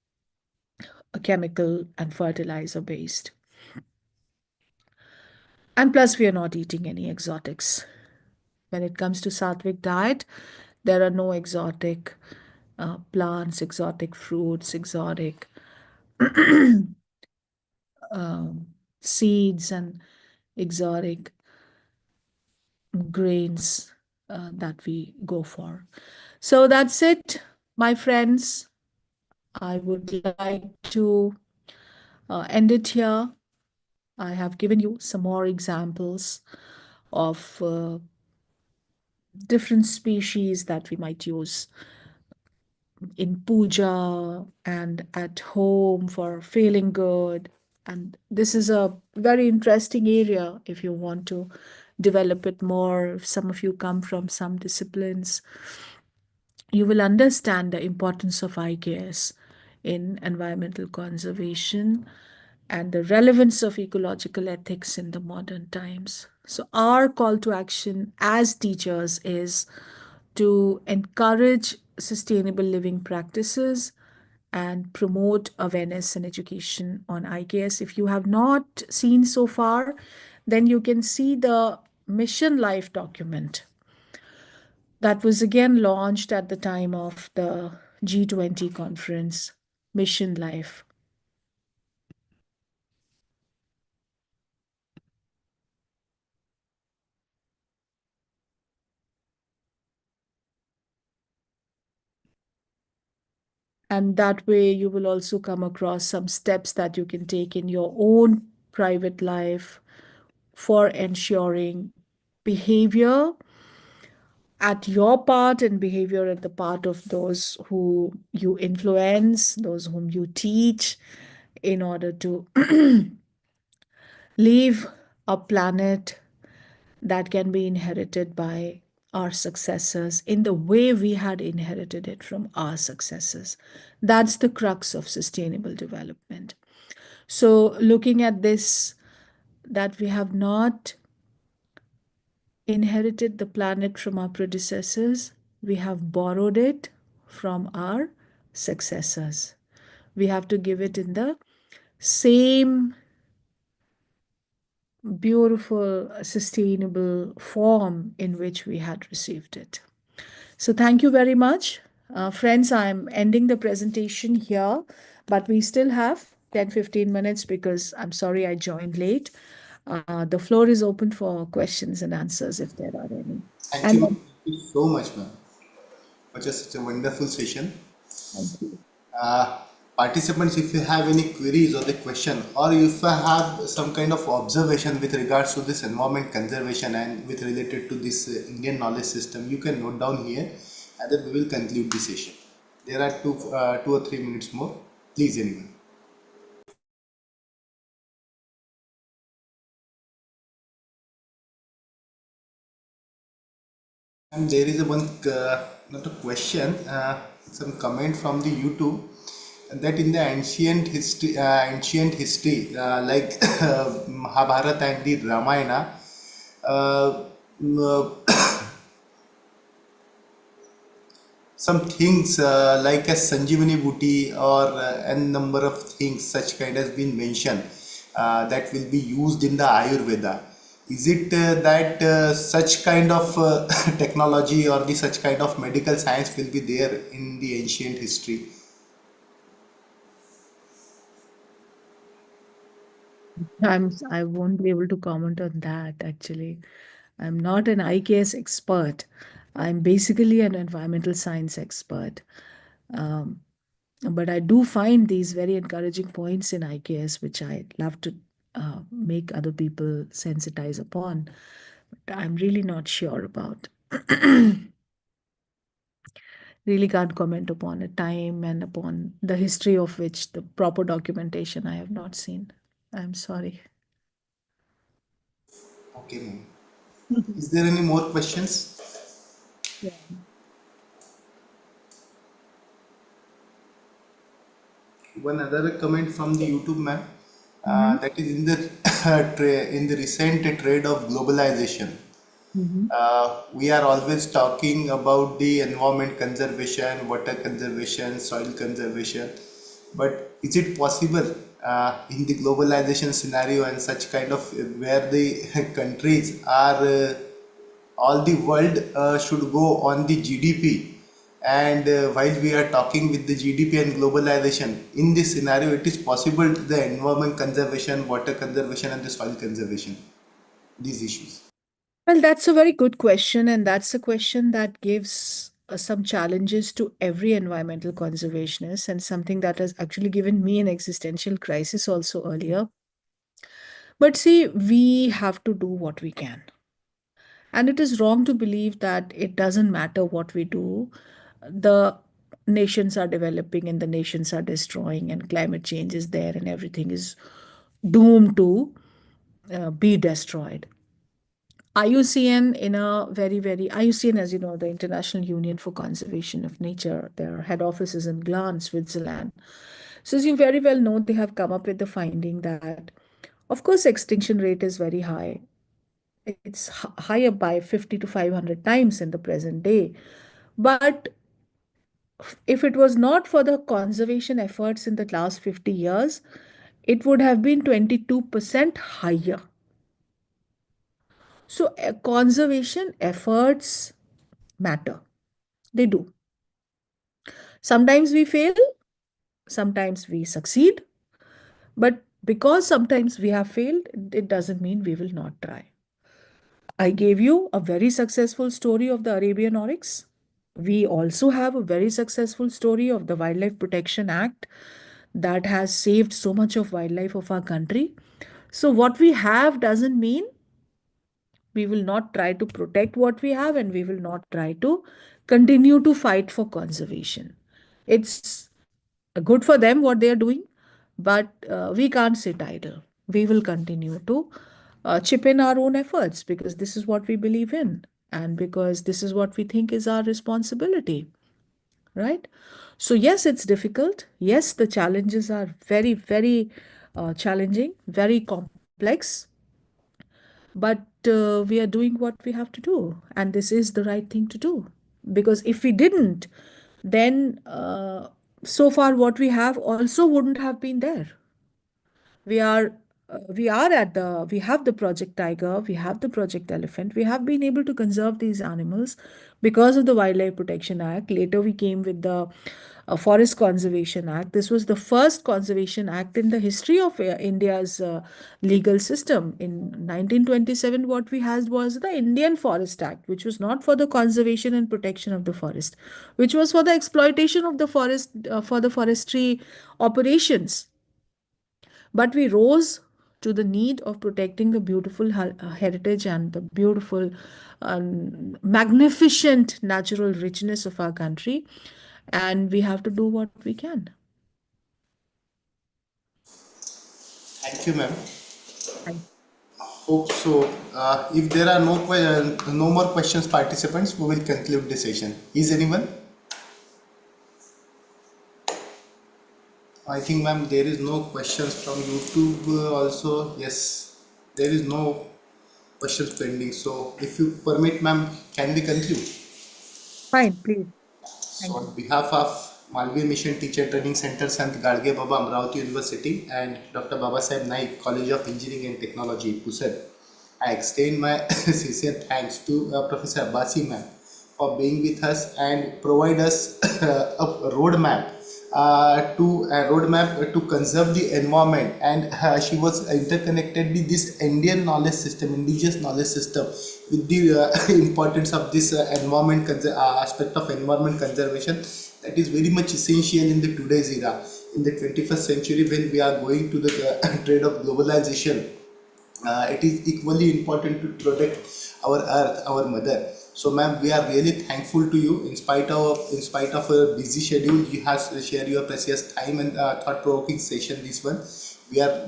a chemical and fertilizer based. And plus, we are not eating any exotics. When it comes to sattvic diet, there are no exotic plants, exotic fruits, exotic um, seeds, and exotic grains that we go for. So that's it, my friends. I would like to end it here. I have given you some more examples of different species that we might use in puja and at home for feeling good. And this is a very interesting area if you want to develop it more. If some of you come from some disciplines, you will understand the importance of IKS in environmental conservation and the relevance of ecological ethics in the modern times. So, our call to action as teachers is to encourage sustainable living practices and promote awareness and education on IKS. If you have not seen so far, then you can see the mission life document that was again launched at the time of the G20 conference, Mission Life. And that way, you will also come across some steps that you can take in your own private life for ensuring behavior at your part and behavior at the part of those who you influence, those whom you teach, in order to leave a planet that can be inherited by our successors in the way we had inherited it from our successors. That's the crux of sustainable development. So, looking at this, that we have not inherited the planet from our predecessors, we have borrowed it from our successors. We have to give it in the same beautiful, sustainable form in which we had received it. So, thank you very much. Friends, I'm ending the presentation here, but we still have 10-15 minutes because I'm sorry I joined late. The floor is open for questions and answers if there are any. Thank you. And Thank you so much, ma'am, for just such a wonderful session. thank you. Uh, Participants, if you have any queries or the question, or if you have some kind of observation with regards to this environment conservation and with related to this Indian knowledge system, you can note down here and then we will conclude the session. There are 2 or 3 minutes more. Please, anyone. And there is a one not a question, some comment from the YouTube that in the ancient history, like Mahabharata and the Ramayana, uh, some things like a Sanjeevani Booty or a number of things such kind has been mentioned that will be used in the Ayurveda. Is it that such kind of technology or the such kind of medical science will be there in the ancient history? I won't be able to comment on that actually. I'm not an IKS expert. I'm basically an environmental science expert. Um, but I do find these very encouraging points in IKS, which I love to make other people sensitize upon. But I'm really not sure about. Really can't comment upon a time and upon the history of which the proper documentation I have not seen. I'm sorry. Okay, ma'am. Is there any more questions? Yeah. One other comment from the YouTube, ma'am, Mhm. that is in the in the recent trade of globalization. Mhm. We are always talking about the environment conservation, water conservation, soil conservation. But is it possible in the globalization scenario and such kind of where the countries are all the world should go on the GDP? And while we are talking with the GDP and globalization, in this scenario, it is possible the environment conservation, water conservation, and the soil conservation, these issues. Well, that's a very good question, and that's a question that gives some challenges to every environmental conservationist, and something that has actually given me an existential crisis also earlier. But see, we have to do what we can. And it is wrong to believe that it doesn't matter what we do. The nations are developing and the nations are destroying, and climate change is there, and everything is doomed to be destroyed. IUCN, in a very IUCN, as you know, the International Union for Conservation of Nature, their head office is in Glan, Switzerland. So as you very well know, they have come up with the finding that, of course, extinction rate is very high. It's higher by 50 to 500 times in the present day. But if it was not for the conservation efforts in the last 50 years, it would have been 22% higher. So conservation efforts matter. They do. Sometimes we fail, sometimes we succeed, but because sometimes we have failed, it doesn't mean we will not try. I gave you a very successful story of the Arabian oryx. We also have a very successful story of the Wildlife Protection Act that has saved so much of wildlife of our country. So, what we have doesn't mean we will not try to protect what we have, and we will not try to continue to fight for conservation. It's good for them what they are doing, but we can't sit idle. We will continue to chip in our own efforts because this is what we believe in, and because this is what we think is our responsibility, right? So yes, it's difficult. Yes, the challenges are very challenging, very complex, but we are doing what we have to do, and this is the right thing to do. Because if we didn't, then so far what we have also wouldn't have been there. We are at the we have the Project Tiger, we have the Project Elephant. We have been able to conserve these animals because of the Wildlife Protection Act. Later we came with the Forest Conservation Act. This was the first conservation act in the history of India's legal system. In 1927, what we had was the Indian Forest Act, which was not for the conservation and protection of the forest, which was for the exploitation of the forest, for the forestry operations. But we rose to the need of protecting the beautiful heritage and the beautiful, magnificent natural richness of our country. And we have to do what we can. Thank you, ma'am. Thank Hope so. If there are no more questions, participants, we will conclude the session. Is anyone? I think, ma'am, there is no questions from YouTube also. Yes, there is no questions pending. So, if you permit, ma'am, can we conclude? Fine, please. So, Thank you. on behalf of Malvi Mission Teacher Training Center, Sant Gadge Baba, Amravati University, and Dr. Babasaheb Naik, College of Engineering and Technology, Pusat, I extend my sincere thanks to Professor Abbasi ma'am for being with us and provide us a roadmap to conserve the environment, and she was interconnected with this Indian knowledge system, indigenous knowledge system, with the importance of this aspect of environment conservation that is very much essential in the today's era, in the 21st century, when we are going to the trade of globalization. It is equally important to protect our earth, our mother. So, ma'am, we are really thankful to you. In spite of a busy schedule, you have shared your precious time and thought-provoking session. This one, we are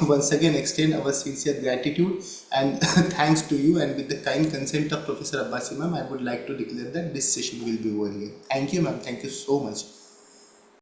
once again extend our sincere gratitude and thanks to you. And with the kind consent of Professor Abbasi, ma'am, I would like to declare that this session will be over here. Thank you, ma'am. Thank you so much.